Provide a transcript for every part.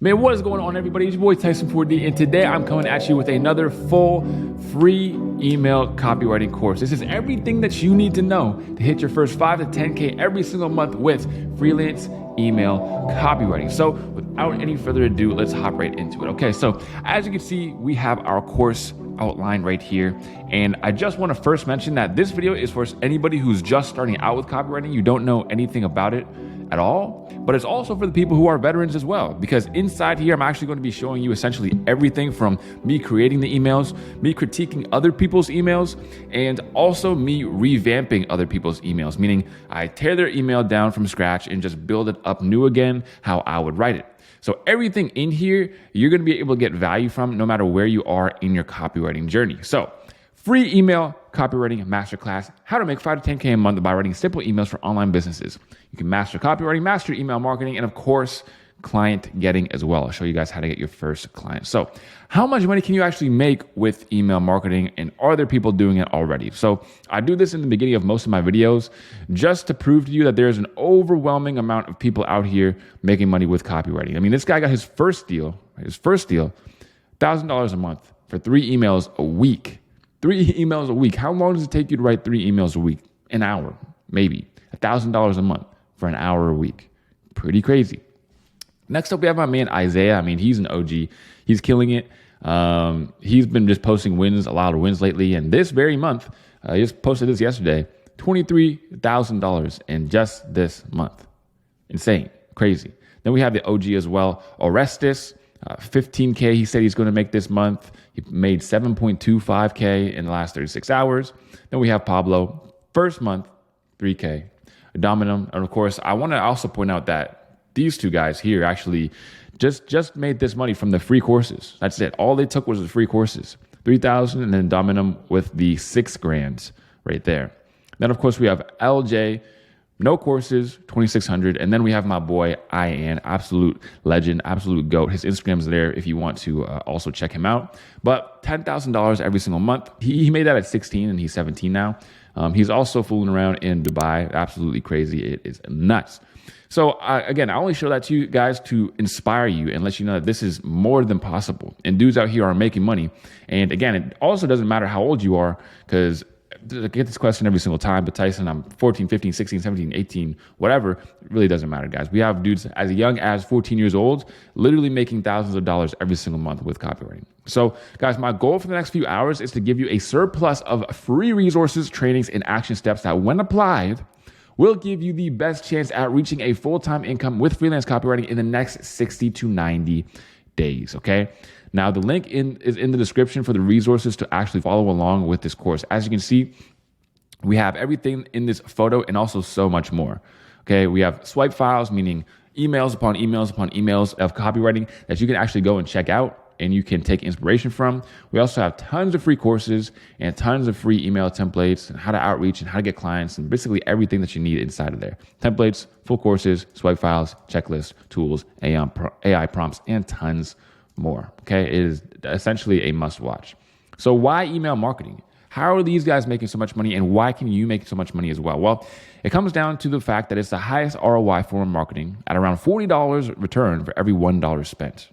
Man, what is going on, everybody? It's your boy Tyson 4D, and today I'm coming at you with another full free email copywriting course. This is everything that you need to know to hit your first 5 to 10K every single month with freelance email copywriting. So without any further ado, let's hop right into it. Okay, so as you can see, we have our course outline right here. And I just want to first mention that this video is for anybody who's just starting out with copywriting. You don't know anything about it at all, but it's also for the people who are veterans as well, because inside here, I'm actually going to be showing you essentially everything from me creating the emails, me critiquing other people's emails, and also me revamping other people's emails, meaning I tear their email down from scratch and just build it up new again, how I would write it. So everything in here, you're going to be able to get value from no matter where you are in your copywriting journey. So free email copywriting masterclass, how to make 5 to 10K a month by writing simple emails for online businesses. You can master copywriting, master email marketing, and of course, client getting as well. I'll show you guys how to get your first client. So how much money can you actually make with email marketing, and are there people doing it already? So I do this in the beginning of most of my videos just to prove to you that there's an overwhelming amount of people out here making money with copywriting. I mean, this guy got his first deal, $1,000 a month for 3 emails a week. 3 emails a week. How long does it take you to write 3 emails a week? An hour, maybe. $1,000 a month for an hour a week. Pretty crazy. Next up, we have my man Isaiah. I mean, he's an OG. He's killing it. He's been just posting wins, a lot of wins lately. And this very month, he just posted this yesterday, $23,000 in just this month. Insane, crazy. Then we have the OG as well, Orestes. 15K he said he's going to make this month. He made 7.25K in the last 36 hours. Then we have Pablo, first month, 3K. Dominum, and of course, I want to also point out that these two guys here actually just made this money from the free courses. That's it. All they took was the free courses, 3,000, and then Dominum with the $6,000 right there. Then of course we have LJ. No courses, 2,600. And then we have my boy, Ian, absolute legend, absolute GOAT. His Instagram's there if you want to also check him out. But $10,000 every single month. He made that at 16 and he's 17 now. He's also fooling around in Dubai. Absolutely crazy. It is nuts. So again, I only show that to you guys to inspire you and let you know that this is more than possible. And dudes out here are making money. And again, it also doesn't matter how old you are, because I get this question every single time, but Tyson, I'm 14, 15, 16, 17, 18, whatever. It really doesn't matter, guys. We have dudes as young as 14 years old, literally making thousands of dollars every single month with copywriting. So guys, my goal for the next few hours is to give you a surplus of free resources, trainings, and action steps that when applied, will give you the best chance at reaching a full-time income with freelance copywriting in the next 60 to 90 days, okay? Now, the link is in the description for the resources to actually follow along with this course. As you can see, we have everything in this photo and also so much more. Okay, we have swipe files, meaning emails upon emails upon emails of copywriting that you can actually go and check out and you can take inspiration from. We also have tons of free courses and tons of free email templates and how to outreach and how to get clients and basically everything that you need inside of there. Templates, full courses, swipe files, checklists, tools, AI prompts, and tons more. Okay, it is essentially a must watch. So why email marketing? How are these guys making so much money, and why can you make so much money as well? Well, it comes down to the fact that it's the highest ROI form of marketing at around $40 return for every $1 spent.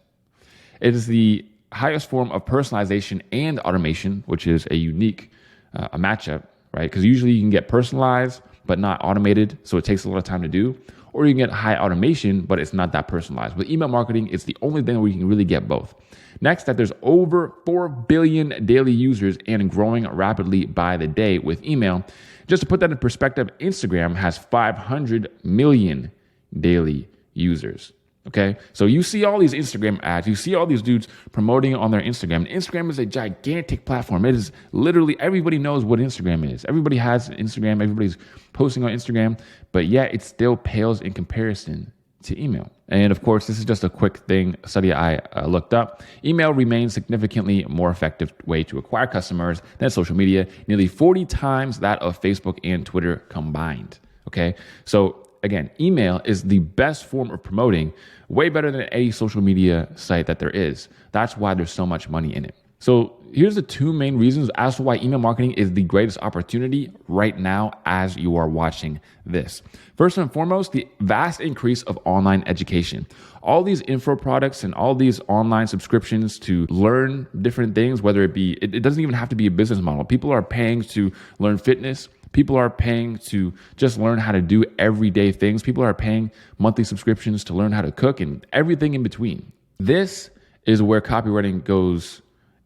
It is the highest form of personalization and automation, which is a unique a matchup, right? Because usually you can get personalized but not automated, so it takes a lot of time to do. Or you can get high automation, but it's not that personalized. With email marketing, it's the only thing where you can really get both. Next, that there's over 4 billion daily users and growing rapidly by the day with email. Just to put that in perspective, Instagram has 500 million daily users. Okay, so you see all these Instagram ads, you see all these dudes promoting it on their Instagram. Instagram is a gigantic platform. It is literally, everybody knows what Instagram is. Everybody has Instagram, everybody's posting on Instagram, but yet it still pales in comparison to email. And of course, this is just a quick thing, a study I looked up. Email remains significantly more effective way to acquire customers than social media, nearly 40 times that of Facebook and Twitter combined. Okay, so again, email is the best form of promoting, way better than any social media site that there is. That's why there's so much money in it. So here's the two main reasons as to why email marketing is the greatest opportunity right now as you are watching this. First and foremost, the vast increase of online education. All these info products and all these online subscriptions to learn different things, whether it doesn't even have to be a business model. People are paying to learn fitness. People are paying to just learn how to do everyday things. People are paying monthly subscriptions to learn how to cook and everything in between. This is where copywriting goes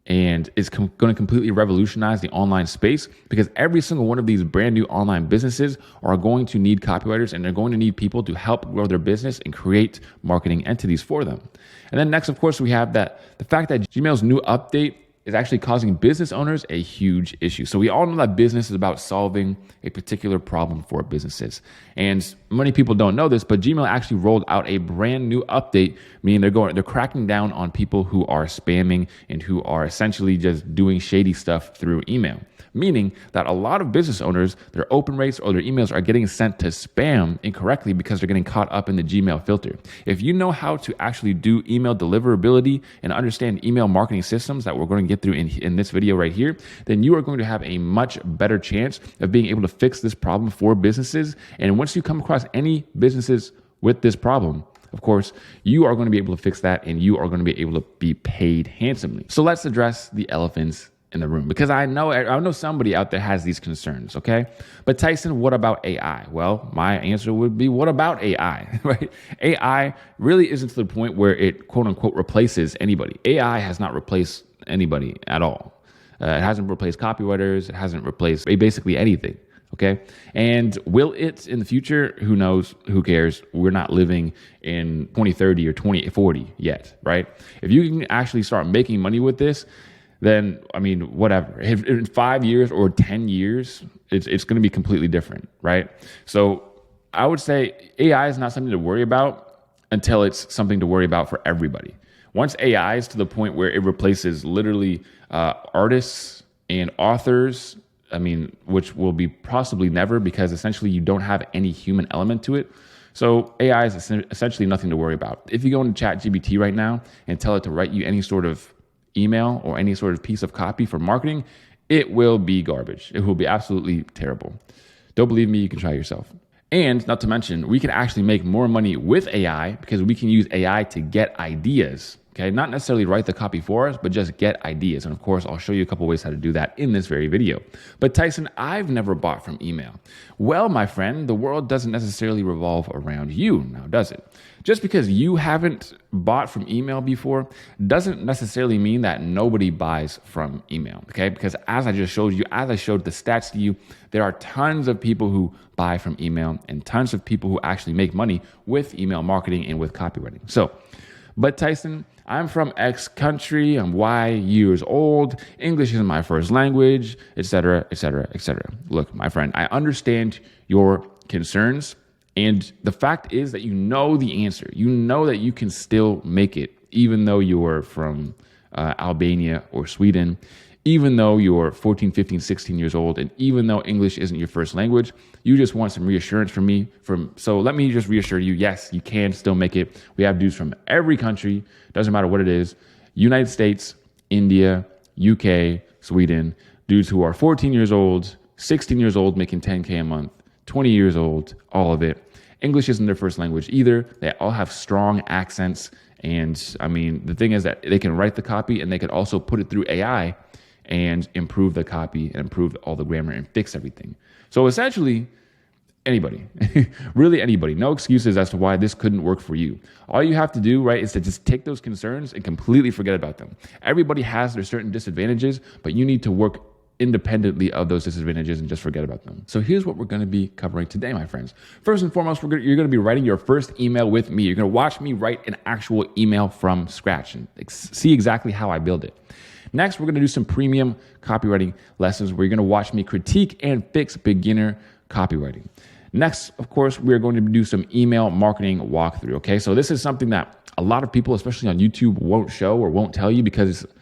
and is going to completely revolutionize the online space, because every single one of these brand new online businesses are going to need copywriters, and they're going to need people to help grow their business and create marketing entities for them. And then next, of course, we have the fact that Gmail's new update is actually causing business owners a huge issue. So we all know that business is about solving a particular problem for businesses. And many people don't know this, but Gmail actually rolled out a brand new update, meaning they're cracking down on people who are spamming and who are essentially just doing shady stuff through email. Meaning that a lot of business owners, their open rates or their emails are getting sent to spam incorrectly because they're getting caught up in the Gmail filter. If you know how to actually do email deliverability and understand email marketing systems that we're going to get through in this video right here, then you are going to have a much better chance of being able to fix this problem for businesses. And once you come across any businesses with this problem, of course, you are going to be able to fix that, and you are going to be able to be paid handsomely. So let's address the elephants in the room, because I know somebody out there has these concerns, okay? But Tyson, what about AI? Well, my answer would be, what about AI, right? AI really isn't to the point where it quote unquote replaces anybody. AI has not replaced anybody at all. It hasn't replaced copywriters. It hasn't replaced basically anything, okay? And will it in the future? Who knows? Who cares? We're not living in 2030 or 2040 yet, right? If you can actually start making money with this, then, I mean, whatever. If in 5 years or 10 years, it's going to be completely different, right? So I would say AI is not something to worry about until it's something to worry about for everybody. Once AI is to the point where it replaces literally artists and authors, I mean, which will be possibly never, because essentially you don't have any human element to it. So AI is essentially nothing to worry about. If you go into ChatGPT right now and tell it to write you any sort of email or any sort of piece of copy for marketing, it will be garbage. It will be absolutely terrible. Don't believe me? You can try yourself. And not to mention, we can actually make more money with AI because we can use AI to get ideas. Okay, not necessarily write the copy for us, but just get ideas. And of course, I'll show you a couple ways how to do that in this very video. But Tyson, I've never bought from email. Well, my friend, the world doesn't necessarily revolve around you now, does it? Just because you haven't bought from email before doesn't necessarily mean that nobody buys from email, okay? Because as I just showed you, as I showed the stats to you, there are tons of people who buy from email and tons of people who actually make money with email marketing and with copywriting. So, but Tyson, I'm from X country, I'm Y years old, English is my first language, etc., etc., etc. Look, my friend, I understand your concerns, and the fact is that you know the answer. You know that you can still make it, even though you're from Albania or Sweden, even though you're 14, 15, 16 years old, and even though English isn't your first language. You just want some reassurance from me. So let me just reassure you, yes, you can still make it. We have dudes from every country, doesn't matter what it is, United States, India, UK, Sweden, dudes who are 14 years old, 16 years old, making 10K a month, 20 years old, all of it. English isn't their first language either. They all have strong accents. And I mean, the thing is that they can write the copy and they could also put it through AI and improve the copy and improve all the grammar and fix everything. So essentially, anybody, really anybody, no excuses as to why this couldn't work for you. All you have to do, right, is to just take those concerns and completely forget about them. Everybody has their certain disadvantages, but you need to work independently of those disadvantages and just forget about them. So here's what we're going to be covering today, my friends. First and foremost, you're going to be writing your first email with me. You're going to watch me write an actual email from scratch and see exactly how I build it. Next, we're going to do some premium copywriting lessons where you're going to watch me critique and fix beginner copywriting. Next, of course, we're going to do some email marketing walkthrough, okay? So this is something that a lot of people, especially on YouTube, won't show or won't tell you because it's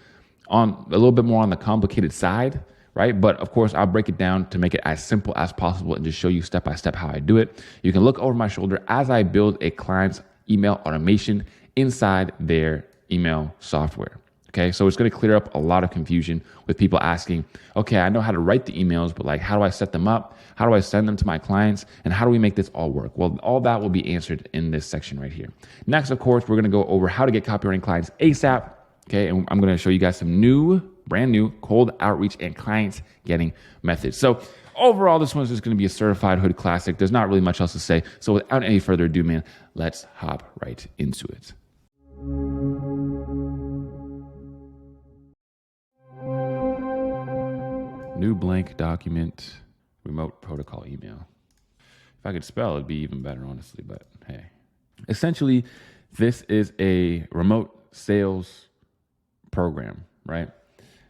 on a little bit more on the complicated side, right? But of course, I'll break it down to make it as simple as possible and just show you step by step how I do it. You can look over my shoulder as I build a client's email automation inside their email software. Okay, so it's going to clear up a lot of confusion with people asking, okay, I know how to write the emails, but like, how do I set them up? How do I send them to my clients? And how do we make this all work? Well, all that will be answered in this section right here. Next, of course, we're going to go over how to get copywriting clients ASAP. Okay, and I'm going to show you guys some brand new cold outreach and clients getting methods. So overall, this one's just going to be a certified hood classic. There's not really much else to say. So without any further ado, man, let's hop right into it. New blank document, remote protocol email. If I could spell, it'd be even better, honestly, but hey. Essentially, this is a remote sales program, right?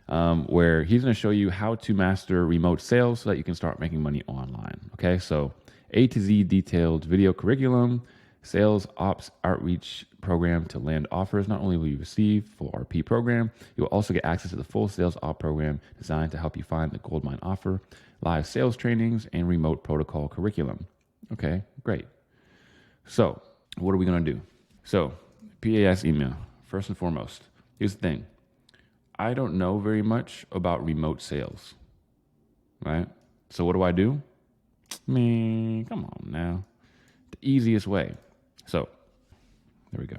Where he's going to show you how to master remote sales so that you can start making money online. Okay, so A to Z detailed video curriculum, sales ops outreach program to land offers. Not only will you receive full RP program, you will also get access to the full sales op program designed to help you find the goldmine offer, live sales trainings, and remote protocol curriculum. Okay, great. So what are we going to do? So PAS email, first and foremost. Here's the thing. I don't know very much about remote sales, right? So what do? Man, come on now. The easiest way. So there we go.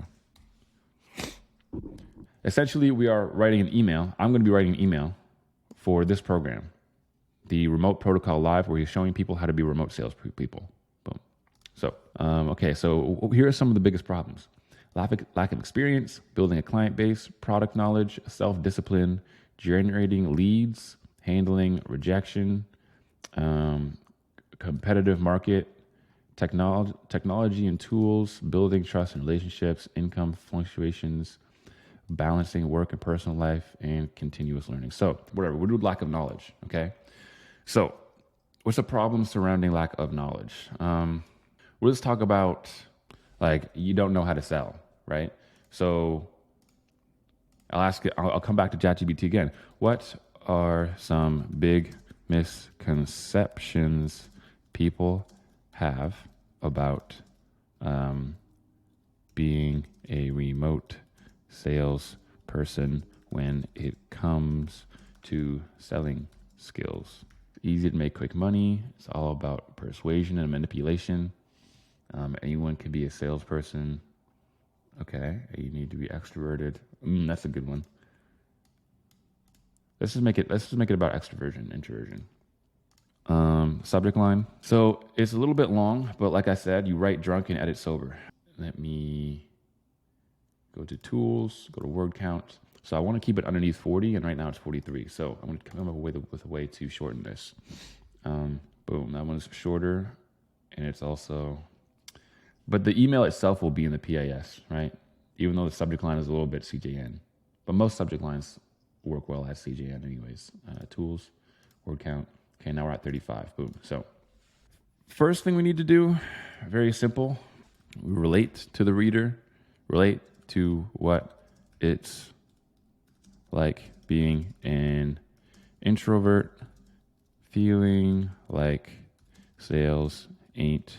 Essentially, we are writing an email. I'm going to be writing an email for this program, the Remote Protocol Live, where he's showing people how to be remote sales people. Boom. So, okay, so here are some of the biggest problems. Lack of experience, building a client base, product knowledge, self-discipline, generating leads, handling rejection, competitive market, technology and tools, building trust and relationships, income fluctuations, balancing work and personal life, and continuous learning. So whatever, we do lack of knowledge, okay? So what's the problem surrounding lack of knowledge? We'll just talk about, like, you don't know how to sell, right? So I'll come back to ChatGPT again. What are some big misconceptions people have about being a remote salesperson when it comes to selling skills? Easy to make quick money. It's all about persuasion and manipulation. Anyone can be a salesperson. Okay, you need to be extroverted. That's a good one. Let's just make it about extroversion, introversion. Subject line. So it's a little bit long, but like I said, you write drunk and edit sober. Let me go to tools, go to word count. So I want to keep it underneath 40, and right now it's 43. So I'm going to come up with a way to shorten this. Boom, that one's shorter, and it's also, but the email itself will be in the PAS, right? Even though the subject line is a little bit CJN, but most subject lines work well as CJN anyways. Tools, word count. Okay, now we're at 35. Boom. So first thing we need to do, very simple. We relate to the reader, relate to what it's like being an introvert, feeling like sales ain't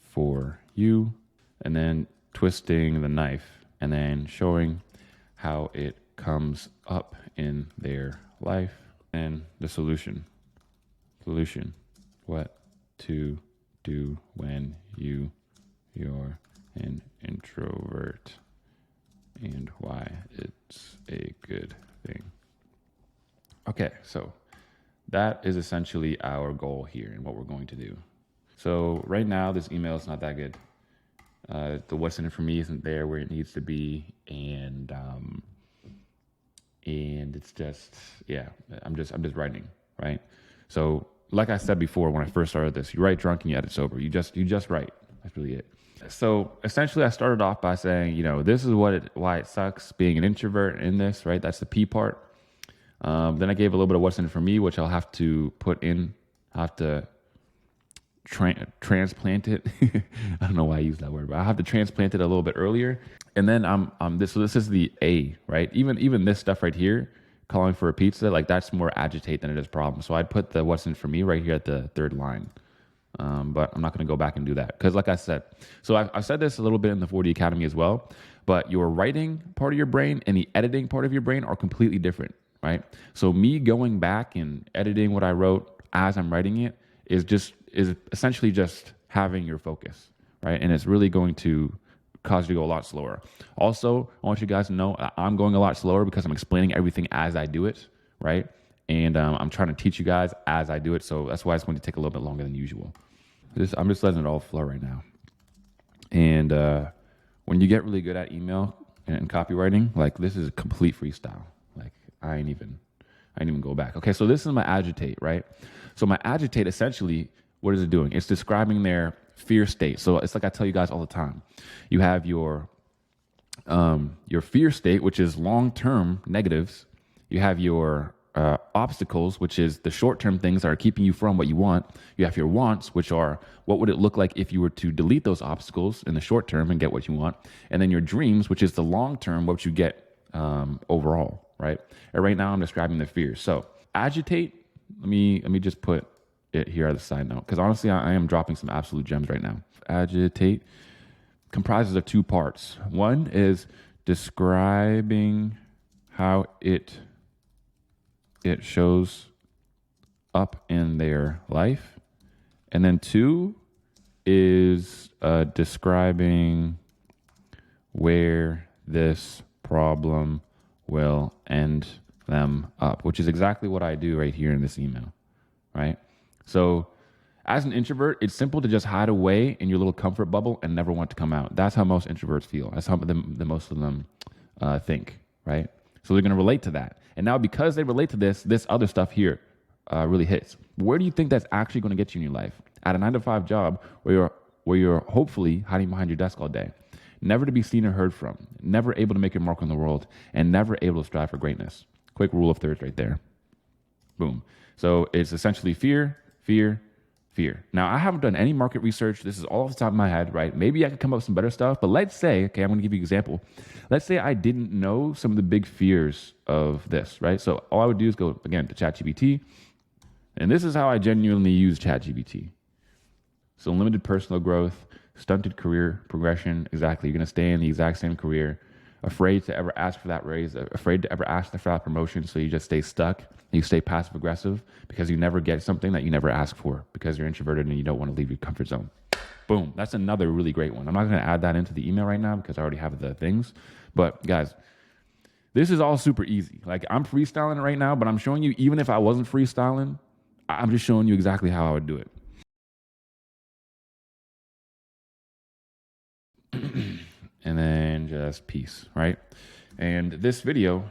for you, and then twisting the knife, and then showing how it comes up in their life. And the solution, what to do when you're an introvert and why it's a good thing. Okay, so that is essentially our goal here and what we're going to do. So right now, this email is not that good. The what's in it for me isn't there where it needs to be, and it's just, yeah, I'm just writing, right? So like I said before, when I first started this, you write drunk and you edit sober. You just write. That's really it. So essentially I started off by saying, this is why it sucks being an introvert in this, right? That's the P part. Then I gave a little bit of what's in it for me, which I'll have to transplant it. I don't know why I use that word, but I have to transplant it a little bit earlier. And then this is the A, right? Even this stuff right here, calling for a pizza, like that's more agitate than it is problem. So I'd put the what's in for me right here at the third line. But I'm not going to go back and do that because like I said, so I've said this a little bit in the 40 Academy as well, but your writing part of your brain and the editing part of your brain are completely different, right? So me going back and editing what I wrote as I'm writing it is essentially just having your focus, right? And it's really going to cause you to go a lot slower. Also, I want you guys to know I'm going a lot slower because I'm explaining everything as I do it, right? And I'm trying to teach you guys as I do it. So that's why it's going to take a little bit longer than usual. I'm just letting it all flow right now. And when you get really good at email and copywriting, like this is a complete freestyle. Like I ain't even go back. Okay, so this is my agitate, right? So my agitate, essentially, what is it doing? It's describing their fear state. So it's like I tell you guys all the time. You have your fear state, which is long-term negatives. You have your obstacles, which is the short-term things that are keeping you from what you want. You have your wants, which are what would it look like if you were to delete those obstacles in the short term and get what you want. And then your dreams, which is the long-term, what you get overall, right? And right now I'm describing the fears. So agitate, let me just put it here as a side note, because honestly, I am dropping some absolute gems right now. Agitate comprises of two parts. One is describing how it shows up in their life. And then two is describing where this problem will end them up, which is exactly what I do right here in this email, right? So as an introvert, it's simple to just hide away in your little comfort bubble and never want to come out. That's how most introverts feel. That's how the most of them think, right? So they're going to relate to that. And now because they relate to this other stuff here really hits. Where do you think that's actually going to get you in your life? At a 9-to-5 job where you're hopefully hiding behind your desk all day, never to be seen or heard from, never able to make your mark on the world, and never able to strive for greatness. Quick rule of thirds right there. Boom. So it's essentially fear, fear, fear. Now, I haven't done any market research. This is all off the top of my head, right? Maybe I could come up with some better stuff, but let's say, okay, I'm going to give you an example. Let's say I didn't know some of the big fears of this, right? So all I would do is go, again, to ChatGPT, and this is how I genuinely use ChatGPT. So limited personal growth, stunted career progression, exactly. You're going to stay in the exact same career, afraid to ever ask for that raise, afraid to ever ask for that promotion, so you just stay stuck. You stay passive aggressive because you never get something that you never ask for because you're introverted and you don't want to leave your comfort zone. Boom. That's another really great one. I'm not going to add that into the email right now because I already have the things. But guys, this is all super easy. Like I'm freestyling it right now, but I'm showing you, even if I wasn't freestyling, I'm just showing you exactly how I would do it. And then just peace, right? And this video,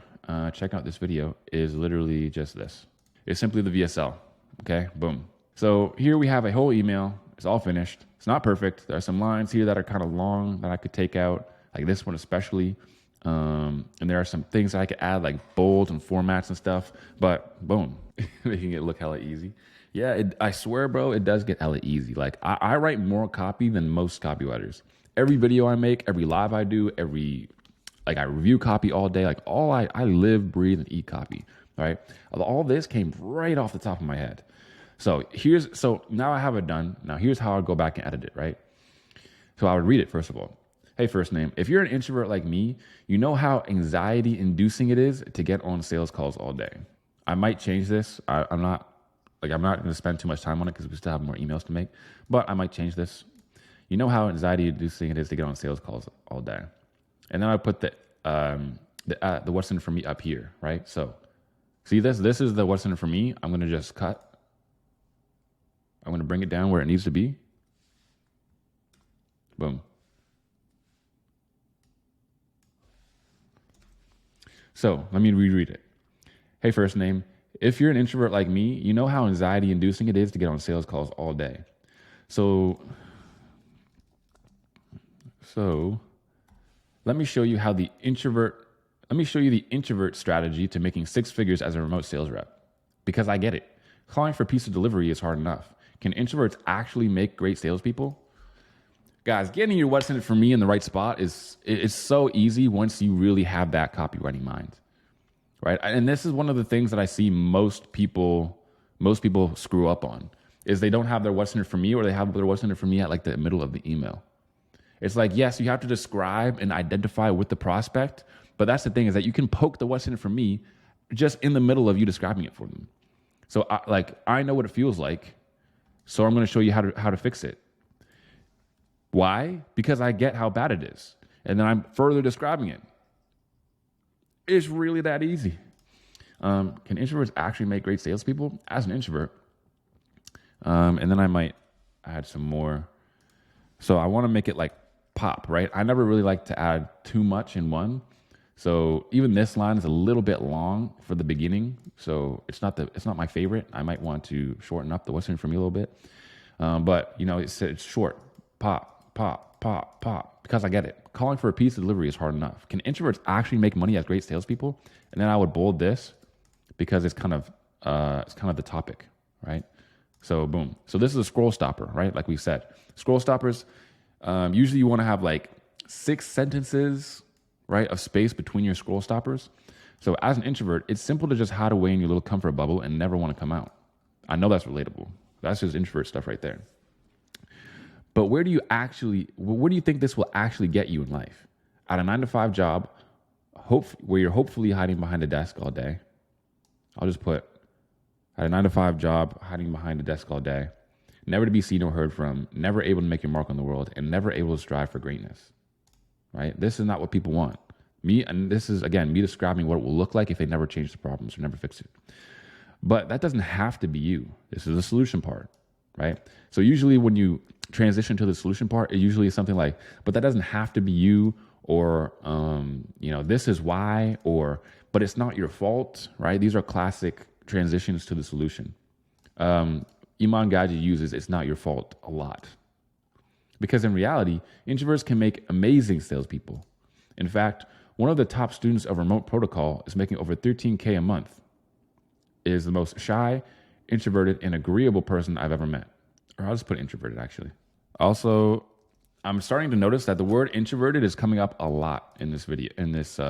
check out this video, is literally just this. It's simply the VSL, okay? Boom. So here we have a whole email. It's all finished. It's not perfect. There are some lines here that are kind of long that I could take out, like this one especially. And there are some things that I could add, like bold and formats and stuff, but boom, making it look hella easy. Yeah, I swear, bro, it does get hella easy. Like I write more copy than most copywriters. Every video I make, every live I do, I review copy all day. Like I live, breathe, and eat copy, right? All this came right off the top of my head. So now I have it done. Now here's how I go back and edit it, right? So I would read it first of all. Hey, first name. If you're an introvert like me, you know how anxiety inducing it is to get on sales calls all day. I might change this. I'm not going to spend too much time on it because we still have more emails to make, but I might change this. You know how anxiety inducing it is to get on sales calls all day. And then I put the what's in it for me up here, right? So see this is the what's in it for me. I'm going to just cut. I'm going to bring it down where it needs to be. Boom. So let me reread it. Hey, first name. If you're an introvert like me, you know how anxiety inducing it is to get on sales calls all day. So let me show you the introvert strategy to making 6 figures as a remote sales rep. Because I get it. Calling for pizza delivery is hard enough. Can introverts actually make great salespeople? Guys, getting your what's in it for me in the right spot is so easy once you really have that copywriting mind, right? And this is one of the things that I see most people screw up on is they don't have their what's in it for me, or they have their what's in it for me at like the middle of the email. It's like, yes, you have to describe and identify with the prospect, but that's the thing, is that you can poke the what's in it for me just in the middle of you describing it for them. So I know what it feels like, so I'm going to show you how to fix it. Why? Because I get how bad it is, and then I'm further describing it. It's really that easy. Can introverts actually make great salespeople? As an introvert, and then I might add some more. So I want to make it like pop, right? I never really like to add too much in one. So even this line is a little bit long for the beginning. So it's not my favorite. I might want to shorten up the what's in for me a little bit. But it's short, pop, pop, pop, pop, because I get it. Calling for a piece of delivery is hard enough. Can introverts actually make money as great salespeople? And then I would bold this because it's kind of the topic, right? So boom. So this is a scroll stopper, right? Like we said, scroll stoppers, usually you want to have like 6 sentences, right, of space between your scroll stoppers. So as an introvert, it's simple to just hide away in your little comfort bubble and never want to come out. I know that's relatable. That's just introvert stuff right there. But where do you think this will actually get you in life? At a 9-to-5 job, where you're hopefully hiding behind a desk all day. I'll just put at a 9-to-5 job, hiding behind a desk all day, never to be seen or heard from, never able to make your mark on the world, and never able to strive for greatness. Right? This is not what people want. And this is, again, me describing what it will look like if they never change the problems or never fix it. But that doesn't have to be you. This is the solution part, right? So usually when you transition to the solution part, it usually is something like, but that doesn't have to be you, or, this is why, but it's not your fault, right? These are classic transitions to the solution. Iman Gaji uses "it's not your fault" a lot. Because in reality, introverts can make amazing salespeople. In fact, one of the top students of Remote Protocol is making over $13K a month. Is the most shy, introverted, and agreeable person I've ever met. Or I'll just put introverted, actually. Also, I'm starting to notice that the word introverted is coming up a lot in this video, in this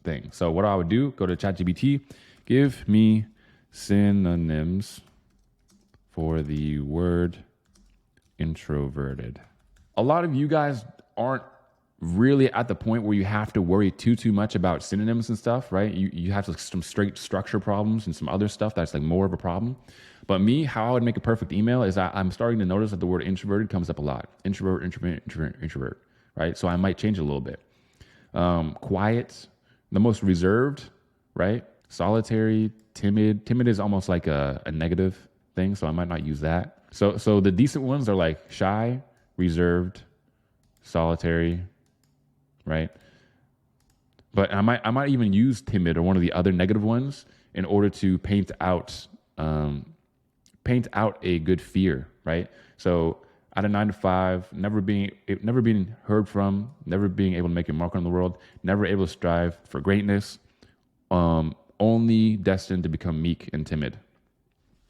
thing. So what I would do, go to ChatGPT, give me synonyms for the word introverted. A lot of you guys aren't really at the point where you have to worry too much about synonyms and stuff, right? You have some straight structure problems and some other stuff that's like more of a problem. But me, how I would make a perfect email is I'm starting to notice that the word introverted comes up a lot. Introvert, right? So I might change it a little bit. Quiet, the most reserved, right? Solitary, timid. Timid is almost like a negative thing, so I might not use that. So the decent ones are like shy, reserved, solitary, right? But I might even use timid or one of the other negative ones in order to paint out a good fear, right? So at a 9-to-5, never being heard from, never being able to make your mark on the world, never able to strive for greatness, only destined to become meek and timid.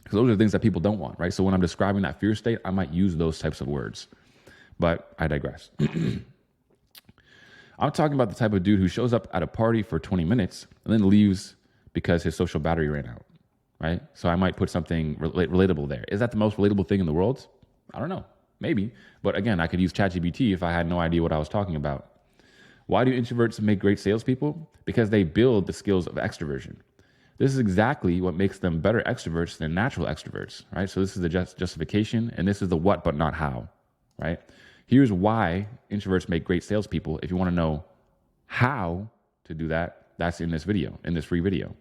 Because those are the things that people don't want, right? So when I'm describing that fear state, I might use those types of words. But I digress. I'm talking about the type of dude who shows up at a party for 20 minutes and then leaves because his social battery ran out, right? So I might put something relatable there. Is that the most relatable thing in the world? I don't know. Maybe. But again, I could use ChatGPT if I had no idea what I was talking about. Why do introverts make great salespeople? Because they build the skills of extroversion. This is exactly what makes them better extroverts than natural extroverts, right? So this is the justification, and this is the what but not how, right? Here's why introverts make great salespeople. If you want to know how to do that, that's in this video, in this free video.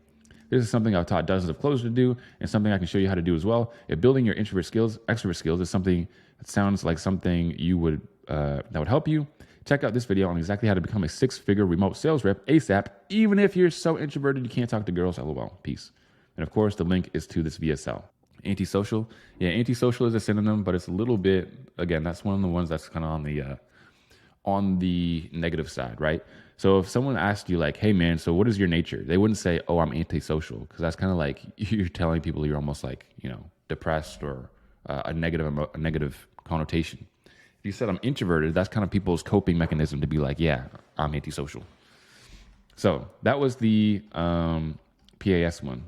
This is something I've taught dozens of closers to do, and something I can show you how to do as well. If building your extrovert skills is something that sounds like something you would that would help you, check out this video on exactly how to become a 6-figure remote sales rep ASAP, even if you're so introverted you can't talk to girls. LOL. Peace. And of course, the link is to this VSL. Antisocial. Yeah, antisocial is a synonym, but it's a little bit, again, that's one of the ones that's kind of on the negative side, right? So if someone asked you like, hey man, so what is your nature? They wouldn't say, oh, I'm antisocial, because that's kind of like you're telling people you're almost like, depressed or a negative connotation. If you said I'm introverted, that's kind of people's coping mechanism to be like, yeah, I'm antisocial. So that was the PAS one.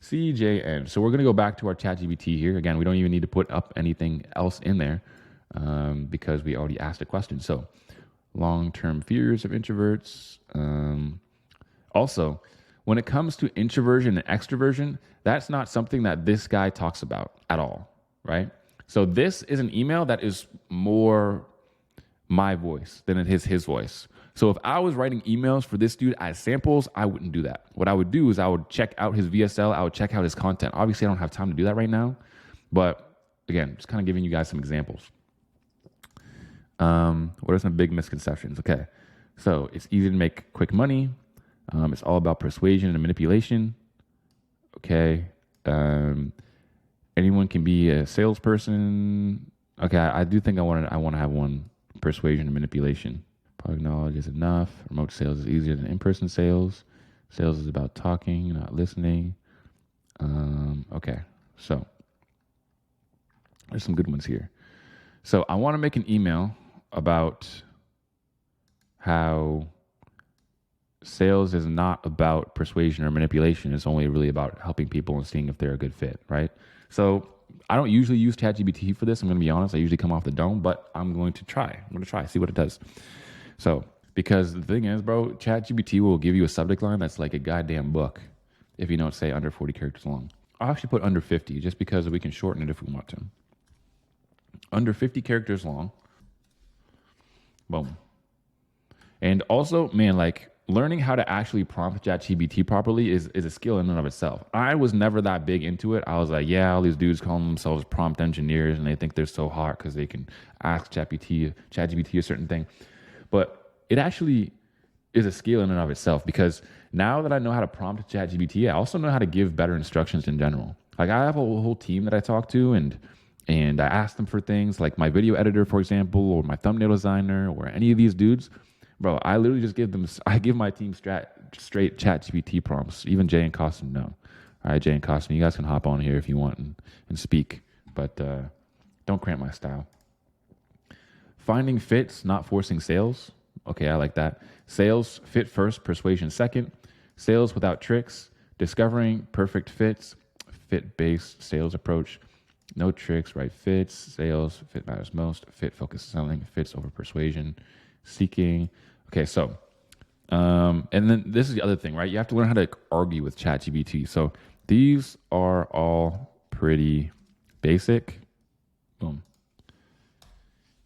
CJN. So we're going to go back to our ChatGPT here. Again, we don't even need to put up anything else in there. because we already asked a question. So long-term fears of introverts. Also, when it comes to introversion and extroversion, that's not something that this guy talks about at all, right? So this is an email that is more my voice than it is his voice. So if I was writing emails for this dude as samples, I wouldn't do that. What I would do is I would check out his VSL. I would check out his content. Obviously, I don't have time to do that right now. But again, just kind of giving you guys some examples. What are some big misconceptions? Okay, so it's easy to make quick money. It's all about persuasion and manipulation. Okay. Anyone can be a salesperson. Okay, I do think I want to have one. Persuasion and manipulation. Product knowledge is enough. Remote sales is easier than in-person sales. Sales is about talking, not listening. Okay, so there's some good ones here. So I want to make an email about how sales is not about persuasion or manipulation. It's only really about helping people and seeing if they're a good fit, right? So I don't usually use ChatGPT for this. I'm going to be honest. I usually come off the dome, but I'm going to try. See what it does. So, because the thing is, bro, ChatGPT will give you a subject line that's like a goddamn book if you don't say under 40 characters long. I'll actually put under 50 just because we can shorten it if we want to. Under 50 characters long. Boom. And also, man, like learning how to actually prompt ChatGPT properly is a skill in and of itself. I was never that big into it. I was like, yeah, all these dudes call themselves prompt engineers and they think they're so hot because they can ask ChatGPT a certain thing. But it actually is a skill in and of itself, because now that I know how to prompt ChatGPT, I also know how to give better instructions in general. Like I have a whole team that I talk to, and I ask them for things like my video editor, for example, or my thumbnail designer, or any of these dudes. Bro, I literally just give my team straight ChatGPT prompts. Even Jay and Costin know. All right, Jay and Costin, you guys can hop on here if you want and speak, but don't cramp my style. Finding fits, not forcing sales. Okay, I like that. Sales, fit first, persuasion second. Sales without tricks. Discovering perfect fits. Fit-based sales approach. No tricks, right fits. Sales, fit matters most. Fit-focused selling. Fits over persuasion. Seeking. Okay, so, and then this is the other thing, right? You have to learn how to argue with ChatGPT. So these are all pretty basic. Boom.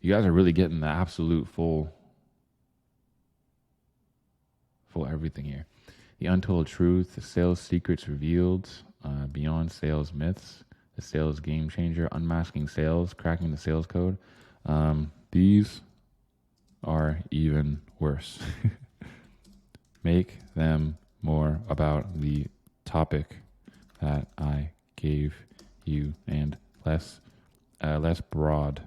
You guys are really getting the absolute full everything here. The untold truth, the sales secrets revealed, beyond sales myths, the sales game changer, unmasking sales, cracking the sales code. These are even worse. Make them more about the topic that I gave you and less broad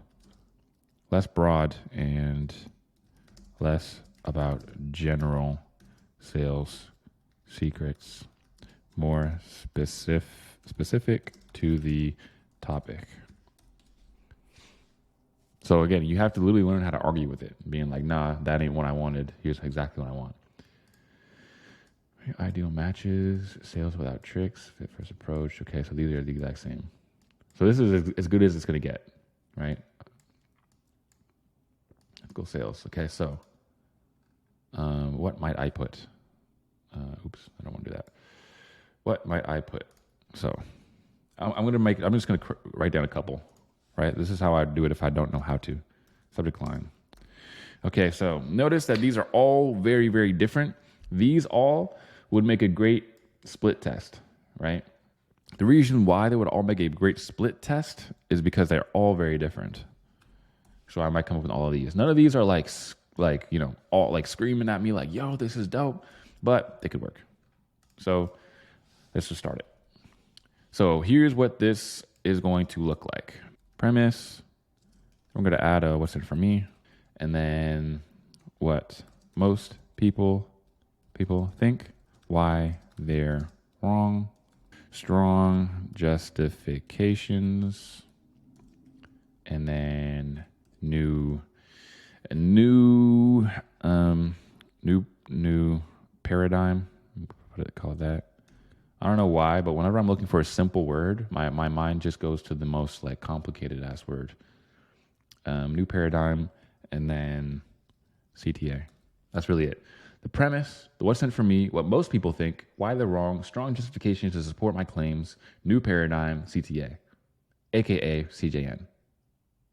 and less about general sales secrets, more specific to the topic. So again, you have to literally learn how to argue with it, being like, nah, that ain't what I wanted. Here's exactly what I want. Ideal matches, sales without tricks, fit first approach. Okay, so these are the exact same. So this is as good as it's going to get, right? Ethical sales. Okay, so what might I put? Oops, I don't want to do that. What might I put? So I'm just going to write down a couple, right? This is how I do it if I don't know how to. Subject line. Okay, so notice that these are all very, very different. These all would make a great split test, right? The reason why they would all make a great split test is because they're all very different. So I might come up with all of these. None of these are like all like screaming at me like, yo, this is dope, but they could work. So let's just start it. So here's what this is going to look like. Premise. I'm going to add a what's in it for me. And then what most people think, why they're wrong. Strong justifications. And then new paradigm. What do they call that? I don't know why, but whenever I'm looking for a simple word, my mind just goes to the most like complicated ass word. new paradigm, and then CTA. That's really it. The premise, the what's in it for me, what most people think, why they're wrong, strong justification to support my claims, new paradigm, CTA, aka CJN.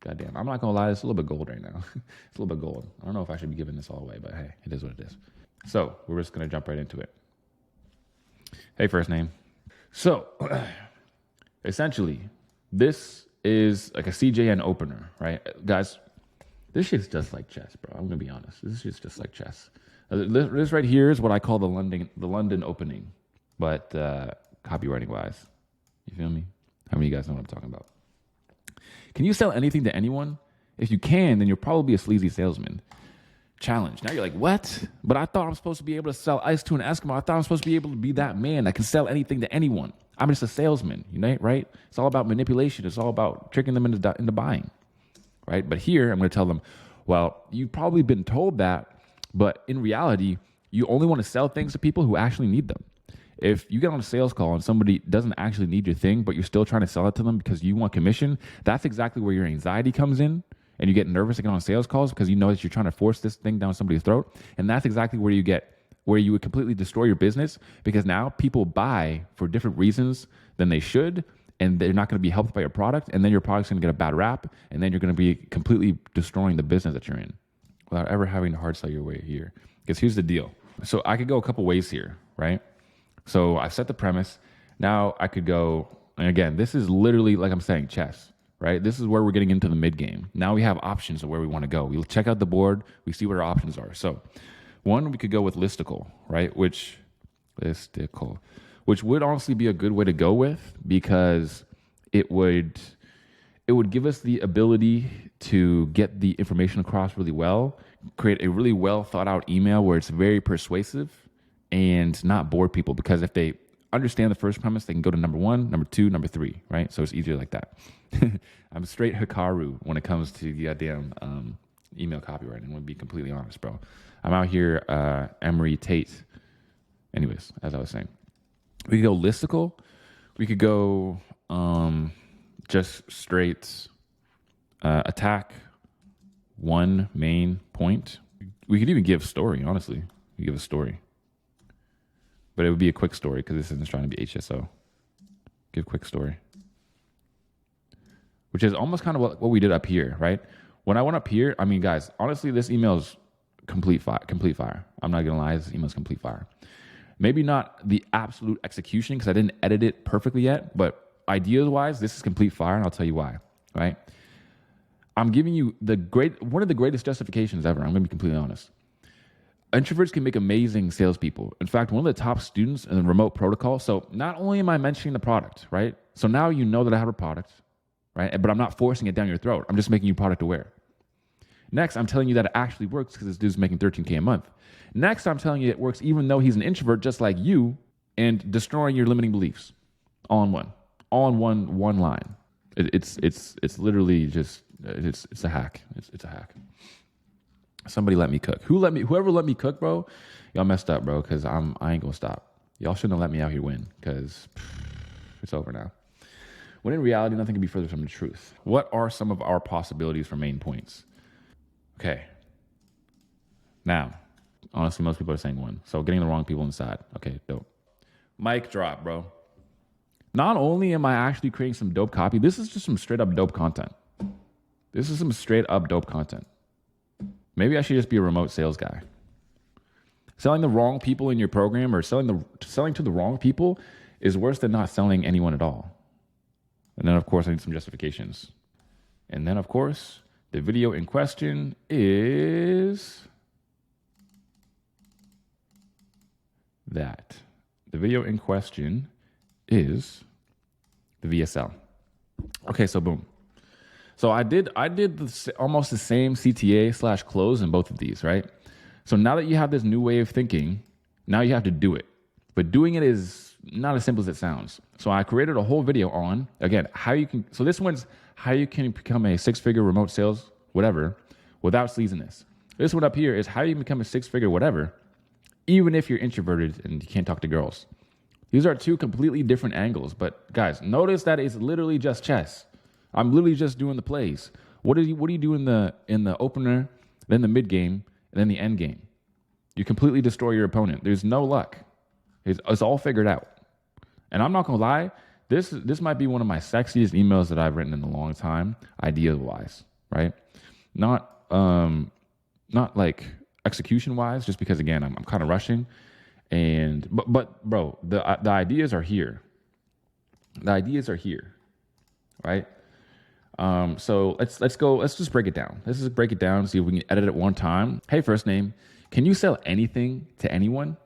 Goddamn, I'm not gonna lie, it's a little bit gold right now. It's a little bit gold. I don't know if I should be giving this all away, but hey, it is what it is. So we're just gonna jump right into it. Hey, first name. So essentially, this is like a CJN opener, right? Guys, this shit's just like chess, bro. I'm gonna be honest. This shit's just like chess. This right here is what I call the London opening, but copywriting wise. You feel me? How many of you guys know what I'm talking about? Can you sell anything to anyone? If you can, then you're probably a sleazy salesman. Challenge. Now you're like, what? But I thought I'm supposed to be able to sell ice to an Eskimo. I thought I'm supposed to be able to be that man that can sell anything to anyone. I'm just a salesman, you know, right? It's all about manipulation. It's all about tricking them into buying, right? But here I'm going to tell them, well, you've probably been told that, but in reality, you only want to sell things to people who actually need them. If you get on a sales call and somebody doesn't actually need your thing, but you're still trying to sell it to them because you want commission, that's exactly where your anxiety comes in. And you get nervous to get on sales calls because you know that you're trying to force this thing down somebody's throat. And that's exactly where you would completely destroy your business, because now people buy for different reasons than they should, and they're not going to be helped by your product. And then your product's going to get a bad rap, and then you're going to be completely destroying the business that you're in without ever having to hard sell your way here. Because here's the deal. So I could go a couple ways here, right? So I set the premise. Now I could go, and again, this is literally, like I'm saying, chess, right? This is where we're getting into the mid game. Now we have options of where we want to go. We check out the board. We see what our options are. So one, we could go with listicle, right? Which would honestly be a good way to go with, because it would give us the ability to get the information across really well, create a really well thought out email where it's very persuasive and not bore people, because if they understand the first premise, they can go to number 1, number 2, number 3, right? So it's easier like that. I'm straight Hikaru when it comes to goddamn email copywriting. I'm gonna be completely honest, bro. I'm out here Emory Tate. Anyways, as I was saying, we could go listicle. We could go just straight attack one main point. We could even give story, honestly. We give a story. But it would be a quick story because this isn't trying to be HSO. Give quick story. Which is almost kind of what we did up here, right? When I went up here, I mean, guys, honestly, this email is complete fire. I'm not going to lie, this email is complete fire. Maybe not the absolute execution because I didn't edit it perfectly yet, but ideas-wise, this is complete fire, and I'll tell you why, right? I'm giving you one of the greatest justifications ever. I'm going to be completely honest. Introverts can make amazing salespeople. In fact, one of the top students in the remote protocol. So not only am I mentioning the product, right? So now you know that I have a product, right? But I'm not forcing it down your throat. I'm just making you product aware. Next, I'm telling you that it actually works because this dude's making $13K a month. Next, I'm telling you it works even though he's an introvert just like you, and destroying your limiting beliefs. All in one line. It's literally just it's a hack. It's a hack. Somebody let me cook. Whoever let me cook, bro, y'all messed up, bro, because I ain't gonna stop. Y'all shouldn't have let me out here win, because it's over now. When in reality, nothing can be further from the truth. What are some of our possibilities for main points? Okay. Now, honestly, most people are saying 1. So getting the wrong people inside. Okay, dope. Mic drop, bro. Not only am I actually creating some dope copy, this is just some straight up dope content. Maybe I should just be a remote sales guy. Selling the wrong people in your program, or selling to the wrong people, is worse than not selling anyone at all. And then, of course, I need some justifications. And then, of course, the video in question is that. The video in question is the VSL. Okay, so boom. So I did almost the same CTA/close in both of these, right? So now that you have this new way of thinking, now you have to do it. But doing it is not as simple as it sounds. So I created a whole video on, again, this one's how you can become a 6-figure remote sales, whatever, without sleaziness. This one up here is how you can become a 6-figure whatever, even if you're introverted and you can't talk to girls. These are 2 completely different angles. But guys, notice that it's literally just chess. I'm literally just doing the plays. What do you do in the opener, then the mid game, and then the end game? You completely destroy your opponent. There's no luck. It's all figured out. And I'm not gonna lie, this might be one of my sexiest emails that I've written in a long time, idea wise, right? Not like execution wise, just because again I'm kind of rushing, but bro, the ideas are here. The ideas are here, right? So let's just break it down. Let's just break it down, see if we can edit it one time. Hey, first name, can you sell anything to anyone?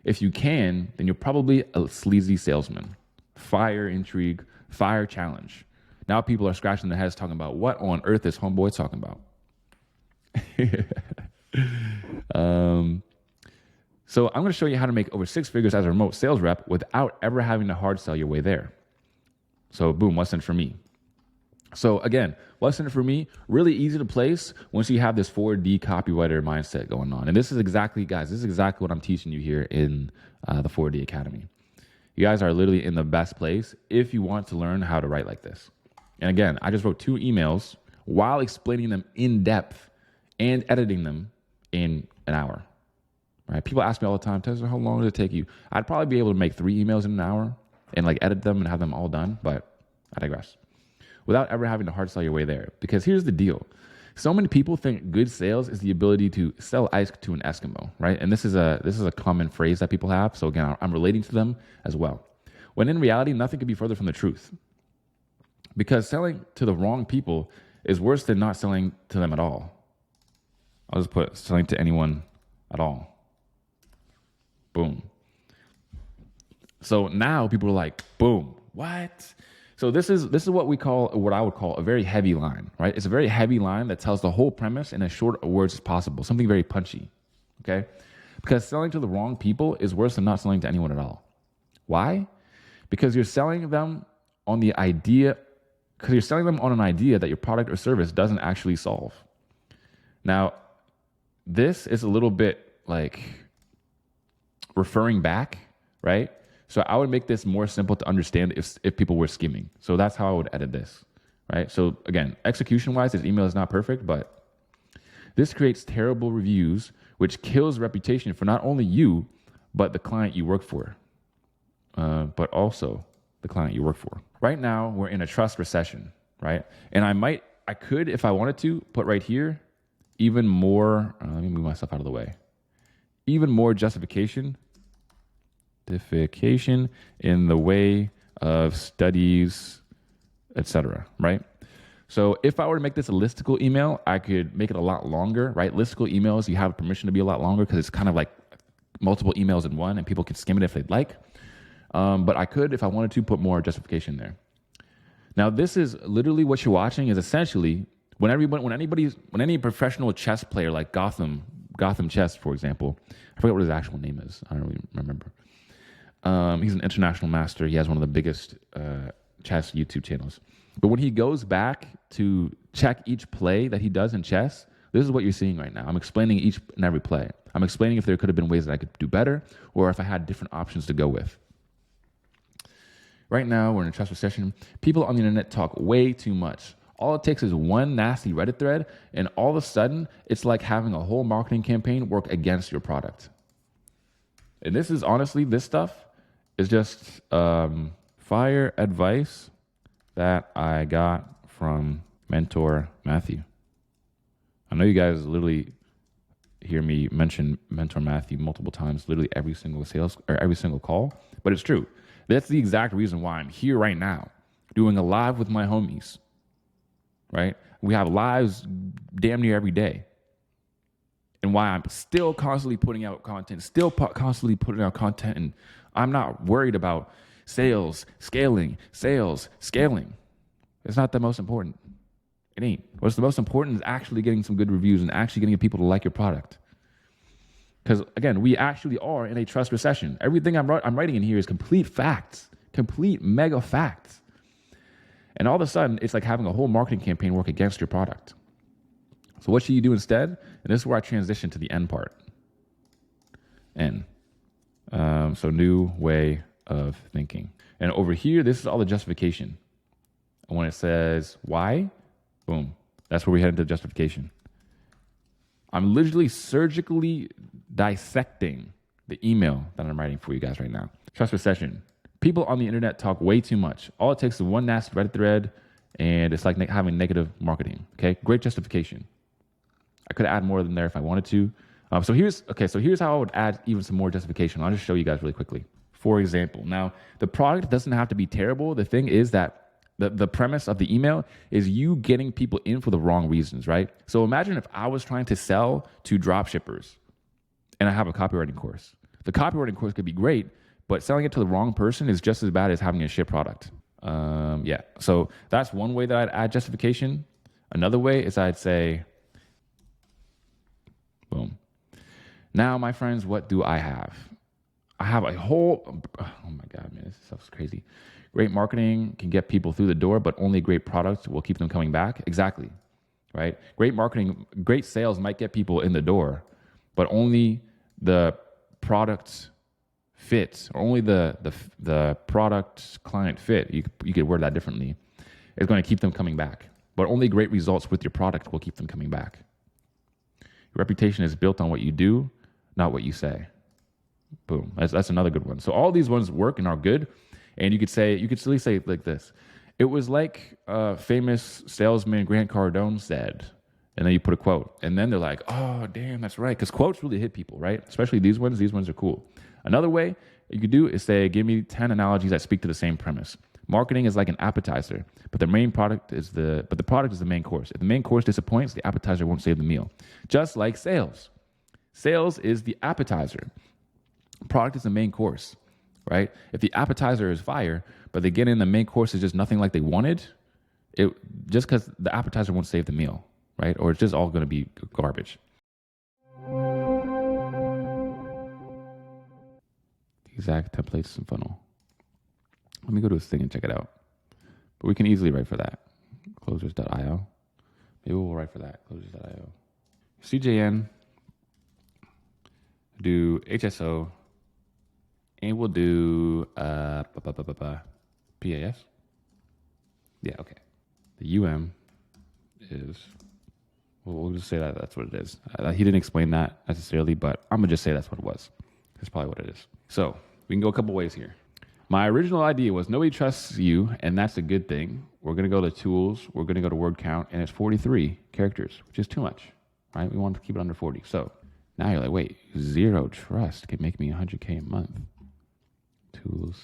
If you can, then you're probably a sleazy salesman. Fire intrigue, fire challenge. Now people are scratching their heads talking about what on earth is homeboy talking about. So I'm going to show you how to make over 6 figures as a remote sales rep without ever having to hard sell your way there. So boom, what's in it for me? So again, what's in it for me? Really easy to place once you have this 4D copywriter mindset going on. And this is exactly, guys, this is exactly what I'm teaching you here in the 4D Academy. You guys are literally in the best place if you want to learn how to write like this. And again, I just wrote 2 emails while explaining them in depth and editing them in an hour. Right? People ask me all the time, Tesla, how long did it take you? I'd probably be able to make 3 emails in an hour and like edit them and have them all done, but I digress. Without ever having to hard sell your way there. Because here's the deal. So many people think good sales is the ability to sell ice to an Eskimo, right? And this is a common phrase that people have. So again, I'm relating to them as well. When in reality, nothing could be further from the truth. Because selling to the wrong people is worse than not selling to them at all. I'll just put selling to anyone at all. Boom. So now people are like, boom, what? So this is what I would call a very heavy line, right? It's a very heavy line that tells the whole premise in as short words as possible, something very punchy, okay? Because selling to the wrong people is worse than not selling to anyone at all. Why? Because you're selling them on an idea that your product or service doesn't actually solve. Now, this is a little bit like referring back, right? So I would make this more simple to understand if people were skimming. So that's how I would edit this, right? So again, execution-wise, this email is not perfect, but this creates terrible reviews, which kills reputation for not only you, but the client you work for, but also the client you work for. Right now, we're in a trust recession, right? And I could, if I wanted to, put right here, even more, let me move myself out of the way, even more justification in the way of studies, etc. Right? So if I were to make this a listicle email, I could make it a lot longer, right? Listicle emails, you have permission to be a lot longer because it's kind of like multiple emails in one and people can skim it if they'd like. But I could, if I wanted to, put more justification there. Now, this is literally what you're watching is essentially when any professional chess player like Gotham Chess, for example, I forget what his actual name is. I don't really remember. He's an international master. He has one of the biggest chess YouTube channels. But when he goes back to check each play that he does in chess, this is what you're seeing right now. I'm explaining each and every play. I'm explaining if there could have been ways that I could do better or if I had different options to go with. Right now, we're in a trust recession. People on the internet talk way too much. All it takes is one nasty Reddit thread, and all of a sudden, it's like having a whole marketing campaign work against your product. And this is honestly, this stuff is just fire advice that I got from Mentor Matthew. I know you guys literally hear me mention Mentor Matthew multiple times, literally every single call, but it's true. That's the exact reason why I'm here right now, doing a live with my homies, right? We have lives damn near every day. And why I'm still constantly putting out content, and I'm not worried about sales, scaling. It's not the most important. It ain't. What's the most important is actually getting some good reviews and actually getting people to like your product. Because again, we actually are in a trust recession. Everything I'm writing in here is complete facts, complete mega facts. And all of a sudden, it's like having a whole marketing campaign work against your product. So what should you do instead? And this is where I transition to the end part. So new way of thinking. And over here, this is all the justification. And when it says why, boom, That's where we head into justification. I'm literally surgically dissecting the email that I'm writing for you guys right now. Trust recession. People on the internet talk way too much. All it takes is one nasty Reddit thread, and it's like having negative marketing. Okay, great justification. I could add more than there if I wanted to. So here's how I would add even some more justification. I'll just show you guys really quickly. For example, now the product doesn't have to be terrible. The thing is that the premise of the email is you getting people in for the wrong reasons, right? So imagine if I was trying to sell to drop shippers and I have a copywriting course. The copywriting course could be great, but selling it to the wrong person is just as bad as having a shit product. So that's one way that I'd add justification. Another way is I'd say, boom. Now, my friends, what do I have? I have a whole, oh my God, man, this stuff's crazy. Great marketing can get people through the door, but only great products will keep them coming back. Exactly, right? Great marketing, great sales might get people in the door, but only the product fit, or only the product client fit, you could word that differently, is going to keep them coming back. But only great results with your product will keep them coming back. Your reputation is built on what you do, not what you say. Boom. That's another good one. So all these ones work and are good. And you could silly say it like this. It was like famous salesman Grant Cardone said, and then you put a quote. And then they're like, oh, damn, that's right. Because quotes really hit people, right? Especially these ones. These ones are cool. Another way you could do is say, give me 10 analogies that speak to the same premise. Marketing is like an appetizer, but the product is the main course. If the main course disappoints, the appetizer won't save the meal. Just like sales. Sales is the appetizer. Product is the main course, right? If the appetizer is fire, but they get in the main course is just nothing like they wanted, just because the appetizer won't save the meal, right? Or it's just all going to be garbage. Exact templates and funnel. Let me go to this thing and check it out. But we can easily write for that. Closers.io. Maybe we'll write for that. Closers.io. CJN. Do HSO. And we'll do PAS. Yeah, okay. The UM is, we'll just say that that's what it is. He didn't explain that necessarily, but I'm going to just say that's what it was. That's probably what it is. So we can go a couple ways here. My original idea was nobody trusts you, and that's a good thing. We're going to go to tools. We're going to go to word count, and it's 43 characters, which is too much, right? We want to keep it under 40. So now you're like, wait, zero trust can make me $100K a month. Tools,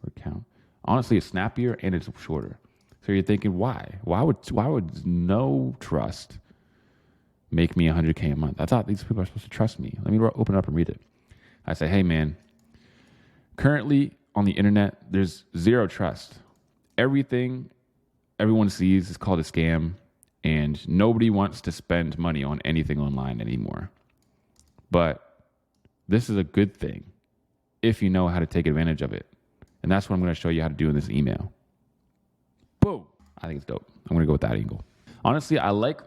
word count. Honestly, it's snappier and it's shorter. So you're thinking, why? Why would no trust make me $100K a month? I thought these people are supposed to trust me. Let me open it up and read it. I say, hey man, currently on the internet, there's zero trust. Everything everyone sees is called a scam, and nobody wants to spend money on anything online anymore. But this is a good thing if you know how to take advantage of it. And that's what I'm going to show you how to do in this email. Boom. I think it's dope. I'm going to go with that angle. Honestly, I like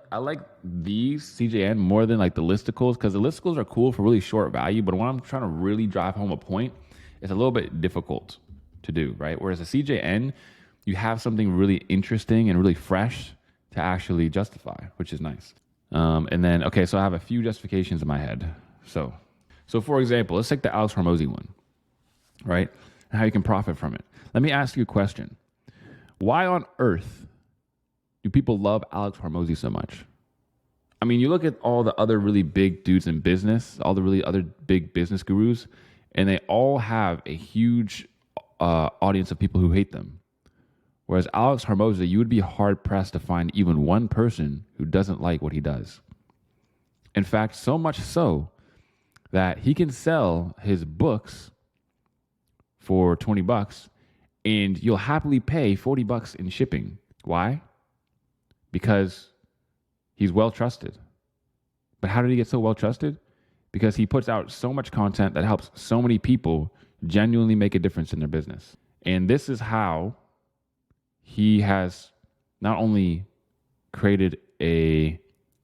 these CJN more than like the listicles, because the listicles are cool for really short value, but when I'm trying to really drive home a point, it's a little bit difficult to do, right? Whereas a CJN, you have something really interesting and really fresh to actually justify, which is nice. And then, okay, so I have a few justifications in my head. So for example, let's take the Alex Hormozi one, right? And how you can profit from it. Let me ask you a question. Why on earth do people love Alex Hormozi so much? I mean, you look at all the other really big dudes in business, all the really other big business gurus, and they all have a huge audience of people who hate them. Whereas Alex Hormozi, you would be hard pressed to find even one person who doesn't like what he does. In fact, so much so that he can sell his books for $20 and you'll happily pay $40 in shipping. Why? Because he's well trusted. But how did he get so well trusted? Because he puts out so much content that helps so many people genuinely make a difference in their business. And this is how he has not only created a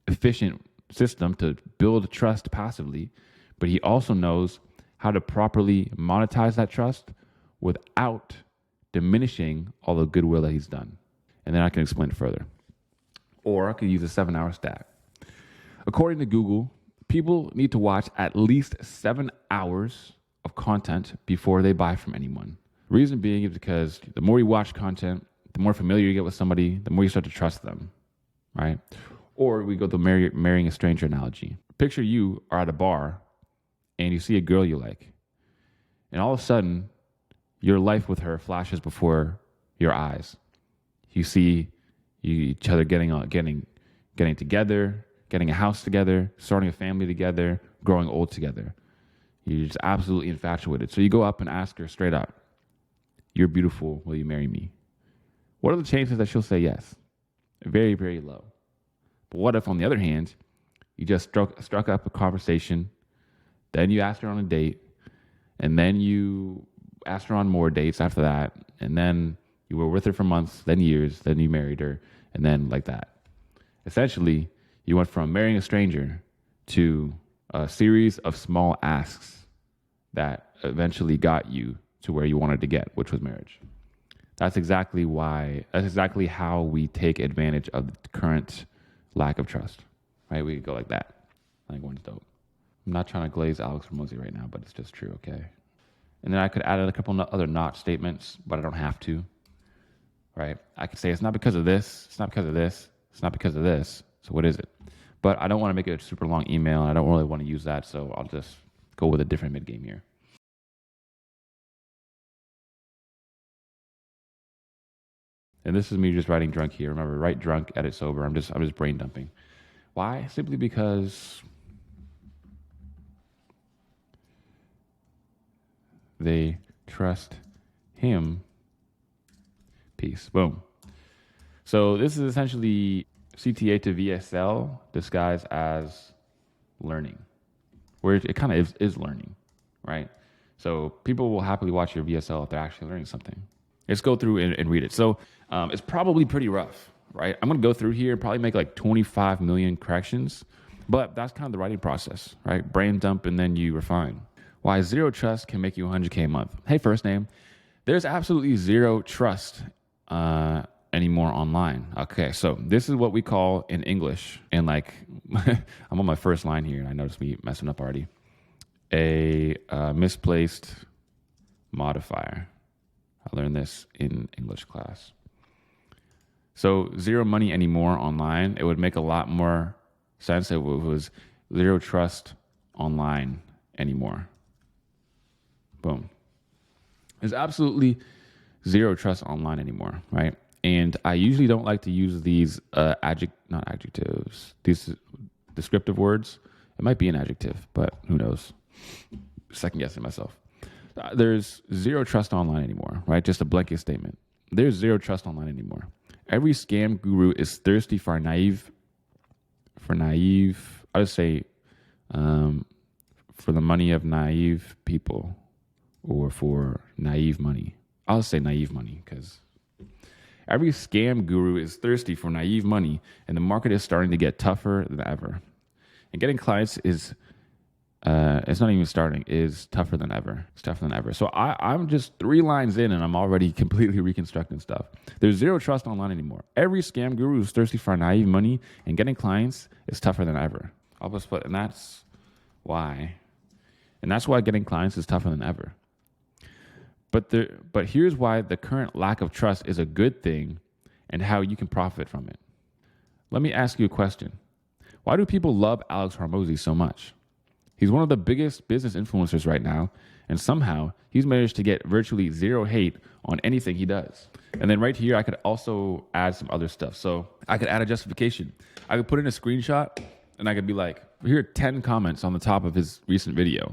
efficient system to build trust passively, but he also knows how to properly monetize that trust without diminishing all the goodwill that he's done. And then I can explain it further. Or I could use a 7-hour stat. According to Google, people need to watch at least 7 hours of content before they buy from anyone. Reason being is because the more you watch content, the more familiar you get with somebody, the more you start to trust them, right? Or we go to the marrying a stranger analogy. Picture you are at a bar and you see a girl you like. And all of a sudden, your life with her flashes before your eyes. You see each other getting together, getting a house together, starting a family together, growing old together. You're just absolutely infatuated. So you go up and ask her straight up, "You're beautiful, will you marry me?" What are the chances that she'll say yes? Very, very low. But what if, on the other hand, you just struck up a conversation, then you asked her on a date, and then you asked her on more dates after that, and then you were with her for months, then years, then you married her, and then like that. Essentially, you went from marrying a stranger to a series of small asks that eventually got you to where you wanted to get, which was marriage. That's exactly how we take advantage of the current lack of trust, right? We could go like that. I think one's dope. I'm not trying to glaze Alex Hormozi right now, but it's just true, okay? And then I could add a couple other not statements, but I don't have to, right? I could say it's not because of this, it's not because of this, it's not because of this, so what is it? But I don't want to make it a super long email, and I don't really want to use that, so I'll just go with a different mid-game here. And this is me just writing drunk here. Remember, write drunk, edit sober. I'm just brain dumping. Why? Simply because they trust him. Peace. Boom. So this is essentially CTA to VSL disguised as learning, where it kind of is learning, right? So people will happily watch your VSL if they're actually learning something. Let's go through and read it. So it's probably pretty rough, right? I'm going to go through here and probably make like 25 million corrections, but that's kind of the writing process, right? Brain dump and then you refine. Why zero trust can make you 100K a month. Hey, first name. There's absolutely zero trust anymore online. Okay, so this is what we call in English, and like I'm on my first line here and I noticed me messing up already. A misplaced modifier. I learned this in English class. So zero money anymore online. It would make a lot more sense if it was zero trust online anymore. Boom. There's absolutely zero trust online anymore, right? And I usually don't like to use these these descriptive words. It might be an adjective, but who knows? Second guessing myself. There's zero trust online anymore, right? Just a blanket statement. There's zero trust online anymore. Every scam guru is thirsty for naive, I would say, for the money of naive people, or for naive money. I'll say naive money because every scam guru is thirsty for naive money, and the market is starting to get tougher than ever. And getting clients is it's not even starting, is tougher than ever. It's tougher than ever. So I'm just 3 lines in and I'm already completely reconstructing stuff. There's zero trust online anymore. Every scam guru is thirsty for naive money, and getting clients is tougher than ever. I'll just put, and that's why getting clients is tougher than ever. But here's why the current lack of trust is a good thing and how you can profit from it. Let me ask you a question. Why do people love Alex Hormozi so much? He's one of the biggest business influencers right now, and somehow he's managed to get virtually zero hate on anything he does. And then right here, I could also add some other stuff. So I could add a justification. I could put in a screenshot, and I could be like, here are 10 comments on the top of his recent video.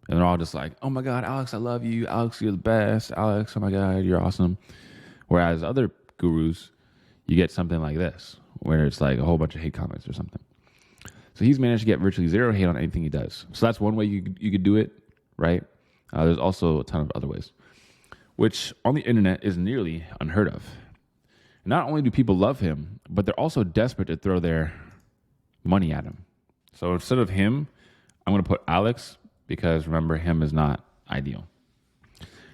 And they're all just like, "Oh my God, Alex, I love you. Alex, you're the best. Alex, oh my God, you're awesome." Whereas other gurus, you get something like this, where it's like a whole bunch of hate comments or something. So he's managed to get virtually zero hate on anything he does. So that's one way you could do it, right? There's also a ton of other ways, which on the internet is nearly unheard of. Not only do people love him, but they're also desperate to throw their money at him. So instead of him, I'm going to put Alex, because remember, him is not ideal.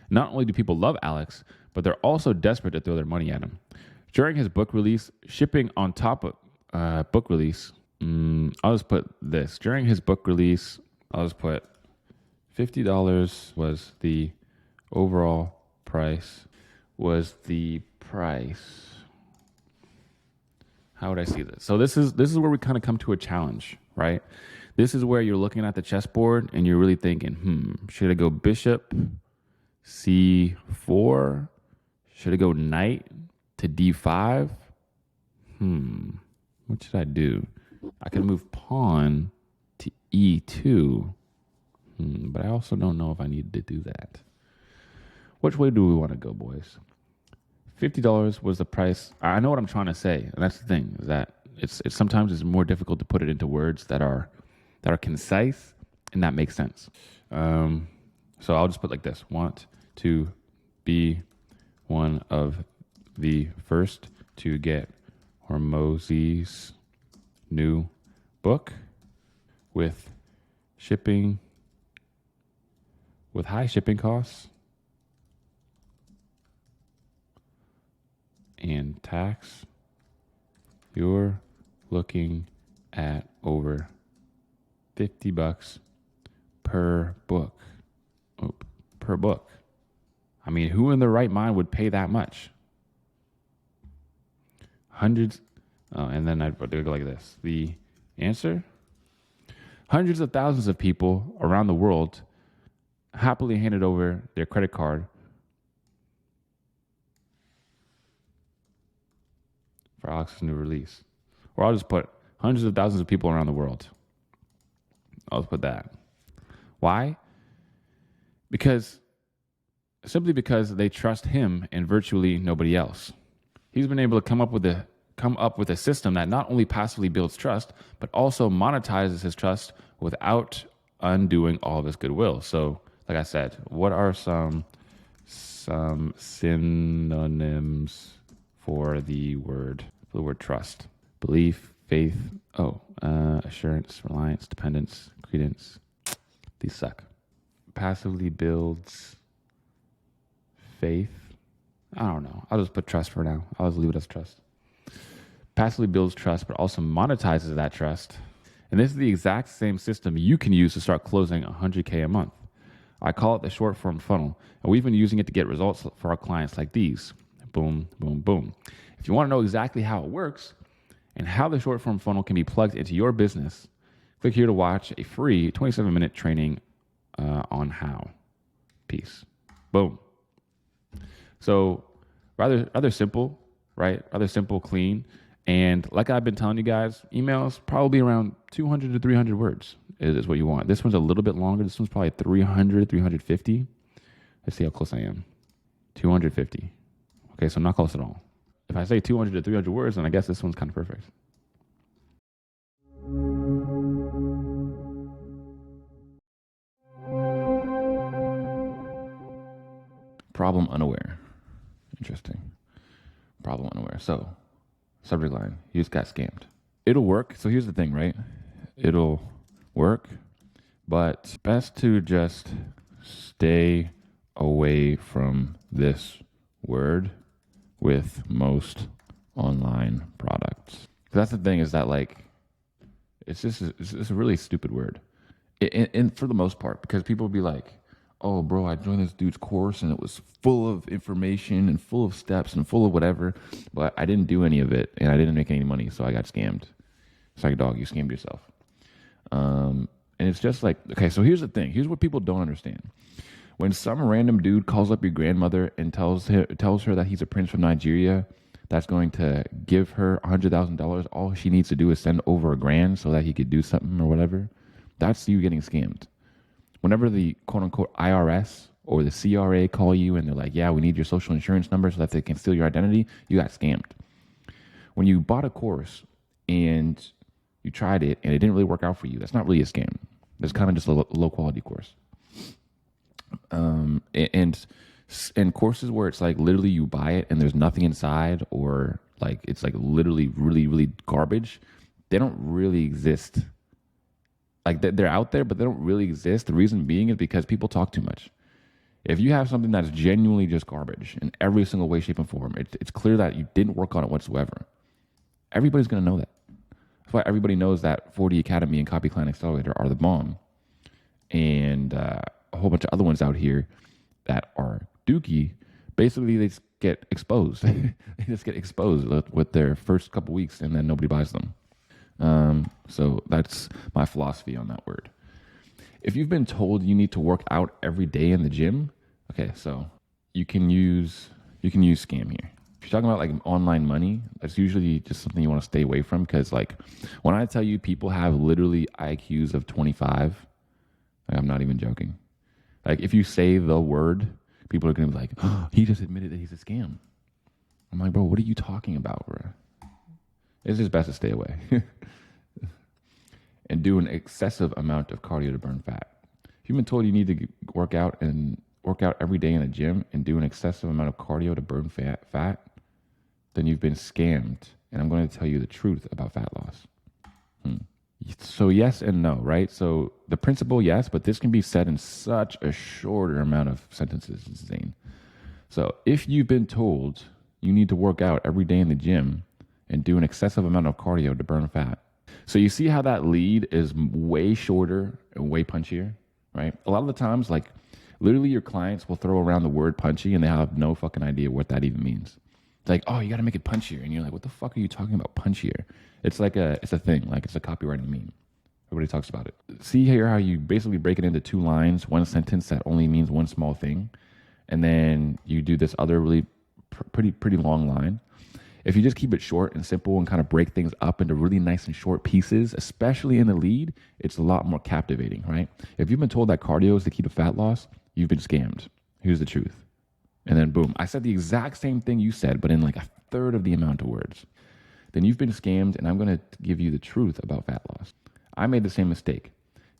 Not only do people love Alex, but they're also desperate to throw their money at him. During his book release, shipping on top of book release. I'll just put this. During his book release, I'll just put $50 was the overall price. How would I see this? So this is where we kind of come to a challenge, right? This is where you're looking at the chessboard and you're really thinking, should I go bishop c4? Should I go knight to d5? What should I do? I can move pawn to e2, but I also don't know if I need to do that. Which way do we want to go, boys? $50 was the price. I know what I'm trying to say, and that's the thing, is that it's sometimes it's more difficult to put it into words that are concise and that makes sense. So I'll just put like this: want to be one of the first to get Hormozy's new book with high shipping costs and tax. You're looking at over $50 per book. Per book. I mean, who in their right mind would pay that much? Hundreds. And then I'd go like this. The answer? Hundreds of thousands of people around the world happily handed over their credit card for Alex's new release. Or I'll just put hundreds of thousands of people around the world. I'll just put that. Why? Simply because they trust him and virtually nobody else. He's been able to come up with a system that not only passively builds trust, but also monetizes his trust without undoing all of his goodwill. So, like I said, what are some synonyms for the word trust? Belief, faith, assurance, reliance, dependence, credence. These suck. Passively builds faith. I don't know. I'll just put trust for now. I'll just leave it as trust. Passively builds trust, but also monetizes that trust. And this is the exact same system you can use to start closing $100K a month. I call it the short form funnel, and we've been using it to get results for our clients like these. Boom, boom, boom. If you want to know exactly how it works and how the short form funnel can be plugged into your business, click here to watch a free 27-minute training on how. Peace. Boom. So rather simple, right? Rather simple, clean. And like I've been telling you guys, emails probably around 200 to 300 words is what you want. This one's a little bit longer. This one's probably 300, 350. Let's see how close I am. 250. Okay, so I'm not close at all. If I say 200 to 300 words, then I guess this one's kind of perfect. Problem unaware. Interesting. Problem unaware. So, subject line, you just got scammed. It'll work. So here's the thing, right? It'll work, but best to just stay away from this word with most online products. That's the thing, is that it's a really stupid word. And for the most part, because people will be like, oh, bro, I joined this dude's course and it was full of information and full of steps and full of whatever, but I didn't do any of it and I didn't make any money, so I got scammed. It's like, dog, you scammed yourself. And it's just like, okay, so here's the thing. Here's what people don't understand. When some random dude calls up your grandmother and tells her that he's a prince from Nigeria that's going to give her $100,000, all she needs to do is send over $1,000 so that he could do something or whatever, that's you getting scammed. Whenever the quote-unquote IRS or the CRA call you and they're like, yeah, we need your social insurance number so that they can steal your identity, you got scammed. When you bought a course and you tried it and it didn't really work out for you, that's not really a scam. That's kind of just a low-quality course. And courses where it's like literally you buy it and there's nothing inside, or like it's like literally really, really garbage, they don't really exist. Like they're out there, but they don't really exist. The reason being is because people talk too much. If you have something that's genuinely just garbage in every single way, shape, and form, it's clear that you didn't work on it whatsoever. Everybody's going to know that. That's why everybody knows that 40 Academy and Copy Client Accelerator are the bomb. And a whole bunch of other ones out here that are dookie, basically they just get exposed. They just get exposed with their first couple weeks and then nobody buys them. So that's my philosophy on that word. If you've been told you need to work out every day in the gym, okay, so you can use scam here. If you're talking about like online money, that's usually just something you want to stay away from, because like when I tell you people have literally IQs of 25, like, I'm not even joking. Like if you say the word, people are going to be like, oh, he just admitted that he's a scam. I'm like, bro, what are you talking about, bro? It's just best to stay away. And do an excessive amount of cardio to burn fat. If you've been told you need to work out every day in the gym and do an excessive amount of cardio to burn fat, then you've been scammed. And I'm going to tell you the truth about fat loss. So yes and no, right? So the principle, yes, but this can be said in such a shorter amount of sentences. It's insane. So if you've been told you need to work out every day in the gym and do an excessive amount of cardio to burn fat. So you see how that lead is way shorter and way punchier, right? A lot of the times, like literally your clients will throw around the word punchy and they have no fucking idea what that even means. It's like, oh, you got to make it punchier. And you're like, what the fuck are you talking about punchier? It's like it's a thing, like it's a copywriting meme. Everybody talks about it. See here how you basically break it into two lines, one sentence that only means one small thing. And then you do this other really pretty long line. If you just keep it short and simple and kind of break things up into really nice and short pieces, especially in the lead, it's a lot more captivating, right? If you've been told that cardio is the key to fat loss, you've been scammed. Here's the truth. And then boom, I said the exact same thing you said, but in like a third of the amount of words. Then you've been scammed, and I'm going to give you the truth about fat loss. I made the same mistake,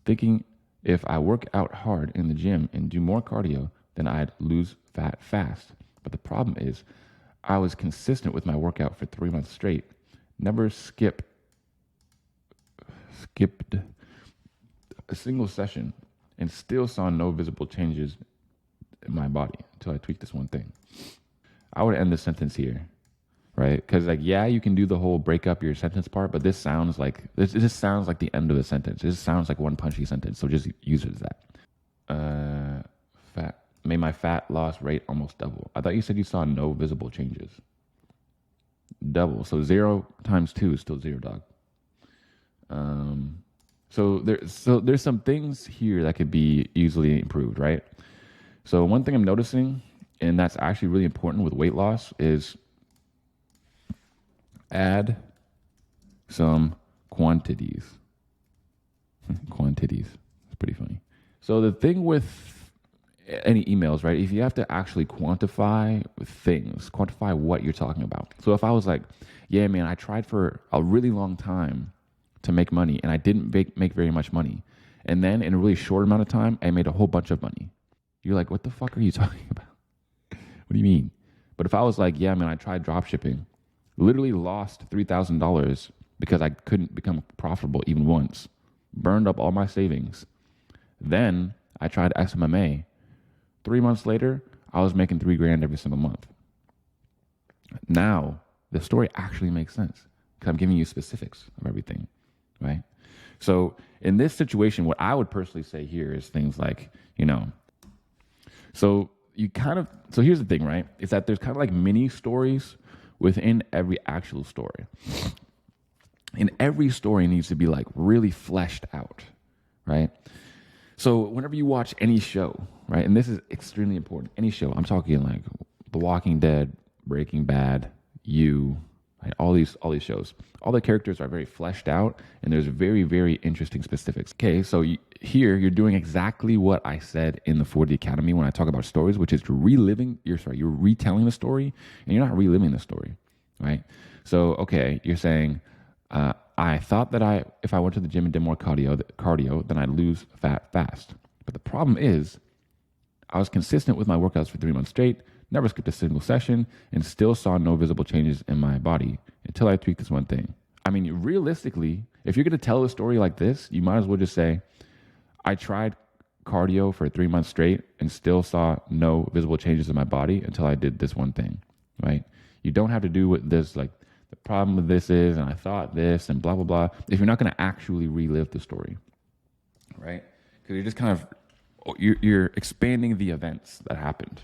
thinking if I work out hard in the gym and do more cardio, then I'd lose fat fast. But the problem is, I was consistent with my workout for 3 months straight, never skipped a single session, and still saw no visible changes in my body until I tweaked this one thing. I would end this sentence here, right? Because like, yeah, you can do the whole break up your sentence part, but this just sounds like the end of the sentence. It just sounds like one punchy sentence, so just use it as that. Fat made my fat loss rate almost double. I thought you said you saw no visible changes. Double. So 0 times 2 is still 0, dog. So there's some things here that could be easily improved, right? So one thing I'm noticing, and that's actually really important with weight loss, is add some quantities. Quantities. It's pretty funny. So the thing with any emails, right? If you have to actually quantify things, quantify what you're talking about. So if I was like, yeah, man, I tried for a really long time to make money and I didn't make very much money. And then in a really short amount of time, I made a whole bunch of money. You're like, what the fuck are you talking about? What do you mean? But if I was like, yeah, man, I tried drop shipping, literally lost $3,000 because I couldn't become profitable even once, burned up all my savings. Then I tried SMMA. 3 months later, I was making $3,000 every single month. Now, the story actually makes sense because I'm giving you specifics of everything, right? So in this situation, what I would personally say here is things like, so here's the thing, right? Is that there's kind of like mini stories within every actual story. And every story needs to be like really fleshed out, right? So whenever you watch any show, right, and this is extremely important, any show, I'm talking like The Walking Dead, Breaking Bad, right, all these shows, all the characters are very fleshed out, and there's very, very interesting specifics. Okay, so here you're doing exactly what I said in the 40 Academy when I talk about stories, which is you're retelling the story, and you're not reliving the story, right? So, okay, you're saying, I thought that if I went to the gym and did more cardio, then I'd lose fat fast. But the problem is, I was consistent with my workouts for 3 months straight, never skipped a single session, and still saw no visible changes in my body until I tweaked this one thing. I mean, realistically, if you're going to tell a story like this, you might as well just say, I tried cardio for 3 months straight and still saw no visible changes in my body until I did this one thing, right? You don't have to do with this, like, the problem with this is, and I thought this, and blah, blah, blah. If you're not going to actually relive the story, right? Because you're just kind of, you're expanding the events that happened.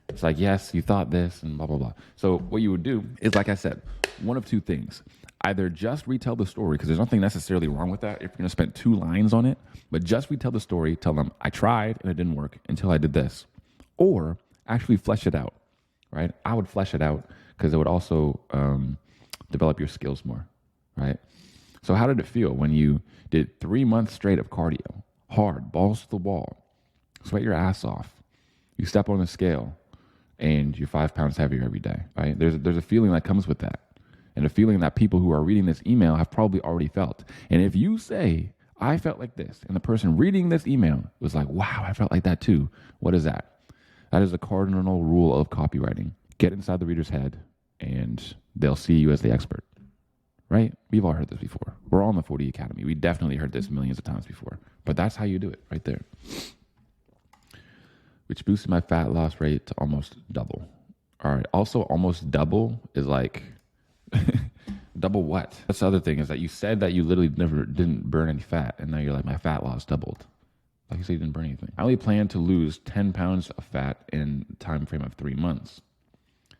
It's like, yes, you thought this and blah, blah, blah. So what you would do is, like I said, one of two things. Either just retell the story, because there's nothing necessarily wrong with that if you're going to spend 2 lines on it, but just retell the story, tell them, I tried and it didn't work until I did this. Or actually flesh it out, right? I would flesh it out because it would also develop your skills more, right? So how did it feel when you did 3 months straight of cardio, hard, balls to the wall, sweat your ass off, you step on the scale, and you're 5 pounds heavier every day, right? There's a feeling that comes with that, and a feeling that people who are reading this email have probably already felt. And if you say, I felt like this, and the person reading this email was like, wow, I felt like that too, what is that? That is the cardinal rule of copywriting. Get inside the reader's head, and they'll see you as the expert, right? We've all heard this before. We're all in the 40 Academy. We definitely heard this millions of times before, but that's how you do it right there. Which boosted my fat loss rate to almost double. All right. Also, almost double is like, double what? That's the other thing, is that you said that you literally didn't burn any fat, and now you're like, my fat loss doubled. Like you said, you didn't burn anything. I only plan to lose 10 pounds of fat in a time frame of 3 months.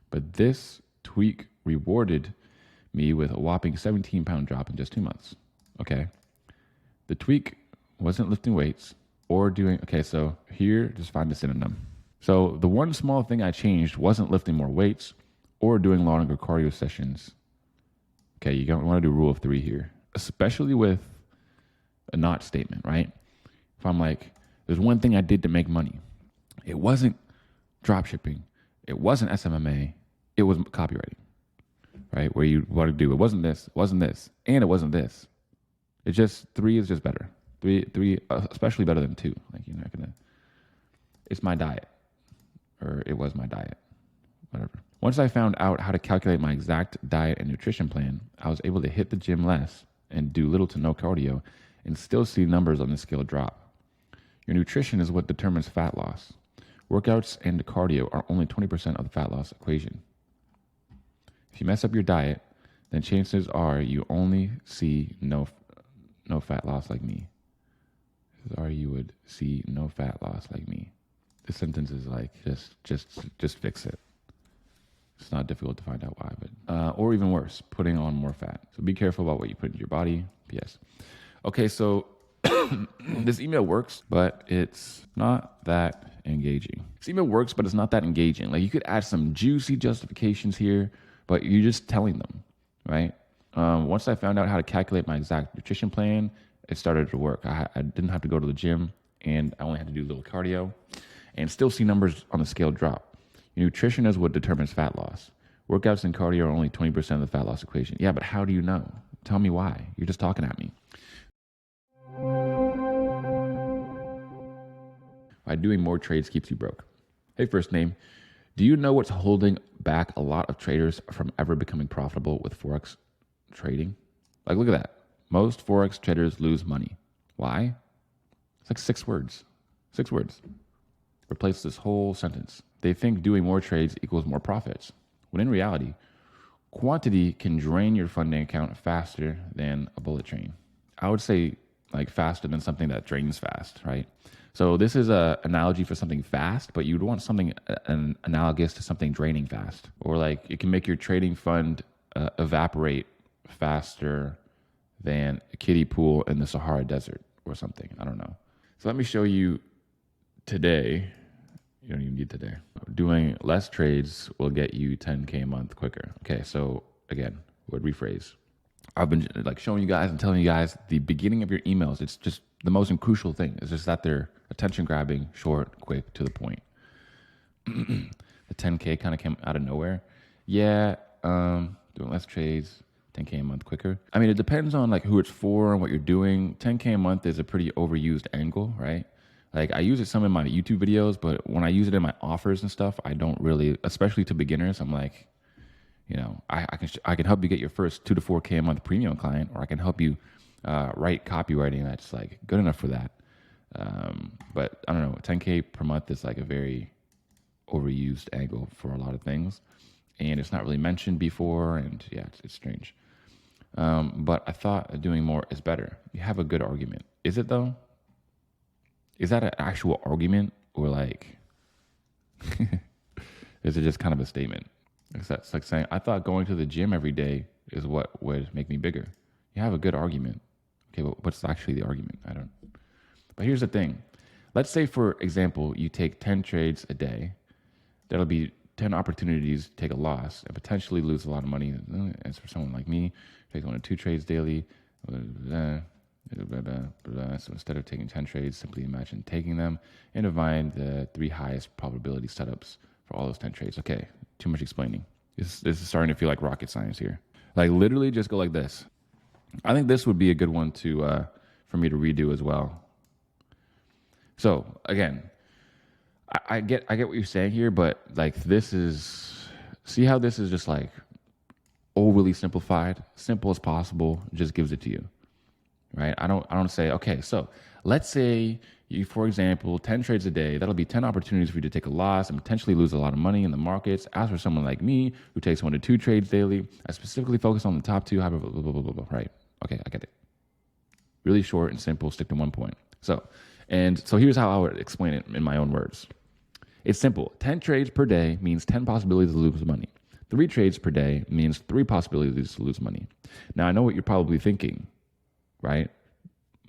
But this tweak rewarded me with a whopping 17-pound drop in just 2 months. Okay. The tweak wasn't lifting weights or doing, okay, so here, just find a synonym. So the one small thing I changed wasn't lifting more weights or doing longer cardio sessions. Okay, you don't want to do rule of 3 here, especially with a not statement, right? If I'm like, there's one thing I did to make money. It wasn't drop shipping. It wasn't SMMA. It was copywriting, right? Where you want to do, it wasn't this, and it wasn't this. It's just 3 is just better. Three, especially better than 2. Like, you're not gonna, it's my diet, or it was my diet, whatever. Once I found out how to calculate my exact diet and nutrition plan, I was able to hit the gym less and do little to no cardio and still see numbers on the scale drop. Your nutrition is what determines fat loss. Workouts and cardio are only 20% of the fat loss equation. If you mess up your diet, then chances are you only see no fat loss like me. Or you would see no fat loss like me. This sentence is like, just fix it. It's not difficult to find out why, but or even worse, putting on more fat. So be careful about what you put into your body. P.S. Okay, so this email works, but it's not that engaging. This email works, but it's not that engaging. Like, you could add some juicy justifications here, but you're just telling them, right? Once I found out how to calculate my exact nutrition plan, it started to work. I didn't have to go to the gym, and I only had to do a little cardio and still see numbers on the scale drop. Your nutrition is what determines fat loss. Workouts and cardio are only 20% of the fat loss equation. Yeah, but how do you know? Tell me why. You're just talking at me. Why doing more trades keeps you broke. Hey, first name. Do you know what's holding back a lot of traders from ever becoming profitable with Forex trading? Like, look at that. Most Forex traders lose money. Why? It's like 6 words. 6 words. Replace this whole sentence. They think doing more trades equals more profits, when in reality, quantity can drain your funding account faster than a bullet train. I would say like faster than something that drains fast, right? So this is an analogy for something fast, but you'd want something analogous to something draining fast. Or like, it can make your trading fund evaporate faster than a kiddie pool in the Sahara Desert or something. I don't know. So let me show you today. You don't even need today. Doing less trades will get you 10K a month quicker. Okay, so again, would rephrase. I've been like showing you guys and telling you guys the beginning of your emails. It's just the most crucial thing. It's just that they're attention grabbing, short, quick, to the point. The 10K kind of came out of nowhere. Yeah, doing less trades, 10K a month quicker. I mean, it depends on like who it's for and what you're doing. 10K a month is a pretty overused angle, right? Like, I use it some in my YouTube videos, but when I use it in my offers and stuff, I don't really, especially to beginners. I'm like, you know, I can help you get your first 2 to 4K a month premium client, or I can help you write copywriting that's like good enough for that. But I don't know, 10K per month is like a very overused angle for a lot of things. and it's not really mentioned before, and yeah, it's strange. But I thought doing more is better. You have a good argument. Is it though? Is that an actual argument, or like, is it just kind of a statement? It's like saying, I thought going to the gym every day is what would make me bigger. You have a good argument. Okay, but what's actually the argument? I don't. But here's the thing. Let's say, for example, you take 10 trades a day. That'll be 10 opportunities to take a loss and potentially lose a lot of money. As for someone like me, take 1 or 2 trades daily. So instead of taking 10 trades, simply imagine taking them and divide the 3 highest probability setups for all those 10 trades. Okay, too much explaining. This is starting to feel like rocket science here. Like literally just go like this. I think this would be a good one to for me to redo as well. So again, I get what you're saying here, but like see how this is just like overly simplified, simple as possible, just gives it to you, right? I don't say, okay, so let's say you, for example, 10 trades a day, that'll be 10 opportunities for you to take a loss and potentially lose a lot of money in the markets. As for someone like me who takes 1 to 2 trades daily, I specifically focus on the top 2, blah, blah, blah, blah, blah, blah, right? Okay, I get it. Really short and simple, stick to one point. So here's how I would explain it in my own words. It's simple. 10 trades per day means 10 possibilities to lose money. 3 trades per day means 3 possibilities to lose money. Now, I know what you're probably thinking, right?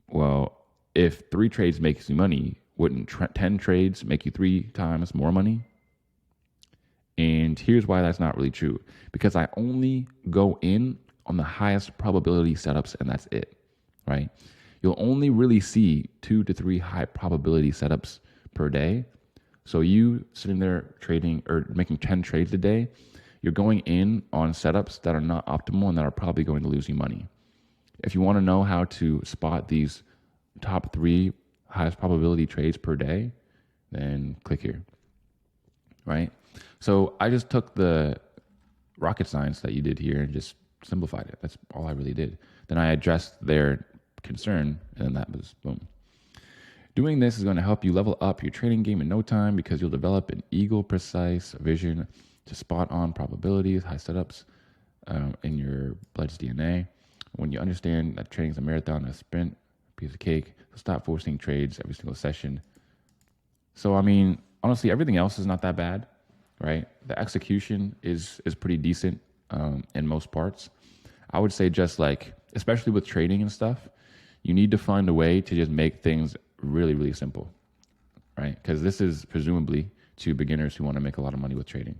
Well, if 3 trades makes you money, wouldn't 10 trades make you 3 times more money? And here's why that's not really true. Because I only go in on the highest probability setups, and that's it, right? You'll only really see 2 to 3 high probability setups per day. So you sitting there trading or making 10 trades a day, you're going in on setups that are not optimal and that are probably going to lose you money. If you want to know how to spot these top 3 highest probability trades per day, then click here, right? So I just took the rocket science that you did here and just simplified it. That's all I really did. Then I addressed their concern, and then that was boom. Doing this is going to help you level up your trading game in no time because you'll develop an eagle-precise vision to spot on probabilities, high setups in your blood's DNA. When you understand that trading is a marathon, a sprint, a piece of cake, so stop forcing trades every single session. So, I mean, honestly, everything else is not that bad, right? The execution is pretty decent in most parts. I would say just like, especially with trading and stuff, you need to find a way to just make things really, really simple, right? Because this is presumably to beginners who want to make a lot of money with trading,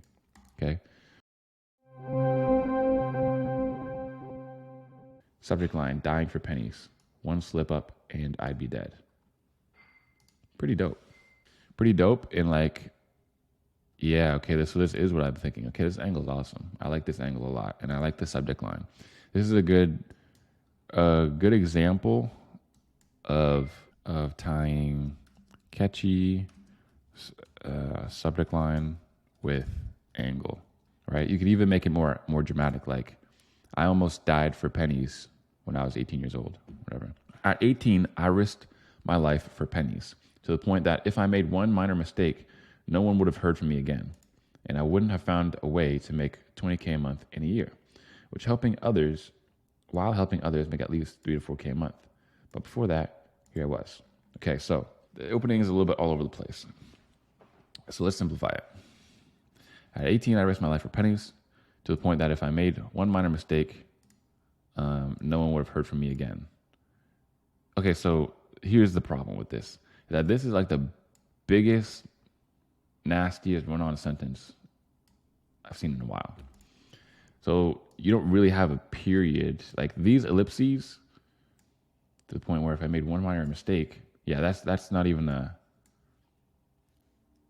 okay? Subject line, dying for pennies. 1 slip up and I'd be dead. Pretty dope. Pretty dope and like, yeah, okay, so this is what I'm thinking. Okay, this angle is awesome. I like this angle a lot, and I like the subject line. This is a good example of tying catchy subject line with angle, right? You could even make it more dramatic, like I almost died for pennies when I was 18 years old, whatever. At 18, I risked my life for pennies to the point that if I made one minor mistake, no one would have heard from me again, and I wouldn't have found a way to make $20K a month in a year, while helping others make at least 3 to 4K a month. But before that, here I was. Okay, so the opening is a little bit all over the place. So let's simplify it. At 18, I risked my life for pennies to the point that if I made one minor mistake, no one would have heard from me again. Okay, so here's the problem with this. That this is like the biggest, nastiest run-on sentence I've seen in a while. So you don't really have a period. Like these ellipses, to the point where if I made one minor mistake, yeah, that's not even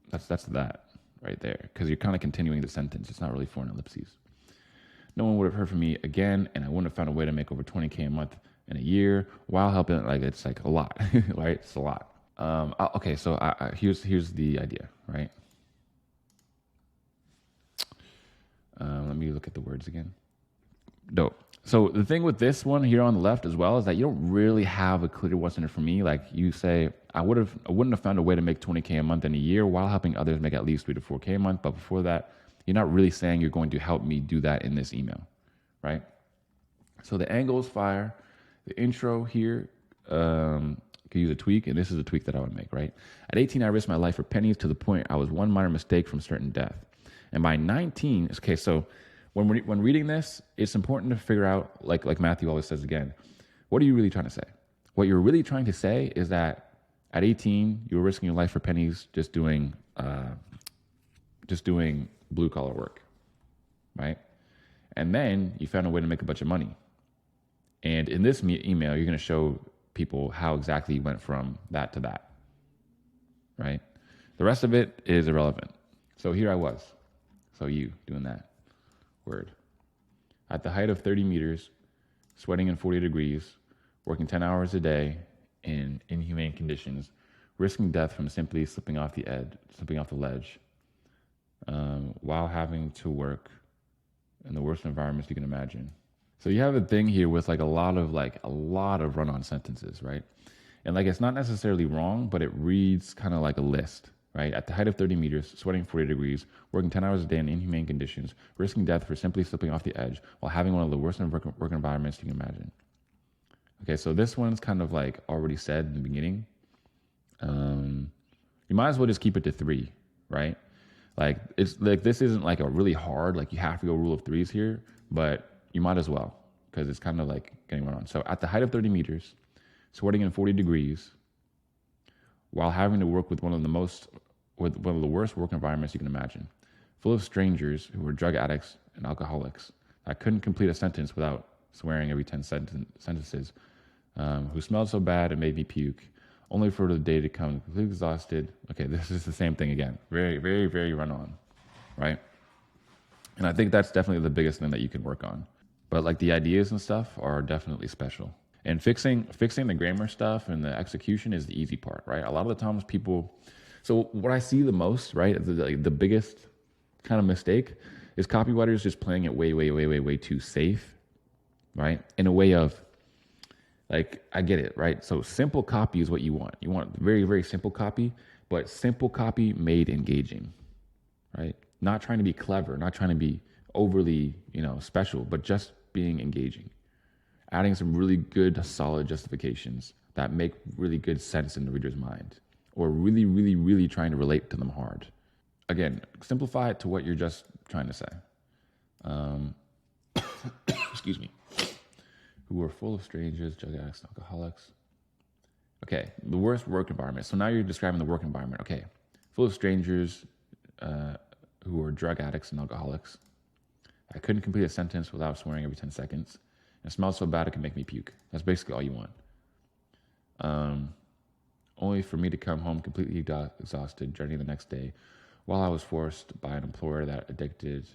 that's that right there, because you're kind of continuing the sentence. It's not really 4 ellipses. No one would have heard from me again, and I wouldn't have found a way to make over 20K a month in a year while helping. Like it's like a lot, right? It's a lot. Okay, so here's the idea, right? Let me look at the words again. Dope. So the thing with this one here on the left as well is that you don't really have a clear what's in it for me. Like you say, I wouldn't have found a way to make 20K a month in a year while helping others make at least 3 to 4K a month. But before that, You're not really saying you're going to help me do that in this email, right? So the angle is fire. The intro here could use a tweak, and this is a tweak that I would make, right? At 18, I risked my life for pennies to the point I was one minor mistake from certain death. And by 19, okay, so when reading this, it's important to figure out, like Matthew always says again, what are you really trying to say? What you're really trying to say is that at 18, you were risking your life for pennies just doing blue collar work, right? And then you found a way to make a bunch of money. And in this email, you're going to show people how exactly you went from that to that, right? The rest of it is irrelevant. So here I was. So you doing that word. At the height of 30 meters, sweating in 40 degrees, working 10 hours a day in inhumane conditions, risking death from simply slipping off the ledge, while having to work in the worst environments you can imagine. So you have a thing here with a lot of run-on sentences, right? And it's not necessarily wrong, but it reads kind of like a list, right? At the height of 30 meters, sweating 40 degrees, working 10 hours a day in inhumane conditions, risking death for simply slipping off the edge while having one of the worst work environments you can imagine. Okay, so this one's kind of already said in the beginning. You might as well just keep it to 3, right? This isn't a really hard, you have to go rule of 3s here, but you might as well, because it's kind of getting run on. So at the height of 30 meters, sweating in 40 degrees, while having to work with one of the worst work environments you can imagine, full of strangers who were drug addicts and alcoholics. I couldn't complete a sentence without swearing every 10 sentences, who smelled so bad it made me puke, only for the day to come completely exhausted. Okay, this is the same thing again. Very, very, very run on, right? And I think that's definitely the biggest thing that you can work on. But the ideas and stuff are definitely special. And fixing the grammar stuff and the execution is the easy part, right? A lot of the times so what I see the most, right, the biggest kind of mistake is copywriters just playing it way, way, way, way, way too safe, right? In a way of, I get it, right? So simple copy is what you want. You want very, very simple copy, but simple copy made engaging, right? Not trying to be clever, not trying to be overly, special, but just being engaging. Adding some really good, solid justifications that make really good sense in the reader's mind, or really, really, really trying to relate to them hard. Again, simplify it to what you're just trying to say. Excuse me. Who are full of strangers, drug addicts, alcoholics. Okay, the worst work environment. So now you're describing the work environment. Okay, full of strangers who are drug addicts and alcoholics. I couldn't complete a sentence without swearing every 10 seconds. It smelled so bad it could make me puke. That's basically all you want. Only for me to come home completely exhausted, journeying the next day, while I was forced by an employer that dictated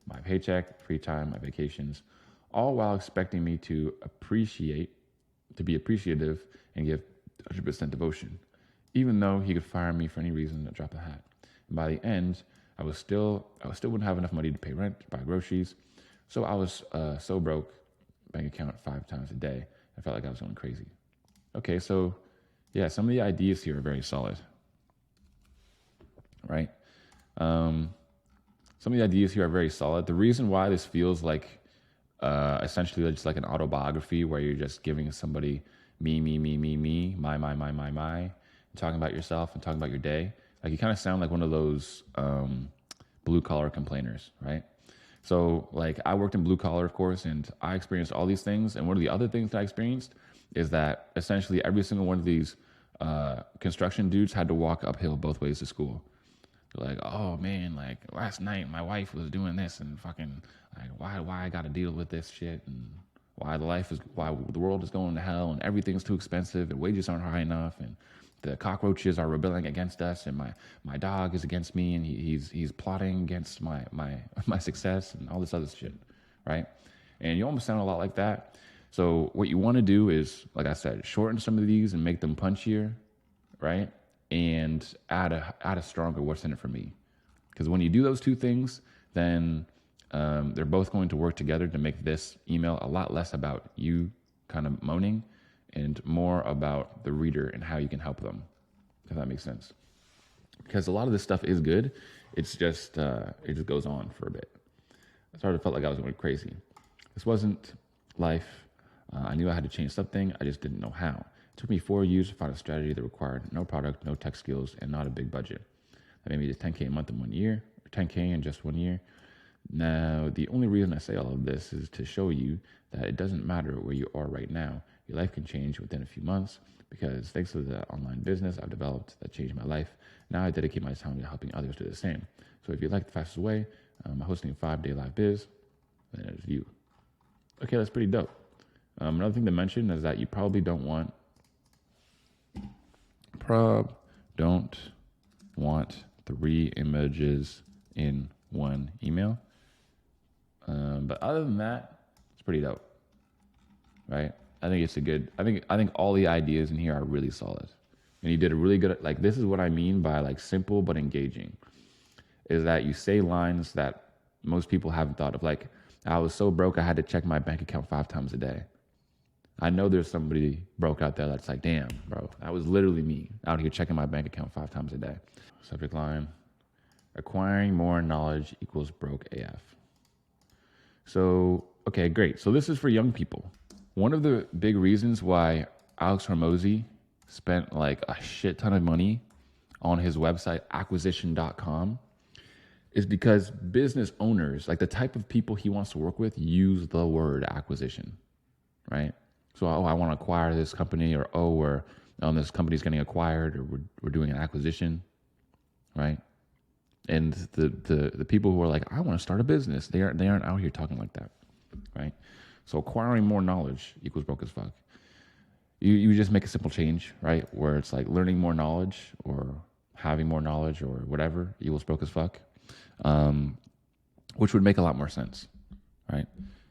my paycheck, free time, my vacations, all while expecting me to be appreciative and give 100% devotion, even though he could fire me for any reason to drop a hat. And by the end, I still wouldn't have enough money to pay rent, buy groceries. So I was so broke, bank account 5 times a day. I felt like I was going crazy. Okay, so yeah, some of the ideas here are very solid, right? Some of the ideas here are very solid. The reason why this feels essentially just like an autobiography where you're just giving somebody me, my, and talking about yourself and talking about your day. You kind of sound like one of those blue collar complainers, right? So I worked in blue collar, of course, and I experienced all these things. And one of the other things that I experienced is that essentially every single one of these construction dudes had to walk uphill both ways to school. They're oh man, last night my wife was doing this and fucking why I got to deal with this shit, and why the world is going to hell and everything's too expensive and wages aren't high enough and the cockroaches are rebelling against us and my dog is against me and he's plotting against my success and all this other shit, right? And you almost sound a lot like that. So what you want to do is, like I said, shorten some of these and make them punchier, right? And add a stronger what's in it for me. Because when you do those two things, then they're both going to work together to make this email a lot less about you kind of moaning and more about the reader and how you can help them, if that makes sense. because a lot of this stuff is good. It's just, it just goes on for a bit. I started to felt like I was going crazy. This wasn't life. I knew I had to change something. I just didn't know how. It took me 4 years to find a strategy that required no product, no tech skills, and not a big budget. That made me just 10K a month in 1 year, or 10K in just 1 year. Now, the only reason I say all of this is to show you that it doesn't matter where you are right now. Your life can change within a few months, because thanks to the online business I've developed that changed my life, now I dedicate my time to helping others do the same. So if you like the fastest way, I'm hosting a 5-day live biz, then it's you. Okay, that's pretty dope. Another thing to mention is that you probably don't want 3 images in one email. But other than that, it's pretty dope, right? I think it's a good, I think all the ideas in here are really solid. And you did a really good, like, this is what I mean by like simple but engaging, is that you say lines that most people haven't thought of. Like, I was so broke, I had to check my bank account 5 times a day. I know there's somebody broke out there that's like, damn, bro, that was literally me out here checking my bank account 5 times a day. Subject line, acquiring more knowledge equals broke AF. So, okay, great. So this is for young people. One of the big reasons why Alex Hormozi spent like a shit ton of money on his website, acquisition.com, is because business owners, like the type of people he wants to work with, use the word acquisition, right? So, I want to acquire this company, or this company's getting acquired, or we're doing an acquisition, right? And the people who are like, I want to start a business, they aren't out here talking like that, right? So acquiring more knowledge equals broke as fuck. You just make a simple change, right? Where it's like learning more knowledge or having more knowledge or whatever equals broke as fuck, which would make a lot more sense, right?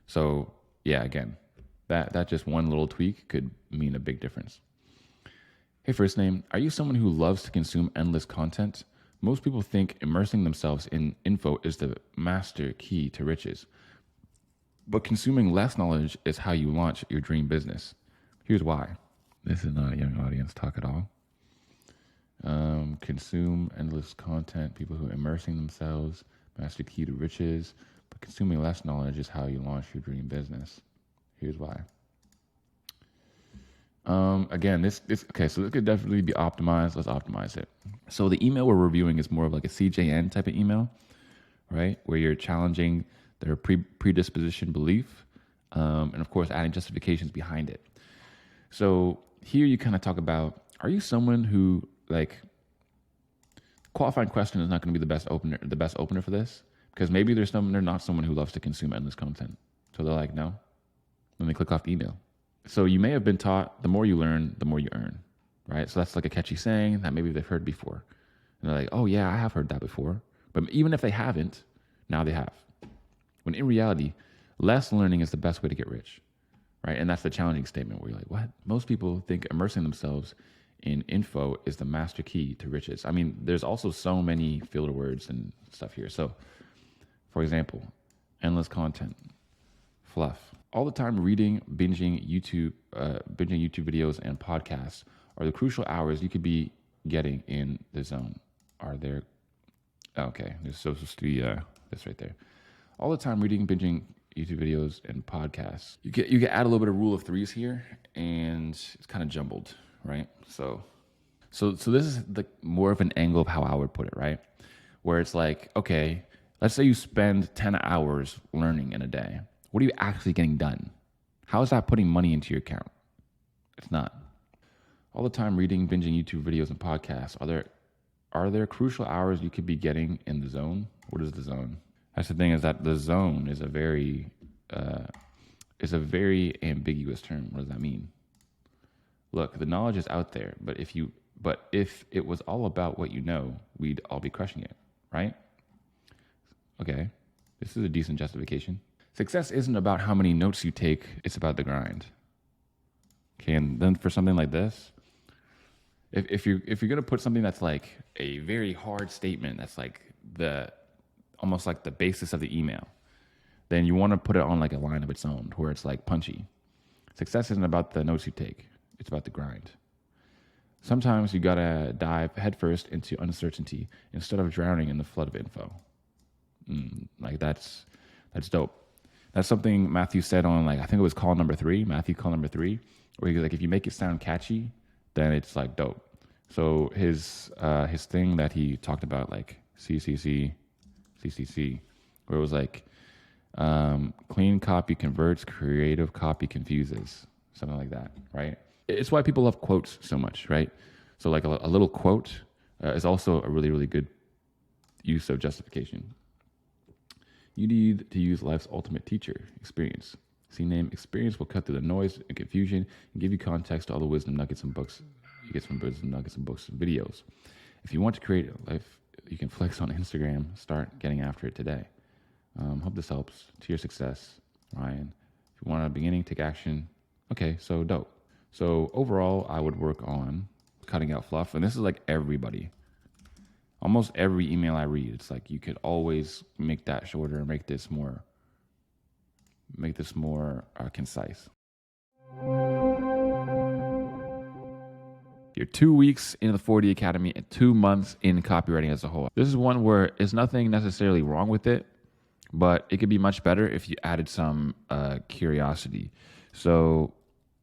So yeah, again, that just one little tweak could mean a big difference. Hey, first name, are you someone who loves to consume endless content? Most people think immersing themselves in info is the master key to riches. But consuming less knowledge is how you launch your dream business. Here's why. This is not a young audience talk at all. Consume endless content, people who are immersing themselves, master key to riches. But consuming less knowledge is how you launch your dream business. Here's why. Again, this okay, so this could definitely be optimized. Let's optimize it. So the email we're reviewing is more of like a CJN type of email, right? Where you're challenging their predisposition belief, and of course adding justifications behind it. So here you kind of talk about, are you someone who, like, qualifying question is not going to be the best opener for this, because maybe they're not someone who loves to consume endless content. So they're like, no, then they click off the email. So you may have been taught the more you learn, the more you earn, right? So that's like a catchy saying that maybe they've heard before. And they're like, oh yeah, I have heard that before. But even if they haven't, now they have. When in reality, less learning is the best way to get rich, right? And that's the challenging statement where you're like, what? Most people think immersing themselves in info is the master key to riches. I mean, there's also so many filler words and stuff here. So, for example, endless content, fluff. All the time reading, binging YouTube videos and podcasts are the crucial hours you could be getting in the zone. Are there? Okay, there's supposed to be this right there. All the time reading, binging YouTube videos and podcasts. You can add a little bit of rule of threes here, and it's kind of jumbled, right? So this is the more of an angle of how I would put it, right? Where it's like, okay, let's say you spend 10 hours learning in a day. What are you actually getting done? How is that putting money into your account? It's not. All the time reading, binging YouTube videos and podcasts. Are there crucial hours you could be getting in the zone? What is the zone? That's the thing, is that the zone is a very ambiguous term. What does that mean? Look, the knowledge is out there, but if it was all about what you know, we'd all be crushing it, right? Okay, this is a decent justification. Success isn't about how many notes you take, it's about the grind. Okay, and then for something like this, if you're gonna put something that's like a very hard statement, that's like almost like the basis of the email, then you want to put it on like a line of its own where it's like punchy. Success isn't about the notes you take, it's about the grind. Sometimes you gotta dive headfirst into uncertainty instead of drowning in the flood of info. Like that's dope. That's something Matthew said on, like, I think it was Matthew call number 3, where he was like, if you make it sound catchy, then it's like dope. So his thing that he talked about, like CCC, where it was like, clean copy converts, creative copy confuses, something like that, right? It's why people love quotes so much, right? So like a little quote is also a really, really good use of justification. You need to use life's ultimate teacher, experience. See, name experience will cut through the noise and confusion and give you context to all the wisdom nuggets and books you get from wisdom nuggets and books and videos. If you want to create a life you can flex on Instagram, start getting after it today. Hope this helps to your success, Ryan. If you want a beginning, take action. Okay, so dope. So overall, I would work on cutting out fluff. And this is like everybody. Almost every email I read, it's like you could always make that shorter, make this more concise. You're 2 weeks into the 4D Academy and 2 months in copywriting as a whole. This is one where there's nothing necessarily wrong with it, but it could be much better if you added some curiosity. So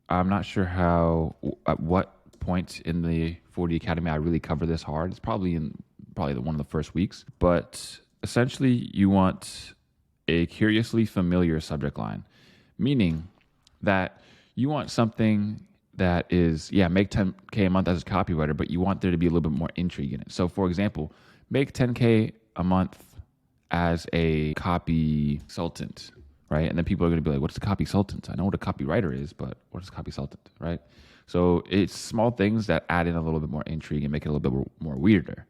I'm not sure at what point in the 4D Academy I really cover this hard. It's probably one of the first weeks. But essentially, you want a curiously familiar subject line, meaning that you want something that is, make 10K a month as a copywriter, but you want there to be a little bit more intrigue in it. So for example, make 10K a month as a copy consultant, right? And then people are going to be like, what's a copy consultant? I know what a copywriter is, but what is a copy consultant, right? So it's small things that add in a little bit more intrigue and make it a little bit more weirder.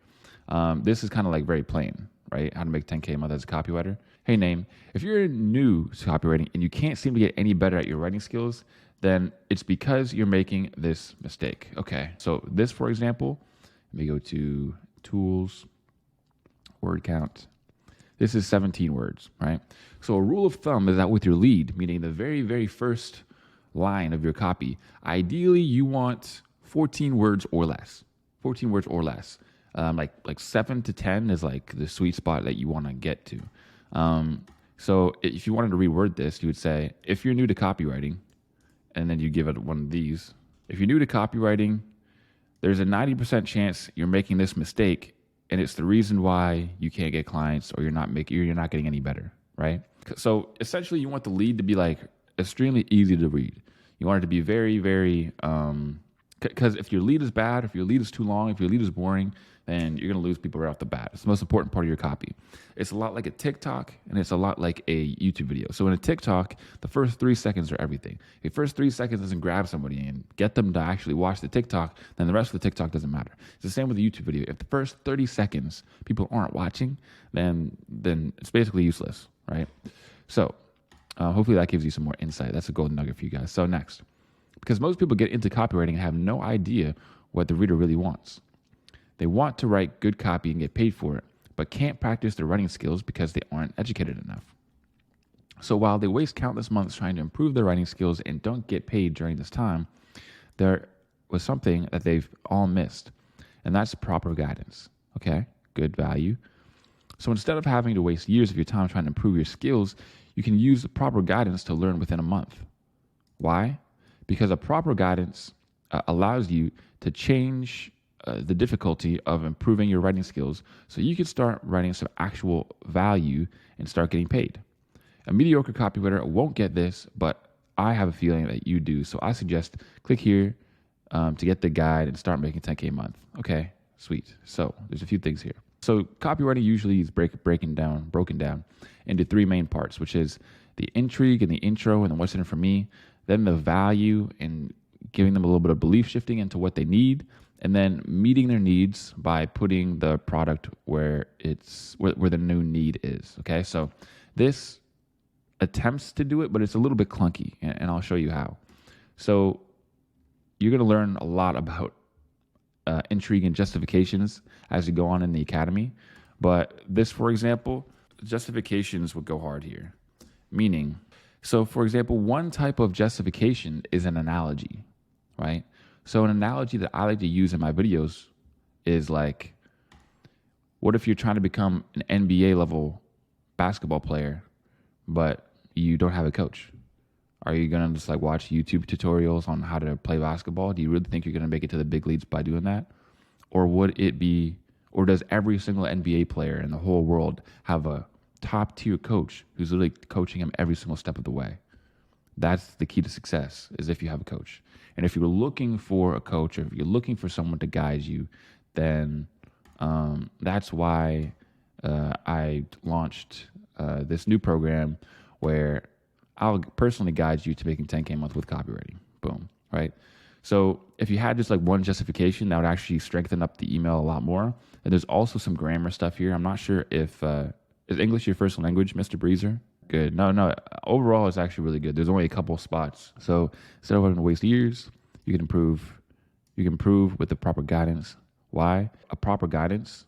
This is kind of like very plain, right? How to make 10K a month as a copywriter. Hey, name, if you're new to copywriting and you can't seem to get any better at your writing skills, then it's because you're making this mistake. Okay, so this, for example, let me go to tools, word count. This is 17 words, right? So a rule of thumb is that with your lead, meaning the very, very first line of your copy, ideally you want 14 words or less. 14 words or less. Like 7 to 10 is like the sweet spot that you want to get to. So if you wanted to reword this, you would say, if you're new to copywriting, and then you give it one of these. If you're new to copywriting, there's a 90% chance you're making this mistake, and it's the reason why you can't get clients or you're not getting any better, right? So essentially, you want the lead to be like extremely easy to read. You want it to be very, very, because if your lead is bad, if your lead is too long, if your lead is boring, then you're going to lose people right off the bat. It's the most important part of your copy. It's a lot like a TikTok, and it's a lot like a YouTube video. So in a TikTok, the first 3 seconds are everything. If the first 3 seconds doesn't grab somebody and get them to actually watch the TikTok, then the rest of the TikTok doesn't matter. It's the same with the YouTube video. If the first 30 seconds people aren't watching, then it's basically useless, right? So hopefully that gives you some more insight. That's a golden nugget for you guys. So next, because most people get into copywriting and have no idea what the reader really wants. They want to write good copy and get paid for it, but can't practice their writing skills because they aren't educated enough. So while they waste countless months trying to improve their writing skills and don't get paid during this time, there was something that they've all missed, and that's proper guidance. Okay, good value. So instead of having to waste years of your time trying to improve your skills, you can use the proper guidance to learn within a month. Why? Because a proper guidance allows you to change the difficulty of improving your writing skills so you can start writing some actual value and start getting paid. A mediocre copywriter won't get this, but I have a feeling that you do. So I suggest click here to get the guide and start making 10K a month. Okay, sweet. So there's a few things here. So copywriting usually is broken down into 3 main parts, which is the intrigue and the intro and then what's in it for me, then the value and giving them a little bit of belief shifting into what they need, and then meeting their needs by putting the product where the new need is. Okay, so this attempts to do it, but it's a little bit clunky, and I'll show you how. So you're going to learn a lot about intrigue and justifications as you go on in the academy. But this, for example, justifications would go hard here. Meaning, so for example, one type of justification is an analogy, right? So an analogy that I like to use in my videos is like, what if you're trying to become an NBA level basketball player, but you don't have a coach? Are you going to just like watch YouTube tutorials on how to play basketball? Do you really think you're going to make it to the big leagues by doing that? Or would it be, or does every single NBA player in the whole world have a top tier coach who's literally coaching him every single step of the way? That's the key to success, is if you have a coach. And if you're looking for a coach, or if you're looking for someone to guide you, then that's why I launched this new program where I'll personally guide you to making 10K a month with copywriting. Boom, right? So if you had just like one justification, that would actually strengthen up the email a lot more. And there's also some grammar stuff here. I'm not sure if, is English your first language, Mr. Breezer? Good. No. Overall, it's actually really good. There's only a couple spots. So instead of having to waste years, you can improve. You can improve with the proper guidance. Why? A proper guidance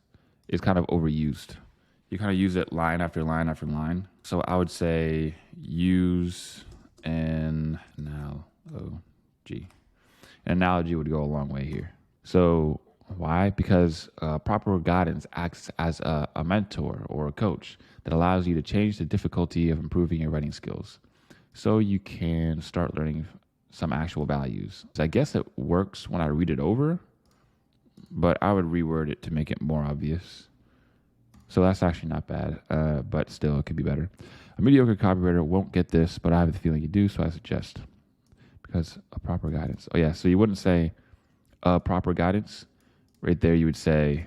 is kind of overused. You kind of use it line after line after line. So I would say use an analogy. An analogy would go a long way here. So why? Because proper guidance acts as a mentor or a coach that allows you to change the difficulty of improving your writing skills so you can start learning some actual values. So I guess it works when I read it over, but I would reword it to make it more obvious. So that's actually not bad, but still it could be better. A mediocre copywriter won't get this, but I have the feeling you do, so I suggest. Because a proper guidance. Oh yeah, so you wouldn't say proper guidance. Right there you would say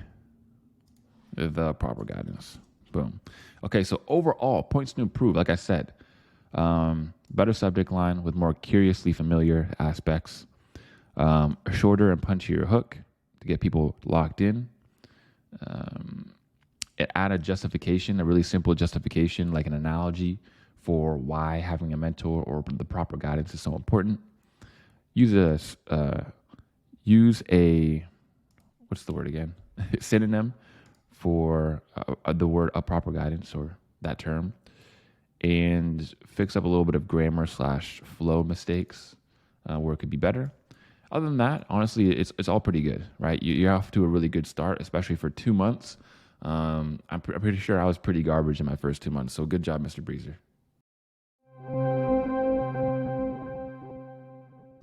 the proper guidance. Boom. Okay, so overall, points to improve, like I said. Better subject line with more curiously familiar aspects. A shorter and punchier hook to get people locked in. Add a justification, a really simple justification, like an analogy for why having a mentor or the proper guidance is so important. Use a what's the word again? Synonym for the word a proper guidance or that term, and fix up a little bit of grammar / flow mistakes where it could be better. Other than that, honestly, it's all pretty good, right? You're off to a really good start, especially for 2 months. I'm pretty sure I was pretty garbage in my first 2 months. So good job, Mr. Breezer.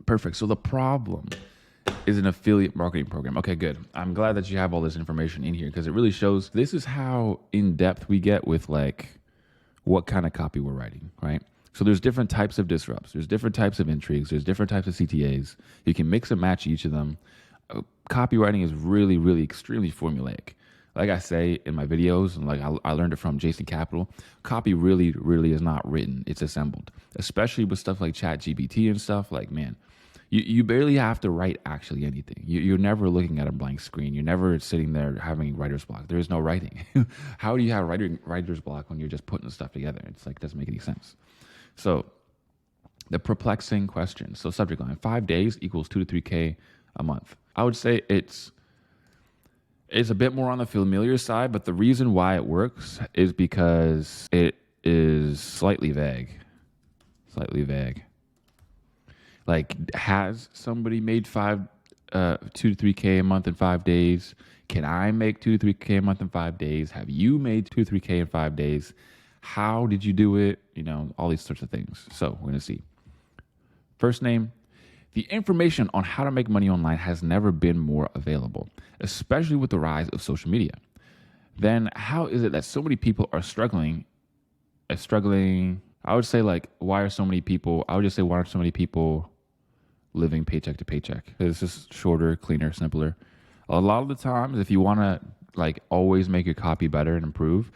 Perfect. So the problem is an affiliate marketing program. Okay, good. I'm glad that you have all this information in here because it really shows this is how in depth we get with like what kind of copy we're writing, right? So there's different types of disrupts. There's different types of intrigues. There's different types of CTAs. You can mix and match each of them. Copywriting is really, really extremely formulaic. Like I say in my videos, and like I learned it from Jason Capital, copy really, really is not written. It's assembled, especially with stuff like ChatGPT and stuff. Like, man, you barely have to write actually anything. You're never looking at a blank screen. You're never sitting there having writer's block. There is no writing. How do you have writer's block when you're just putting stuff together? It's like, it doesn't make any sense. So the perplexing question. So subject line, 5 days equals 2 to 3K a month. I would say it's a bit more on the familiar side, but the reason why it works is because it is slightly vague. Like, has somebody made 2 to 3K a month in 5 days? Can I make 2 to 3K a month in 5 days? Have you made 2 to 3K in 5 days? How did you do it? You know, all these sorts of things. So we're going to see. First name. The information on how to make money online has never been more available, especially with the rise of social media. Then how is it that so many people are struggling? I would say like, why are so many people living paycheck to paycheck? This is shorter, cleaner, simpler. A lot of the times, if you want to like always make your copy better and improve,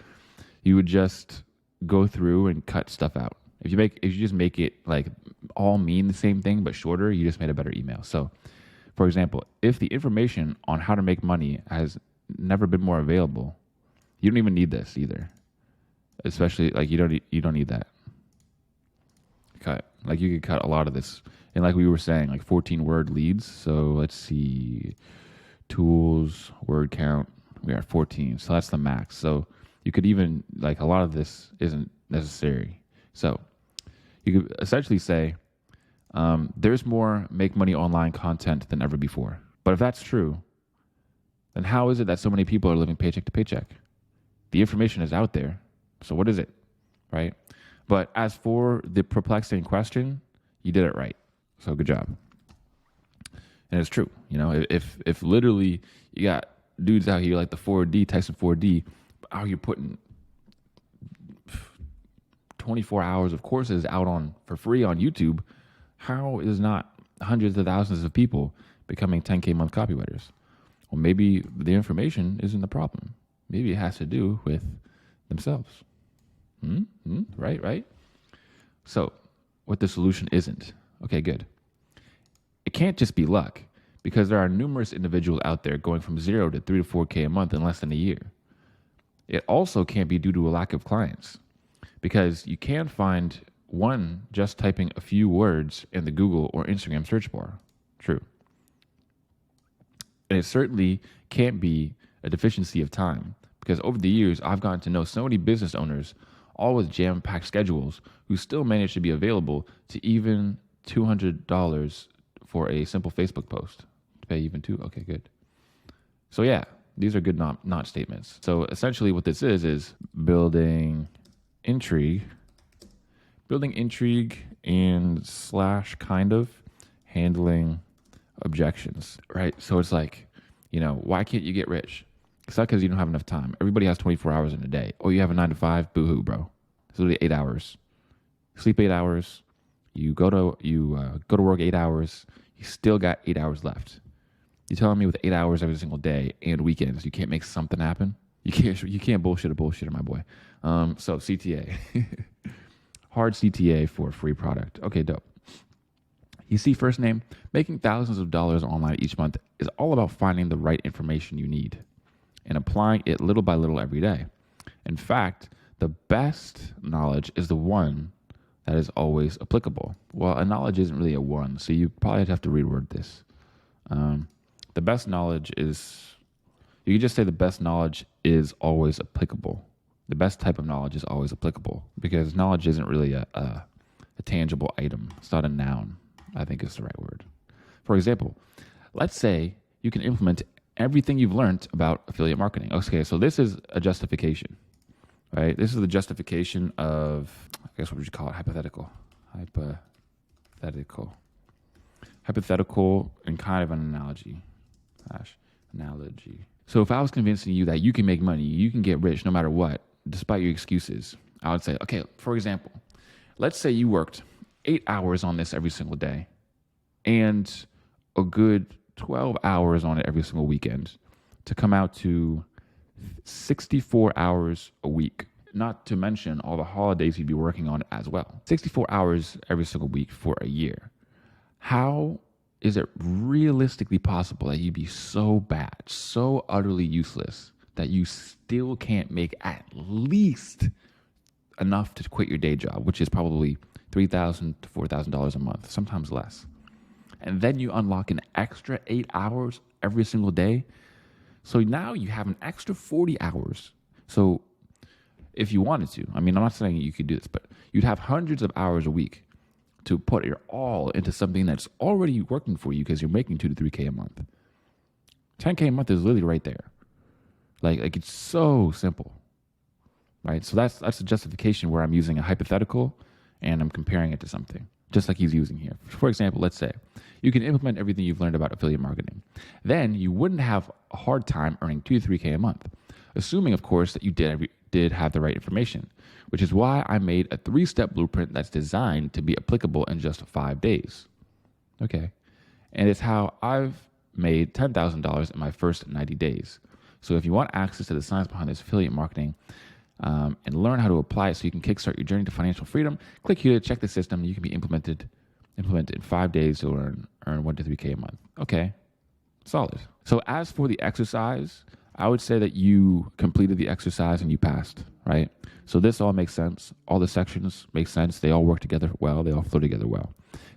you would just go through and cut stuff out. If you just make it like all mean the same thing but shorter, you just made a better email. So, for example, if the information on how to make money has never been more available, you don't even need this either. Especially like you don't need that. Cut. Like you could cut a lot of this. And like we were saying, like 14 word leads. So let's see. Tools, word count. We are at 14. So that's the max. So you could even like a lot of this isn't necessary. So you could essentially say, There's more make money online content than ever before. But if that's true, then how is it that so many people are living paycheck to paycheck? The information is out there. So what is it, right? But as for the perplexing question, you did it right. So good job. And it's true. If literally you got dudes out here like the 4D, Tyson 4D, how you're putting 24 hours of courses out on for free on YouTube, how is not hundreds of thousands of people becoming 10K month copywriters? Well, maybe the information isn't the problem. Maybe it has to do with themselves. Right? So what the solution isn't. Okay, good. It can't just be luck, because there are numerous individuals out there going from 0 to 3 to 4K a month in less than a year. It also can't be due to a lack of clients, because you can find one just typing a few words in the Google or Instagram search bar. True. And it certainly can't be a deficiency of time, because over the years, I've gotten to know so many business owners, all with jam-packed schedules, who still manage to be available to even $200 for a simple Facebook post. To pay even two? Okay, good. So yeah, these are good not statements. So essentially what this is building intrigue and / kind of handling objections, right? So it's like, why can't you get rich? It's not because you don't have enough time. Everybody has 24 hours in a day. Oh, you have a 9 to 5? Boo-hoo, bro. It's literally 8 hours. Sleep 8 hours. You go to work 8 hours. You still got 8 hours left. You telling me with 8 hours every single day and weekends, you can't make something happen? You can't bullshit a bullshitter, my boy. So CTA, hard CTA for a free product. Okay, dope. You see, first name, making thousands of dollars online each month is all about finding the right information you need and applying it little by little every day. In fact, the best knowledge is the one that is always applicable. Well, a knowledge isn't really a one, so you probably have to reword this. The best knowledge is, you can just say the best knowledge is always applicable. The best type of knowledge is always applicable, because knowledge isn't really a tangible item. It's not a noun, I think is the right word. For example, let's say you can implement everything you've learned about affiliate marketing. Okay, so this is a justification, right? This is the justification of, I guess what would you call it? Hypothetical and kind of an analogy. So if I was convincing you that you can make money, you can get rich no matter what, despite your excuses, I would say, okay, for example, let's say you worked 8 hours on this every single day and a good 12 hours on it every single weekend to come out to 64 hours a week, not to mention all the holidays you'd be working on it as well. 64 hours every single week for a year. How is it realistically possible that you'd be so bad, so utterly useless, that you still can't make at least enough to quit your day job, which is probably $3,000 to $4,000 a month, sometimes less? And then you unlock an extra 8 hours every single day. So now you have an extra 40 hours. So if you wanted to, I'm not saying you could do this, but you'd have hundreds of hours a week to put your all into something that's already working for you, because you're making 2 to 3K a month. 10K a month is literally right there. Like it's so simple, right? So that's a justification where I'm using a hypothetical and I'm comparing it to something, just like he's using here. For example, let's say you can implement everything you've learned about affiliate marketing. Then you wouldn't have a hard time earning 2 to 3K a month, assuming, of course, that you did have the right information, which is why I made a 3-step blueprint that's designed to be applicable in just 5 days. Okay. And it's how I've made $10,000 in my first 90 days. So if you want access to the science behind this affiliate marketing and learn how to apply it so you can kickstart your journey to financial freedom, click here to check the system. You can be implemented in 5 days to earn 1 to 3K a month. Okay. Solid. So as for the exercise, I would say that you completed the exercise and you passed, right? So this all makes sense. All the sections make sense. They all work together well. They all flow together well.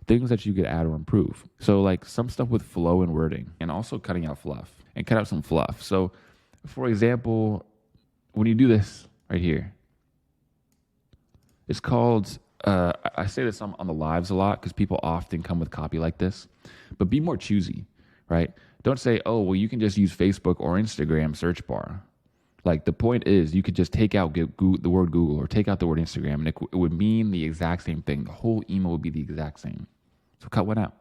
Things that you could add or improve. So like some stuff with flow and wording, and also cutting out fluff, and cut out some fluff. So for example, when you do this right here, it's called I say this on the lives a lot because people often come with copy like this, but be more choosy, right? Don't say, oh, well, you can just use Facebook or Instagram search bar. Like the point is you could just take out the word Google or take out the word Instagram and it would mean the exact same thing. The whole email would be the exact same. So cut one out.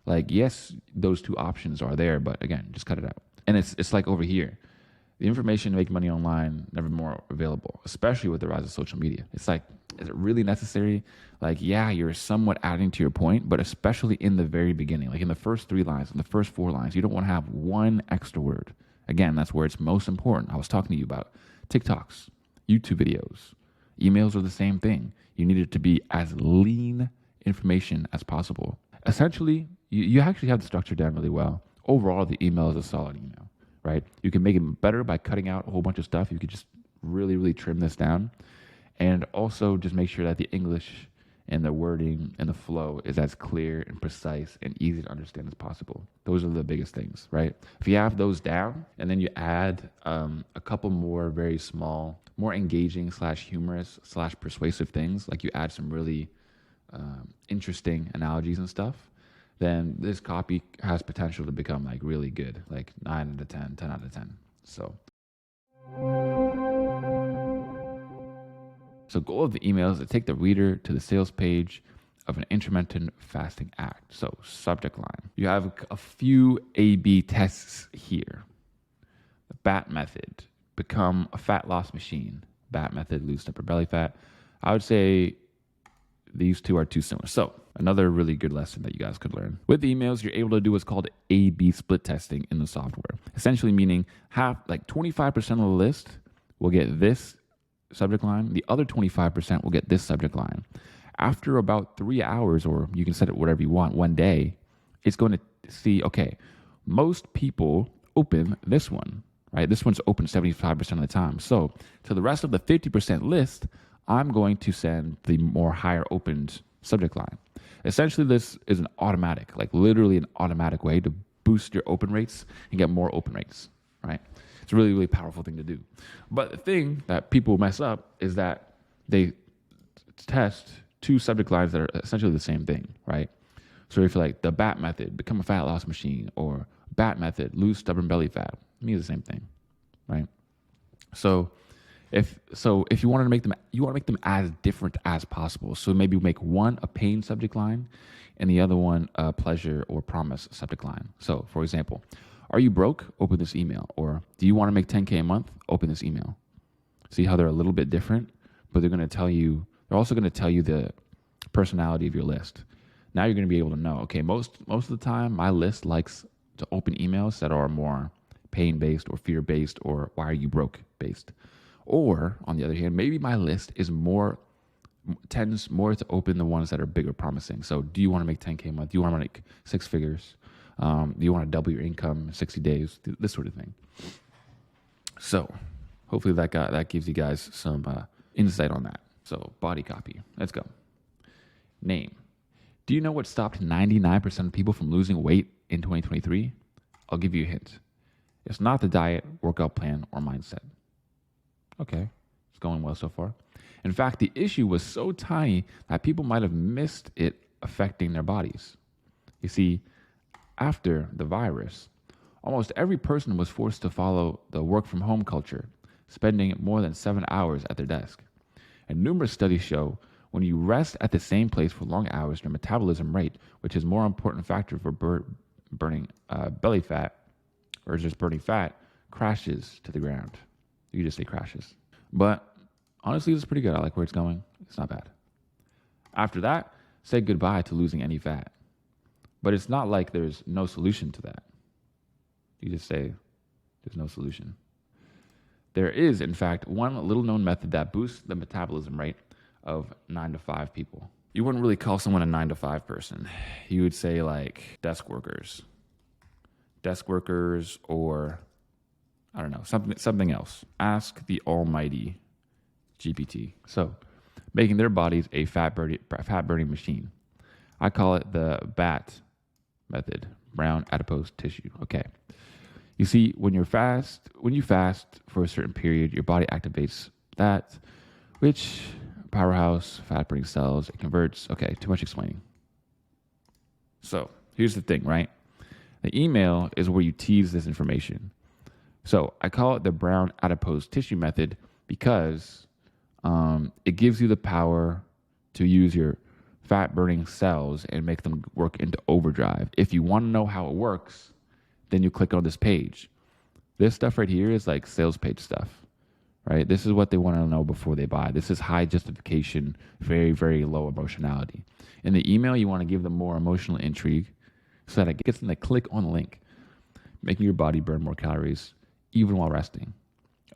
Like, yes, those two options are there, but again, just cut it out. And it's like over here. The information to make money online, never more available, especially with the rise of social media. It's like, is it really necessary? Like, yeah, you're somewhat adding to your point, but especially in the very beginning, like in the first 3 lines, in the first 4 lines, you don't want to have one extra word. Again, that's where it's most important. I was talking to you about TikToks, YouTube videos, emails are the same thing. You need it to be as lean information as possible. Essentially, you actually have the structure down really well. Overall, the email is a solid email, right? You can make it better by cutting out a whole bunch of stuff. You could just really, really trim this down. And also just make sure that the English and the wording and the flow is as clear and precise and easy to understand as possible. Those are the biggest things, right? If you have those down and then you add a couple more very small, more engaging / humorous / persuasive things, like you add some really interesting analogies and stuff, then this copy has potential to become like really good, like 9 out of 10, 10 out of 10. So goal of the email is to take the reader to the sales page of an intermittent fasting act. So subject line. You have a few A/B tests here. The BAT method, become a fat loss machine. BAT method, lose upper belly fat. I would say these two are too similar. So another really good lesson that you guys could learn. With the emails, you're able to do what's called A/B split testing in the software. Essentially meaning 25% of the list will get this subject line. The other 25% will get this subject line. After about 3 hours, or you can set it whatever you want, one day, it's going to see, okay, most people open this one, right? This one's open 75% of the time. So to the rest of the 50% list, I'm going to send the more higher opened subject line. Essentially, this is an automatic, like literally an automatic way to boost your open rates and get more open rates, right? It's a really, really powerful thing to do. But the thing that people mess up is that they test 2 subject lines that are essentially the same thing, right? So if you're like the BAT method, become a fat loss machine, or BAT method, lose stubborn belly fat, it means the same thing, right? So if you want to make them as different as possible. So maybe make one a pain subject line and the other one a pleasure or promise subject line. So for example, are you broke? Open this email. Or do you want to make 10K a month? Open this email. See how they're a little bit different, but they're also going to tell you the personality of your list. Now you're going to be able to know, okay, most of the time my list likes to open emails that are more pain-based or fear-based or why are you broke-based. Or on the other hand, maybe my list tends more to open the ones that are bigger promising. So do you want to make 10K a month? Do you want to make 6 figures? Do you want to double your income in 60 days? This sort of thing. So hopefully that gives you guys some insight on that. So body copy. Let's go. Name. Do you know what stopped 99% of people from losing weight in 2023? I'll give you a hint. It's not the diet, workout plan, or mindset. Okay, it's going well so far. In fact, the issue was so tiny that people might have missed it affecting their bodies. You see, after the virus, almost every person was forced to follow the work from home culture, spending more than 7 hours at their desk. And numerous studies show when you rest at the same place for long hours, your metabolism rate, which is a more important factor for burning belly fat, or just burning fat, crashes to the ground. You just say crashes. But honestly, it's pretty good. I like where it's going. It's not bad. After that, say goodbye to losing any fat. But it's not like there's no solution to that. You just say there's no solution. There is, in fact, one little known method that boosts the metabolism rate of 9 to 5 people. You wouldn't really call someone a 9 to 5 person. You would say like desk workers, or I don't know, something else. Ask the almighty GPT. So making their bodies a fat burning machine. I call it the BAT method, brown adipose tissue. Okay. You see, when you fast for a certain period, your body activates that, which Powerhouse, fat burning cells, it converts. Okay, too much explaining. So here's the thing, right? The email is where you tease this information. So I call it the brown adipose tissue method because it gives you the power to use your fat burning cells and make them work into overdrive. If you want to know how it works, then you click on this page. This stuff right here is like sales page stuff, right? This is what they want to know before they buy. This is high justification, very, very low emotionality. In the email, you want to give them more emotional intrigue so that it gets them to click on the link, making your body burn more calories even while resting.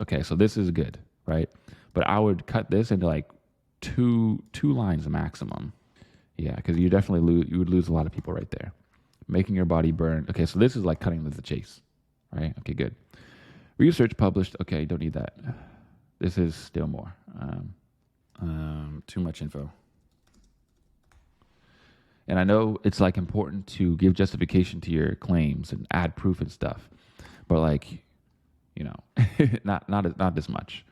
Okay, so this is good, right? But I would cut this into like two lines maximum. Yeah, because you would lose a lot of people right there. Making your body burn. Okay, so this is like cutting to the chase, right? Okay, good. Research published. Okay, don't need that. This is still more. Too much info. And I know it's like important to give justification to your claims and add proof and stuff, but like, you know, not this much.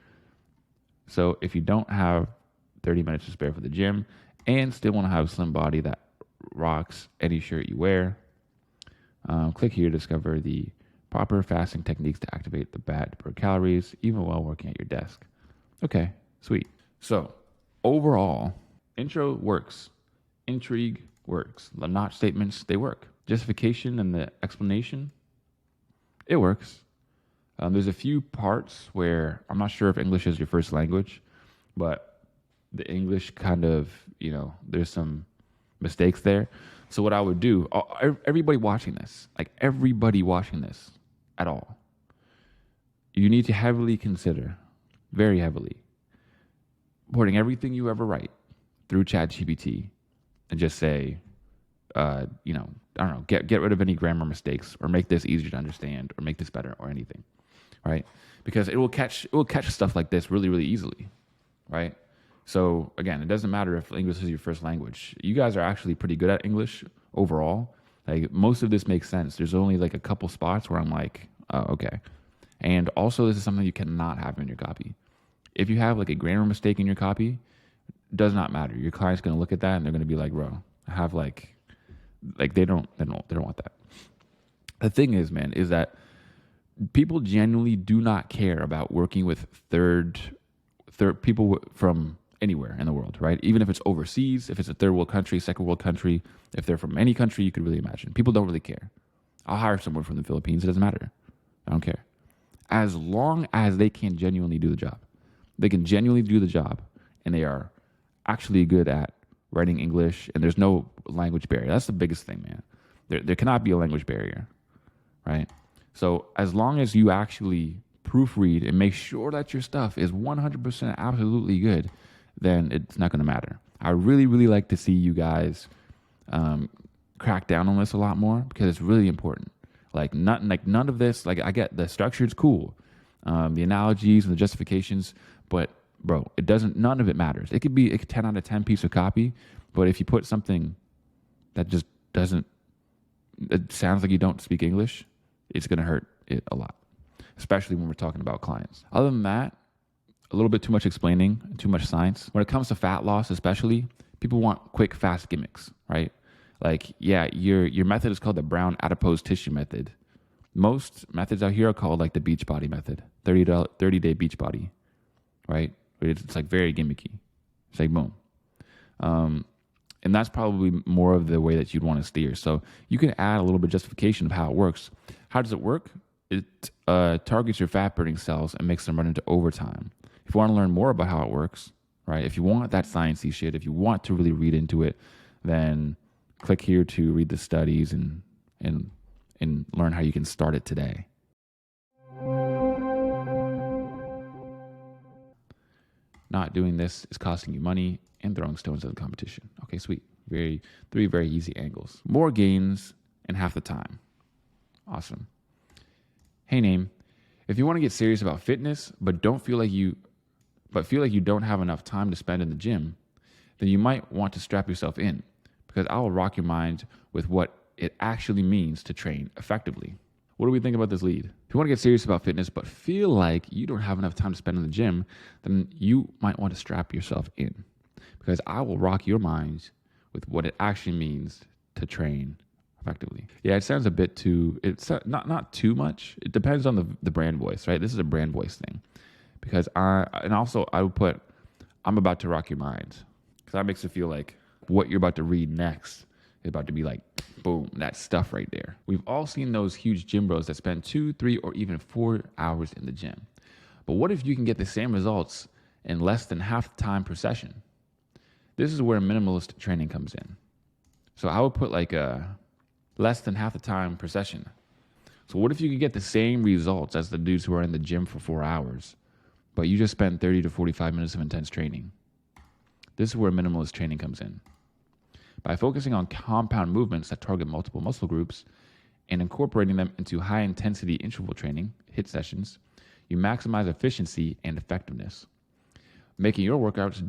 So if you don't have 30 minutes to spare for the gym and still want to have a slim body that rocks any shirt you wear, click here to discover the proper fasting techniques to activate the bad per calories, even while working at your desk. Okay, sweet. So overall, intro works. Intrigue works. The not statements, they work. Justification and the explanation, it works. There's a few parts where I'm not sure if English is your first language, but the English kind of, you know, there's some mistakes there. So what I would do, everybody watching this at all, you need to heavily consider, very heavily, putting everything you ever write through ChatGPT and just say, you know, I don't know, get rid of any grammar mistakes or make this easier to understand or make this better or anything, right? Because it will catch stuff like this really, really easily, right? So again, it doesn't matter if English is your first language. You guys are actually pretty good at English overall. Like most of this makes sense. There's only like a couple spots where I'm like, oh, okay. And also this is something you cannot have in your copy. If you have like a grammar mistake in your copy, does not matter. Your client's going to look at that and they're going to be like, bro, I have like they don't want that. The thing is, man, is that people genuinely do not care about working with third people from anywhere in the world, right? Even if it's overseas, if it's a third world country, second world country, if they're from any country you could really imagine. People don't really care. I'll hire someone from the Philippines. It doesn't matter. I don't care. As long as they can genuinely do the job. They can genuinely do the job and they are actually good at writing English and there's no language barrier. That's the biggest thing, man. There cannot be a language barrier, right? So as long as you actually proofread and make sure that your stuff is 100% absolutely good, then it's not going to matter. I really, really like to see you guys crack down on this a lot more because it's really important. None of this, like I get the structure is cool, the analogies and the justifications, but bro, none of it matters. It could be a 10 out of 10 piece of copy, but if you put something that just it sounds like you don't speak English, it's going to hurt it a lot, especially when we're talking about clients. Other than that, a little bit too much explaining, too much science. When it comes to fat loss, especially, people want quick, fast gimmicks, right? Like, yeah, your method is called the brown adipose tissue method. Most methods out here are called like the beach body method, 30-day beach body, right? It's like very gimmicky. It's like boom. And that's probably more of the way that you'd want to steer. So you can add a little bit of justification of how it works. How does it work? It targets your fat burning cells and makes them run into overtime. If you want to learn more about how it works, right? If you want that sciencey shit, if you want to really read into it, then click here to read the studies and learn how you can start it today. Not doing this is costing you money and throwing stones at the competition. Okay, sweet. Three very easy angles. More gains in half the time. Awesome. Hey, name. If you want to get serious about fitness, but feel like you don't have enough time to spend in the gym, then you might want to strap yourself in because I will rock your mind with what it actually means to train effectively. What do we think about this lead? If you want to get serious about fitness, but feel like you don't have enough time to spend in the gym, then you might want to strap yourself in. because I will rock your minds with what it actually means to train effectively. Yeah, it sounds a bit too, it's not too much. It depends on the brand voice, right? This is a brand voice thing because I would put, I'm about to rock your minds because that makes it feel like what you're about to read next is about to be like, boom, that stuff right there. We've all seen those huge gym bros that spend 2, 3, or even 4 hours in the gym. But what if you can get the same results in less than half the time per session? This is where minimalist training comes in. So I would put like less than half the time per session. So what if you could get the same results as the dudes who are in the gym for 4 hours, but you just spend 30 to 45 minutes of intense training? This is where minimalist training comes in. By focusing on compound movements that target multiple muscle groups and incorporating them into high intensity interval training, HIIT sessions, you maximize efficiency and effectiveness, making your workouts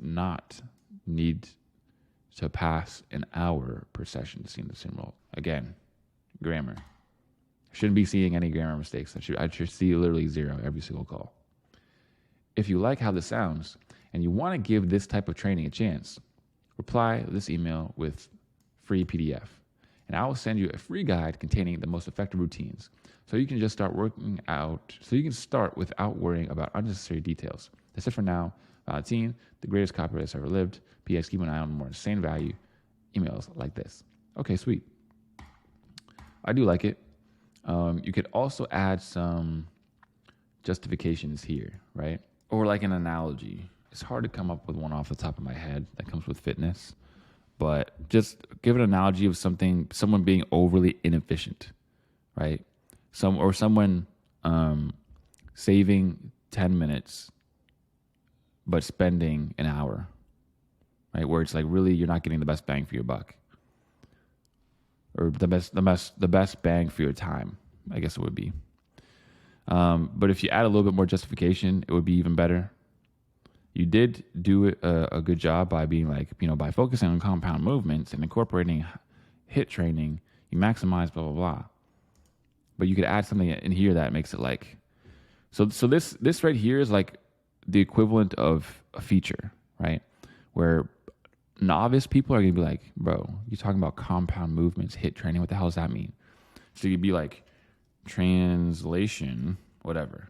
not need to pass an hour per session to see the same result. Again, grammar. Shouldn't be seeing any grammar mistakes. I should see literally 0 every single call. If you like how this sounds and you want to give this type of training a chance, reply this email with free PDF. And I will send you a free guide containing the most effective routines. So you can just start working out. So you can start without worrying about unnecessary details. That's it for now. Valentine, the greatest copywriter ever lived. P.S. Keep an eye on more insane value emails like this. Okay, sweet. I do like it. You could also add some justifications here, right? Or like an analogy. It's hard to come up with one off the top of my head that comes with fitness, but just give an analogy of someone being overly inefficient, right? Someone saving 10 minutes, but spending an hour, right? Where it's like really you're not getting the best bang for your buck, or the best bang for your time, I guess it would be. But if you add a little bit more justification, it would be even better. You did do a good job by being like, by focusing on compound movements and incorporating HIIT training, you maximize blah, blah, blah. But you could add something in here that makes it like, so this right here is like the equivalent of a feature, right? Where novice people are going to be like, bro, you're talking about compound movements, HIIT training. What the hell does that mean? So you'd be like, translation, whatever,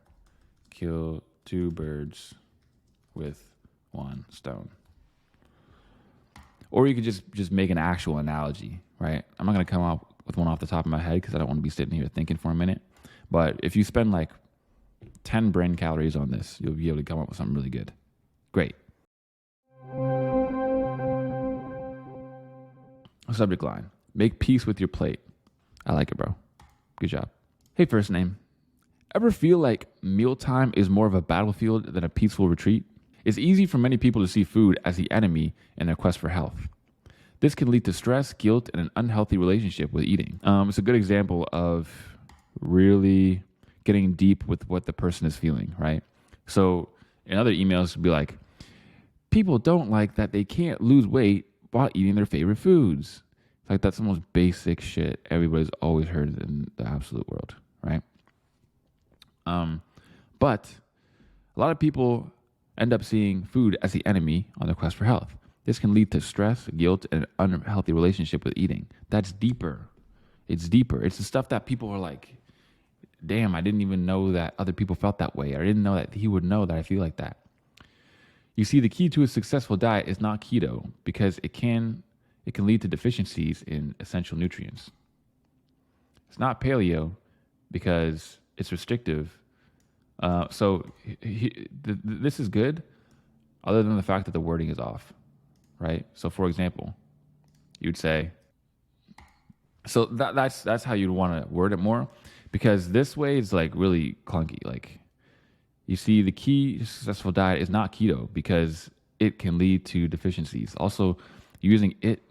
kill 2 birds with 1 stone. Or you could just make an actual analogy, right? I'm not going to come up with one off the top of my head because I don't want to be sitting here thinking for a minute. But if you spend like 10 brain calories on this, you'll be able to come up with something really good. Great. Subject line: make peace with your plate. I like it, bro. Good job. Hey, first name. Ever feel like mealtime is more of a battlefield than a peaceful retreat? It's easy for many people to see food as the enemy in their quest for health. This can lead to stress, guilt, and an unhealthy relationship with eating. It's a good example of really getting deep with what the person is feeling, right? So in other emails, it'd be like, people don't like that they can't lose weight while eating their favorite foods. It's like that's the most basic shit everybody's always heard in the absolute world, right? But a lot of people end up seeing food as the enemy on their quest for health. This can lead to stress, guilt, and an unhealthy relationship with eating. That's deeper. It's deeper. It's the stuff that people are like, damn, I didn't even know that other people felt that way. I didn't know that he would know that I feel like that. You see, the key to a successful diet is not keto because it can lead to deficiencies in essential nutrients. It's not paleo because it's restrictive. This is good other than the fact that the wording is off, right? So for example, you'd say, so that's how you'd want to word it more, because this way is like really clunky. Like, you see, the key to successful diet is not keto because it can lead to deficiencies. Also, using it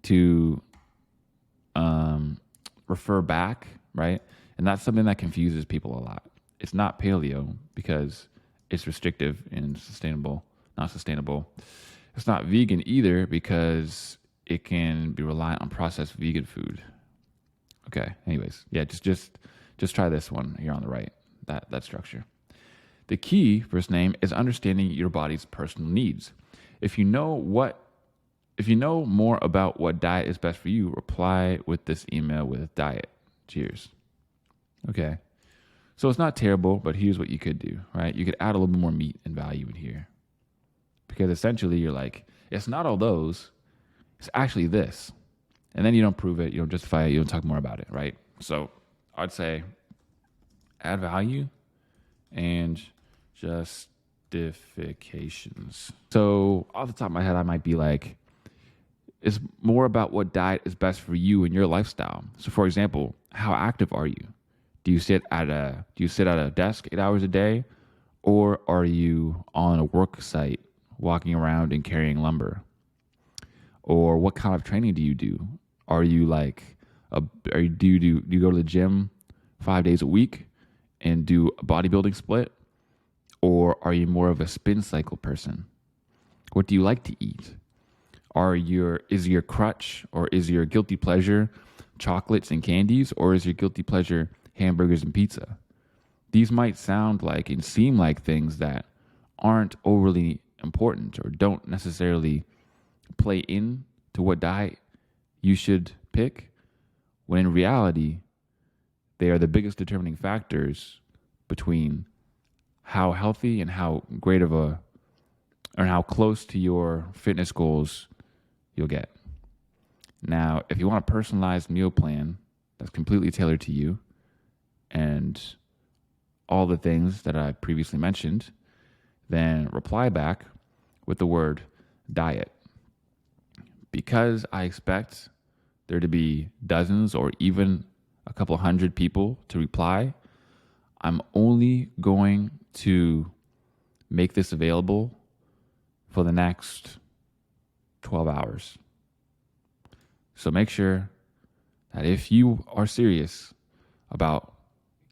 to refer back, right? And that's something that confuses people a lot. It's not paleo because it's restrictive and not sustainable. It's not vegan either because it can be reliant on processed vegan food. Okay. Anyways, yeah, just try this one here on the right, that structure. The key, first name, is understanding your body's personal needs. If you know more about what diet is best for you, reply with this email with diet. Cheers. Okay. So it's not terrible, but here's what you could do, right? You could add a little bit more meat and value in here. Because essentially you're like, it's not all those, it's actually this. And then you don't prove it, you don't justify it, you don't talk more about it, right? So I'd say add value and justifications. So off the top of my head, I might be like, it's more about what diet is best for you and your lifestyle. So for example, how active are you? Do you sit at a desk 8 hours a day, or are you on a work site walking around and carrying lumber? Or what kind of training do you do? Are you do you go to the gym 5 days a week and do a bodybuilding split? Or are you more of a spin cycle person? What do you like to eat? Is your crutch or is your guilty pleasure chocolates and candies, or is your guilty pleasure hamburgers and pizza? These might sound like and seem like things that aren't overly important or don't necessarily play in to what diet you should pick, when in reality, they are the biggest determining factors between how healthy and how great of or how close to your fitness goals you'll get. Now, if you want a personalized meal plan that's completely tailored to you and all the things that I previously mentioned, then reply back with the word diet. Because I expect there to be dozens or even a couple hundred people to reply, I'm only going to make this available for the next 12 hours. So make sure that if you are serious about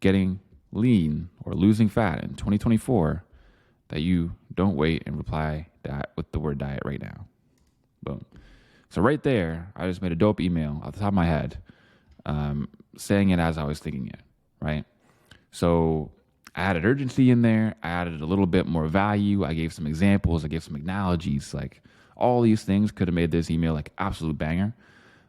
getting lean or losing fat in 2024, that you don't wait and reply that with the word diet right now. Boom. So right there, I just made a dope email off the top of my head, saying it as I was thinking it, right? So I added urgency in there. I added a little bit more value. I gave some examples. I gave some analogies. Like all these things could have made this email like absolute banger.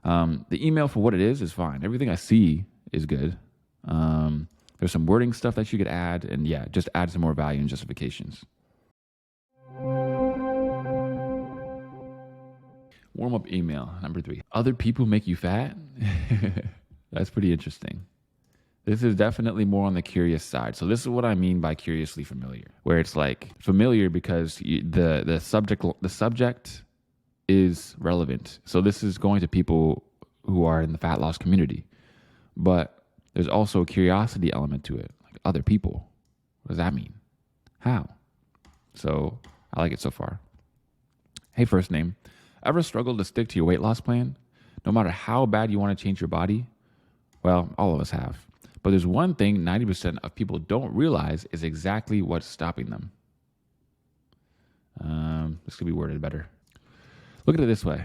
The email for what it is fine. Everything I see is good. There's some wording stuff that you could add, and yeah, just add some more value and justifications. Warm-up email, number 3. Other people make you fat? That's pretty interesting. This is definitely more on the curious side. So this is what I mean by curiously familiar, where it's like familiar because the subject is relevant. So this is going to people who are in the fat loss community. But there's also a curiosity element to it. Like other people. What does that mean? How? So I like it so far. Hey, first name. Ever struggled to stick to your weight loss plan? No matter how bad you want to change your body? Well, all of us have. But there's one thing 90% of people don't realize is exactly what's stopping them. This could be worded better. Look at it this way.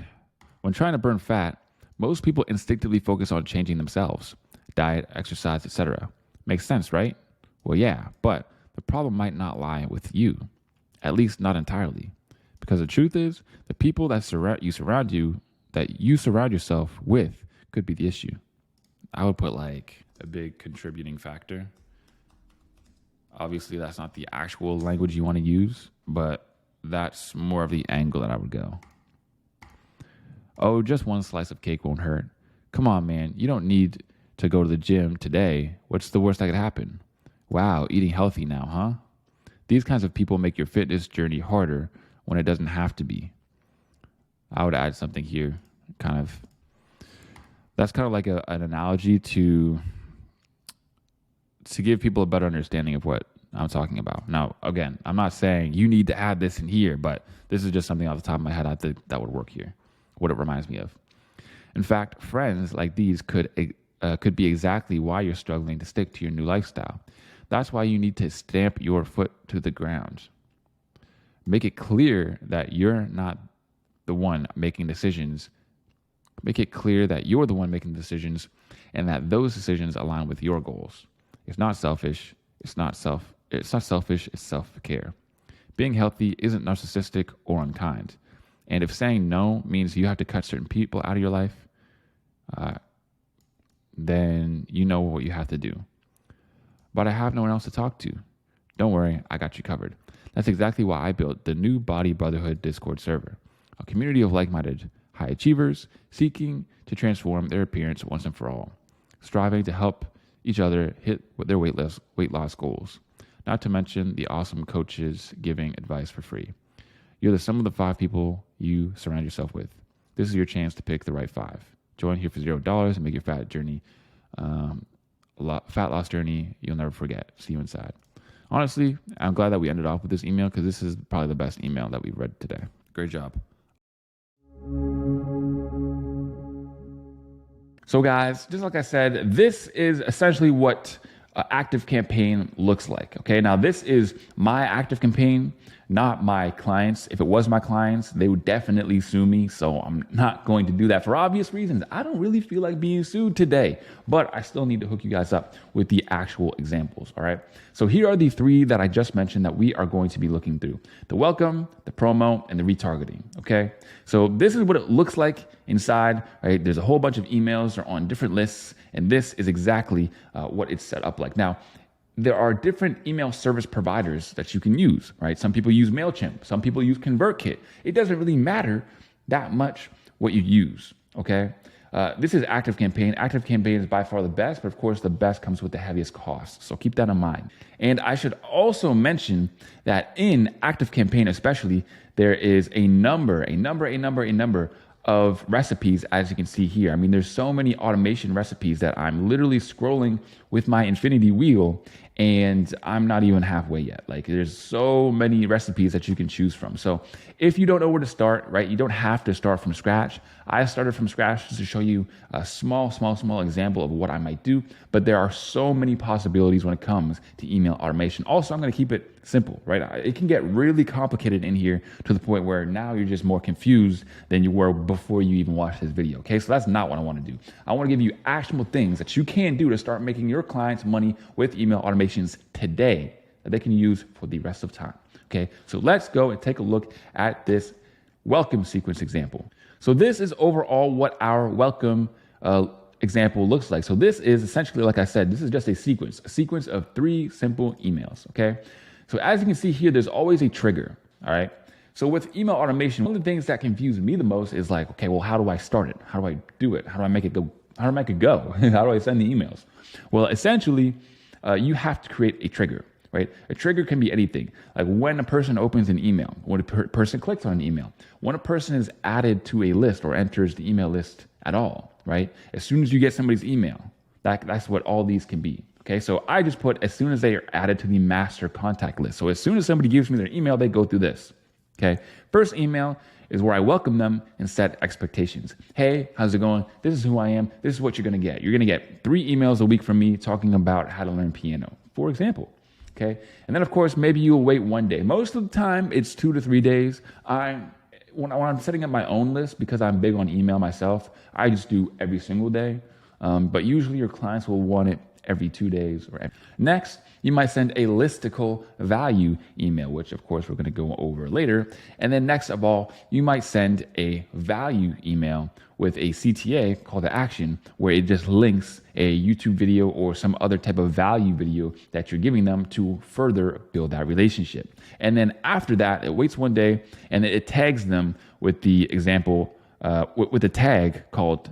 When trying to burn fat, most people instinctively focus on changing themselves. Diet, exercise, etc. Makes sense, right? Well, yeah, but the problem might not lie with you. At least not entirely. Because the truth is, the people that you surround yourself with could be the issue. I would put like a big contributing factor. Obviously, that's not the actual language you want to use, but that's more of the angle that I would go. Oh, just one slice of cake won't hurt. Come on, man. You don't need to go to the gym today. What's the worst that could happen? Wow, eating healthy now, huh? These kinds of people make your fitness journey harder when it doesn't have to be. I would add something here, that's kind of like an analogy to give people a better understanding of what I'm talking about. Now, again, I'm not saying you need to add this in here, but this is just something off the top of my head I think that would work here, what it reminds me of. In fact, friends like these could be exactly why you're struggling to stick to your new lifestyle. That's why you need to stamp your foot to the ground. Make it clear that you're not the one making decisions. Make it clear that you're the one making decisions and that those decisions align with your goals. It's not selfish. It's not It's not selfish, it's self-care. Being healthy isn't narcissistic or unkind. And if saying no means you have to cut certain people out of your life, then you know what you have to do. But I have no one else to talk to. Don't worry, I got you covered. That's exactly why I built the new Body Brotherhood Discord server, a community of like-minded high achievers seeking to transform their appearance once and for all, striving to help each other hit their weight loss goals, not to mention the awesome coaches giving advice for free. You're the sum of the 5 people you surround yourself with. This is your chance to pick the right 5. Join here for $0 and make your fat loss journey you'll never forget. See you inside. Honestly, I'm glad that we ended off with this email because this is probably the best email that we've read today. Great job. So guys, just like I said, this is essentially what active campaign looks like. Okay, now this is my active campaign, not my clients. If it was my clients, they would definitely sue me. So I'm not going to do that for obvious reasons. I don't really feel like being sued today, but I still need to hook you guys up with the actual examples. All right. So here are the 3 that I just mentioned that we are going to be looking through: the welcome, the promo, and the retargeting. Okay. So this is what it looks like inside, right? There's a whole bunch of emails, they're on different lists, and this is exactly what it's set up like. Now, there are different email service providers that you can use, right? Some people use MailChimp, some people use ConvertKit. It doesn't really matter that much what you use, okay? This is ActiveCampaign. ActiveCampaign is by far the best, but of course the best comes with the heaviest cost. So keep that in mind. And I should also mention that in ActiveCampaign especially, there is a number of recipes, as you can see here. I mean, there's so many automation recipes that I'm literally scrolling with my infinity wheel and I'm not even halfway yet. Like, there's so many recipes that you can choose from. So if you don't know where to start, right, you don't have to start from scratch. I started from scratch just to show you a small example of what I might do, but there are so many possibilities when it comes to email automation. Also, I'm going to keep it simple, right? It can get really complicated in here to the point where now you're just more confused than you were before you even watched this video. Okay, so that's not what I want to do. I want to give you actionable things that you can do to start making your clients money with email automations today that they can use for the rest of time. Okay, so let's go and take a look at this welcome sequence example. So this is overall what our welcome example looks like. So this is essentially, like I said, this is just a sequence of 3 simple emails. Okay. So as you can see here, there's always a trigger, all right? So with email automation, one of the things that confuse me the most is like, okay, well, how do I start it? How do I do it? How do I make it go? How do I make it go? How do I send the emails? Well, essentially, you have to create a trigger, right? A trigger can be anything. Like when a person opens an email, when a person clicks on an email, when a person is added to a list or enters the email list at all, right? As soon as you get somebody's email, that's what all these can be. Okay, so I just put as soon as they are added to the master contact list. So as soon as somebody gives me their email, they go through this. Okay, first email is where I welcome them and set expectations. Hey, how's it going? This is who I am. This is what you're going to get. You're going to get 3 emails a week from me talking about how to learn piano, for example. Okay, and then of course, maybe you'll wait 1 day. Most of the time, it's 2 to 3 days. When I'm setting up my own list, because I'm big on email myself, I just do every single day. But usually your clients will want it every 2 days. Next, you might send a listicle value email, which of course we're going to go over later. And then next of all, you might send a value email with a CTA, call to action, where it just links a YouTube video or some other type of value video that you're giving them to further build that relationship. And then after that, it waits 1 day and it tags them with the example, with a tag called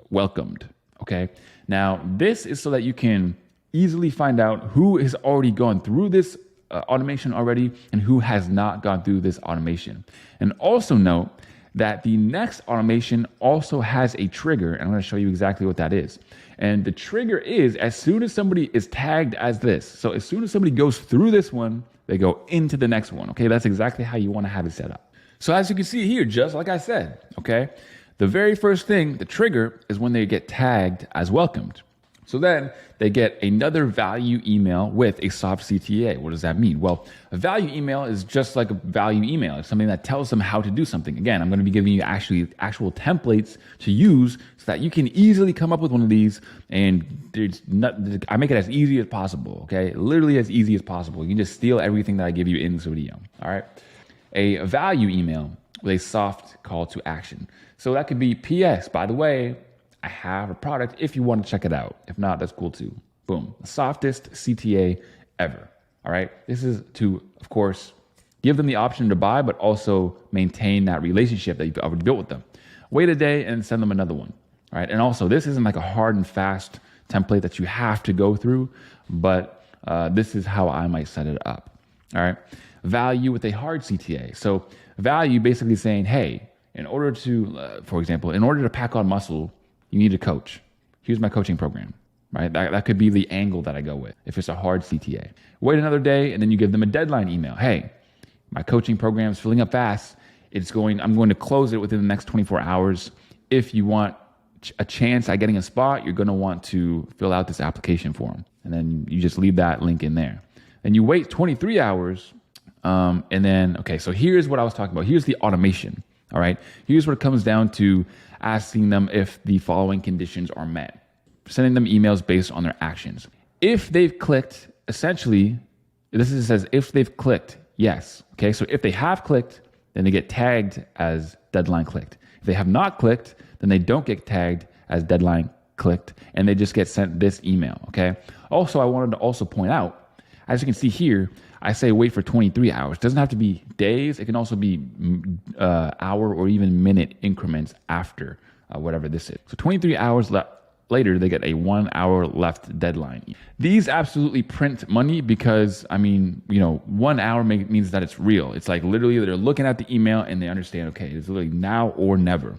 welcomed. Okay. Now, this is so that you can easily find out who has already gone through this automation already and who has not gone through this automation. And also note that the next automation also has a trigger. And I'm going to show you exactly what that is. And the trigger is as soon as somebody is tagged as this. So as soon as somebody goes through this one, they go into the next one. Okay. That's exactly how you want to have it set up. So as you can see here, just like I said, okay, the very first thing, the trigger, is when they get tagged as welcomed. So then they get another value email with a soft CTA. What does that mean? Well, a value email is just like a value email. It's something that tells them how to do something. Again, I'm going to be giving you actual templates to use so that you can easily come up with one of these. And I make it as easy as possible. Okay, literally as easy as possible. You can just steal everything that I give you in this video. All right, a value email with a soft call to action. So that could be PS. By the way, I have a product if you want to check it out. If not, that's cool too. Boom. The softest CTA ever. All right. This is to, of course, give them the option to buy, but also maintain that relationship that you've already built with them. Wait a day and send them another one. All right. And also, this isn't like a hard and fast template that you have to go through, but this is how I might set it up. All right. Value with a hard CTA. So value basically saying, hey, in order to, for example, in order to pack on muscle, you need a coach. Here's my coaching program, right? That could be the angle that I go with if it's a hard CTA. Wait another day, and then you give them a deadline email. Hey, my coaching program is filling up fast. I'm going to close it within the next 24 hours. If you want a chance at getting a spot, you're going to want to fill out this application form. And then you just leave that link in there. Then you wait 23 hours, and then, okay, so here's what I was talking about. Here's the automation, all right? Here's what it comes down to, asking them if the following conditions are met, sending them emails based on their actions. If they've clicked, essentially, says if they've clicked, yes. Okay, so if they have clicked, then they get tagged as deadline clicked. If they have not clicked, then they don't get tagged as deadline clicked, and they just get sent this email. Okay. Also, I wanted to also point out, as you can see here, I say wait for 23 hours. It doesn't have to be days. It can also be hour or even minute increments after whatever this is. So 23 hours later, they get a 1 hour left deadline. These absolutely print money because, 1 hour means that it's real. It's like literally they're looking at the email and they understand, okay, it's literally now or never.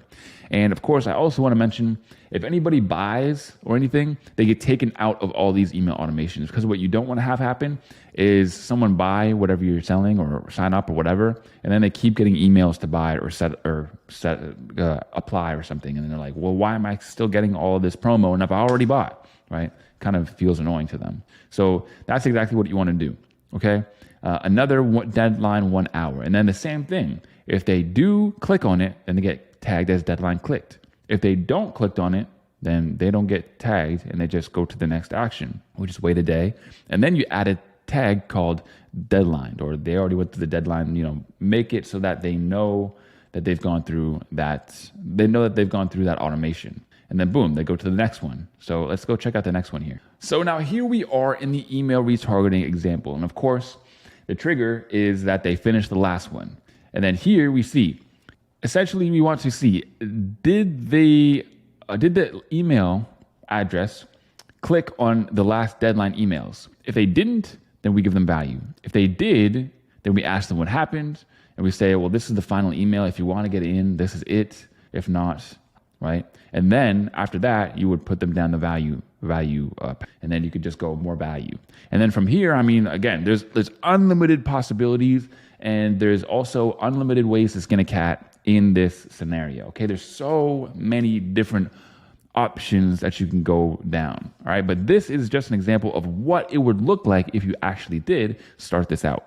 And of course, I also want to mention, if anybody buys or anything, they get taken out of all these email automations, because what you don't want to have happen is someone buy whatever you're selling or sign up or whatever, and then they keep getting emails to buy it or apply or something. And then they're like, well, why am I still getting all of this promo and if I already bought, right? Kind of feels annoying to them. So that's exactly what you want to do. Okay. Another deadline 1 hour. And then the same thing. If they do click on it, then they get tagged as deadline clicked. If they don't click on it, then they don't get tagged and they just go to the next action. We just wait a day. And then you add a tag called deadline, or they already went to the deadline, make it so that they know that they've gone through that. They know that they've gone through that automation. And then boom, they go to the next one. So let's go check out the next one here. So now here we are in the email retargeting example. And of course, the trigger is that they finished the last one. And then here we see, essentially we want to see, did the email address click on the last deadline emails? If they didn't, then we give them value. If they did, then we ask them what happened. And we say, well, this is the final email. If you want to get in, this is it. If not, right? And then after that, you would put them down the value up, and then you could just go more value. And then from here, again, there's unlimited possibilities, and there's also unlimited ways to skin a cat in this scenario. Okay, there's so many different options that you can go down. All right, but this is just an example of what it would look like if you actually did start this out.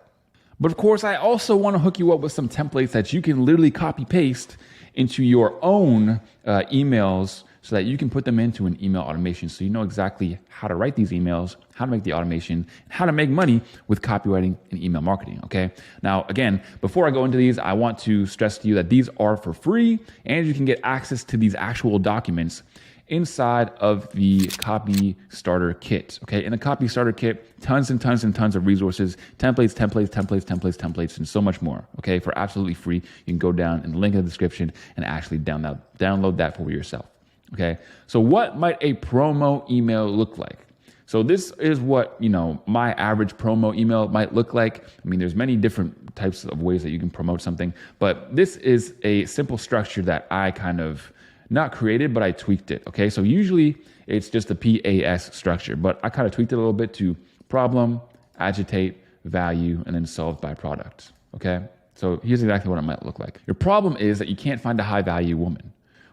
But of course, I also want to hook you up with some templates that you can literally copy paste into your own emails, so that you can put them into an email automation, so you know exactly how to write these emails, how to make the automation, and how to make money with copywriting and email marketing, okay? Now, again, before I go into these, I want to stress to you that these are for free, and you can get access to these actual documents inside of the Copy Starter Kit, okay? In the Copy Starter Kit, tons and tons and tons of resources, templates, and so much more, okay? For absolutely free. You can go down in the link in the description and actually download that for yourself. Okay, so what might a promo email look like? So this is what, my average promo email might look like. There's many different types of ways that you can promote something, but this is a simple structure that I kind of not created, but I tweaked it. Okay, so usually it's just a PAS structure, but I kind of tweaked it a little bit to problem, agitate, value, and then solved by product. Okay, so here's exactly what it might look like. Your problem is that you can't find a high value woman.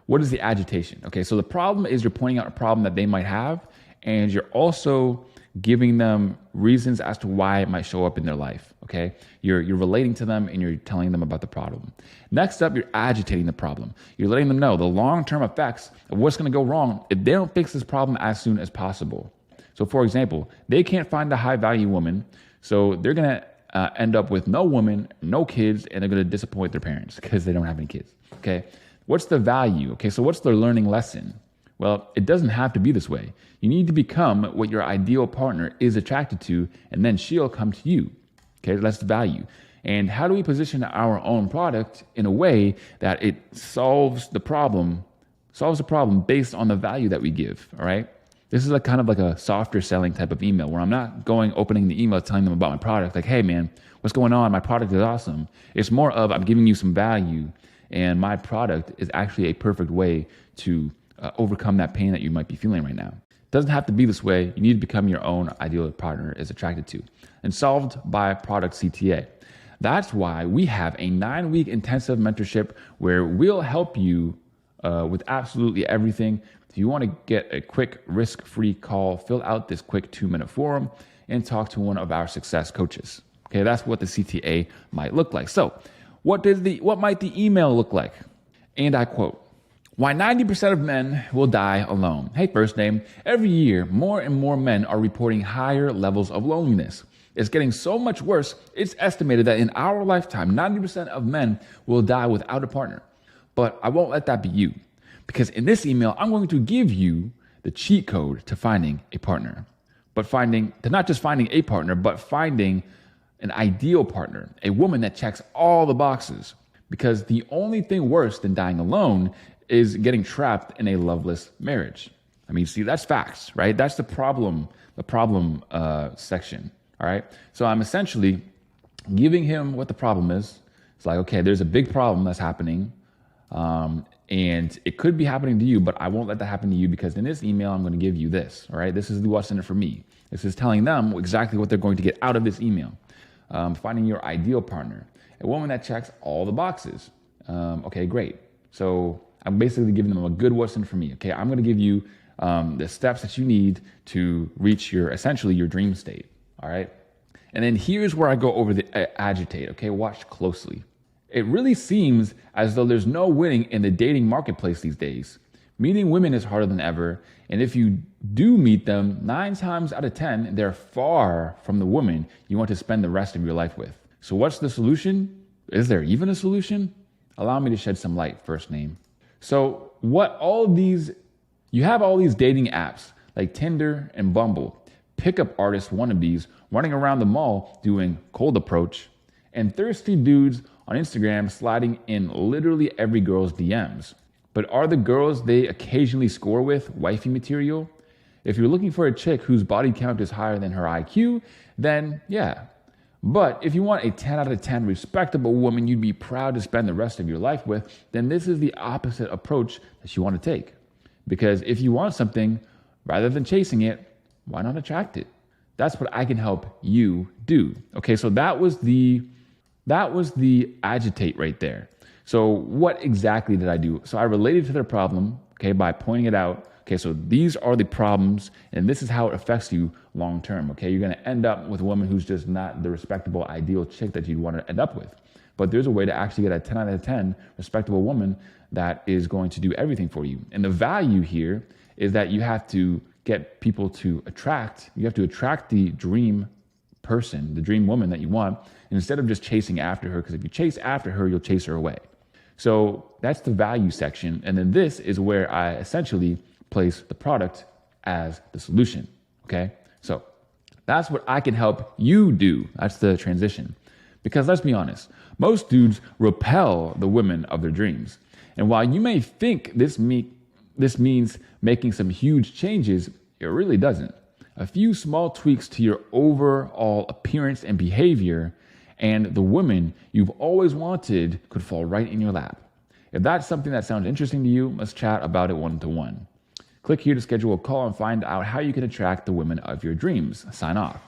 What is the agitation? Okay, so the problem is you're pointing out a problem that they might have, and you're also giving them reasons as to why it might show up in their life, okay? You're relating to them and you're telling them about the problem. Next up, you're agitating the problem. You're letting them know the long-term effects of what's gonna go wrong if they don't fix this problem as soon as possible. So for example, they can't find a high-value woman, so they're gonna end up with no woman, no kids, and they're gonna disappoint their parents because they don't have any kids, okay? What's the value? Okay, so what's their learning lesson? Well, it doesn't have to be this way. You need to become what your ideal partner is attracted to, and then she'll come to you. Okay, that's the value. And how do we position our own product in a way that it solves the problem based on the value that we give, all right? This is kind of like a softer selling type of email where I'm not opening the email, telling them about my product. Like, hey man, what's going on? My product is awesome. It's more of, I'm giving you some value, and my product is actually a perfect way to overcome that pain that you might be feeling right now. It doesn't have to be this way. You need to become your own ideal partner is attracted to. And solved by product CTA. That's why we have a 9-week intensive mentorship where we'll help you with absolutely everything. If you want to get a quick risk-free call, fill out this quick 2-minute form and talk to one of our success coaches. Okay, that's what the CTA might look like. So what might the email look like? And I quote, why 90% of men will die alone. Hey, first name, every year, more and more men are reporting higher levels of loneliness. It's getting so much worse, it's estimated that in our lifetime, 90% of men will die without a partner. But I won't let that be you, because in this email, I'm going to give you the cheat code to finding a partner. Not just finding a partner, but finding an ideal partner, a woman that checks all the boxes. Because the only thing worse than dying alone is getting trapped in a loveless marriage. I mean, see, that's facts, right? That's the problem section, all right? So I'm essentially giving him what the problem is. It's like, okay, there's a big problem that's happening, and it could be happening to you, but I won't let that happen to you because in this email, I'm going to give you this, all right? This is what's in it for me. This is telling them exactly what they're going to get out of this email. Finding your ideal partner, a woman that checks all the boxes. Okay, great. So I'm basically giving them a good what's in for me. Okay, I'm going to give you the steps that you need to reach essentially your dream state. All right. And then here's where I go over the agitate. Okay, watch closely. It really seems as though there's no winning in the dating marketplace these days. Meeting women is harder than ever. And if you do meet them, 9 times out of 10, they're far from the woman you want to spend the rest of your life with. So what's the solution? Is there even a solution? Allow me to shed some light, first name. So you have all these dating apps like Tinder and Bumble, pickup artist wannabes running around the mall doing cold approach, and thirsty dudes on Instagram sliding in literally every girl's DMs. But are the girls they occasionally score with wifey material? If you're looking for a chick whose body count is higher than her IQ, then yeah. But if you want a 10 out of 10 respectable woman you'd be proud to spend the rest of your life with, then this is the opposite approach that you want to take. Because if you want something, rather than chasing it, why not attract it? That's what I can help you do. Okay, so that was the agitate right there. So what exactly did I do? So I related to their problem, okay, by pointing it out. Okay, so these are the problems, and this is how it affects you long term. Okay, you're going to end up with a woman who's just not the respectable, ideal chick that you'd want to end up with. But there's a way to actually get a 10 out of 10 respectable woman that is going to do everything for you. And the value here is that you have to get people to attract. You have to attract the dream person, the dream woman that you want, instead of just chasing after her. Because if you chase after her, you'll chase her away. So that's the value section. And then this is where I essentially place the product as the solution. Okay. So that's what I can help you do. That's the transition. Because let's be honest, most dudes repel the women of their dreams. And while you may think this means making some huge changes, it really doesn't. A few small tweaks to your overall appearance and behavior, and the woman you've always wanted could fall right in your lap. If that's something that sounds interesting to you, let's chat about it one-to-one. Click here to schedule a call and find out how you can attract the women of your dreams. Sign off.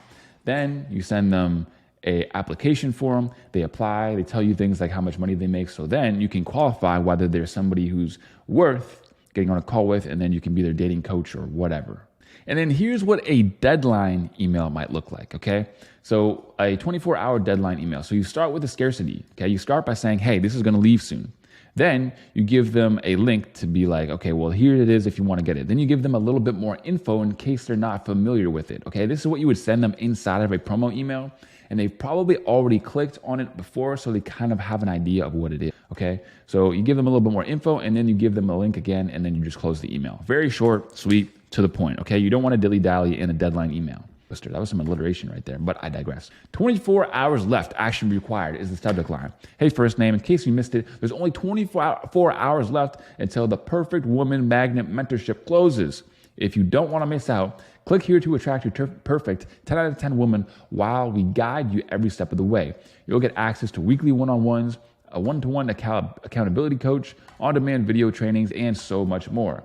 Then you send them an application form. They apply. They tell you things like how much money they make. So then you can qualify whether there's somebody who's worth getting on a call with, and then you can be their dating coach or whatever. And then here's what a deadline email might look like, okay? So a 24-hour deadline email. So you start with a scarcity, okay? You start by saying, hey, this is gonna leave soon. Then you give them a link to be like, okay, well, here it is if you want to get it. Then you give them a little bit more info in case they're not familiar with it, okay? This is what you would send them inside of a promo email, and they've probably already clicked on it before, so they kind of have an idea of what it is, okay? So you give them a little bit more info, and then you give them a link again, and then you just close the email. Very short, sweet, to the point, okay? You don't want to dilly-dally in a deadline email. That was some alliteration right there, but I digress. 24 hours left, action required is the subject line. Hey, first name, in case you missed it, there's only 24 hours left until the Perfect Woman Magnet Mentorship closes. If you don't want to miss out, click here to attract your perfect 10 out of 10 woman while we guide you every step of the way. You'll get access to weekly one-on-ones, a one-to-one accountability coach, on-demand video trainings, and so much more.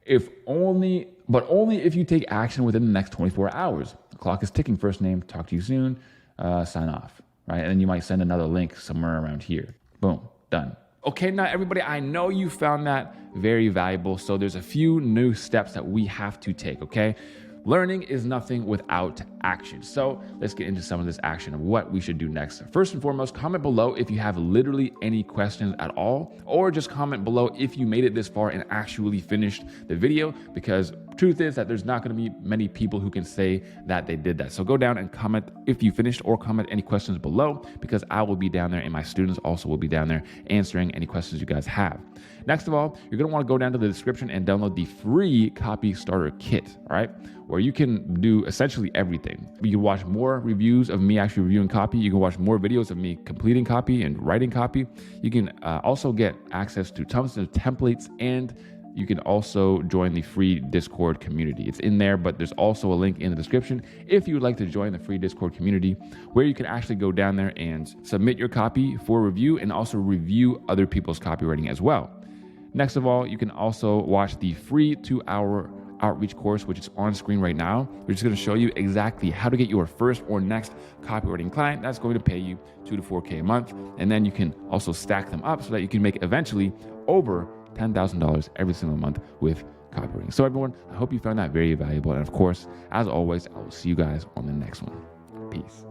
But only if you take action within the next 24 hours. The clock is ticking. First name, talk to you soon, sign off, right? And then you might send another link somewhere around here. Boom, done. Okay, now everybody, I know you found that very valuable. So there's a few new steps that we have to take, okay? Learning is nothing without action. So let's get into some of this action of what we should do next. First and foremost, comment below if you have literally any questions at all, or just comment below if you made it this far and actually finished the video, because truth is that there's not going to be many people who can say that they did that. So go down and comment if you finished, or comment any questions below, because I will be down there and my students also will be down there answering any questions you guys have. Next of all, you're going to want to go down to the description and download the free copy starter kit, all right? Where you can do essentially everything. You can watch more reviews of me actually reviewing copy. You can watch more videos of me completing copy and writing copy. You can also get access to tons of templates, and you can also join the free Discord community. It's in there, but there's also a link in the description if you would like to join the free Discord community, where you can actually go down there and submit your copy for review and also review other people's copywriting as well. Next of all, you can also watch the free 2-hour outreach course, which is on screen right now, which is going to show you exactly how to get your first or next copywriting client that's going to pay you $2 to $4K a month. And then you can also stack them up so that you can make eventually over $10,000 every single month with copywriting. So everyone, I hope you found that very valuable. And of course, as always, I will see you guys on the next one. Peace.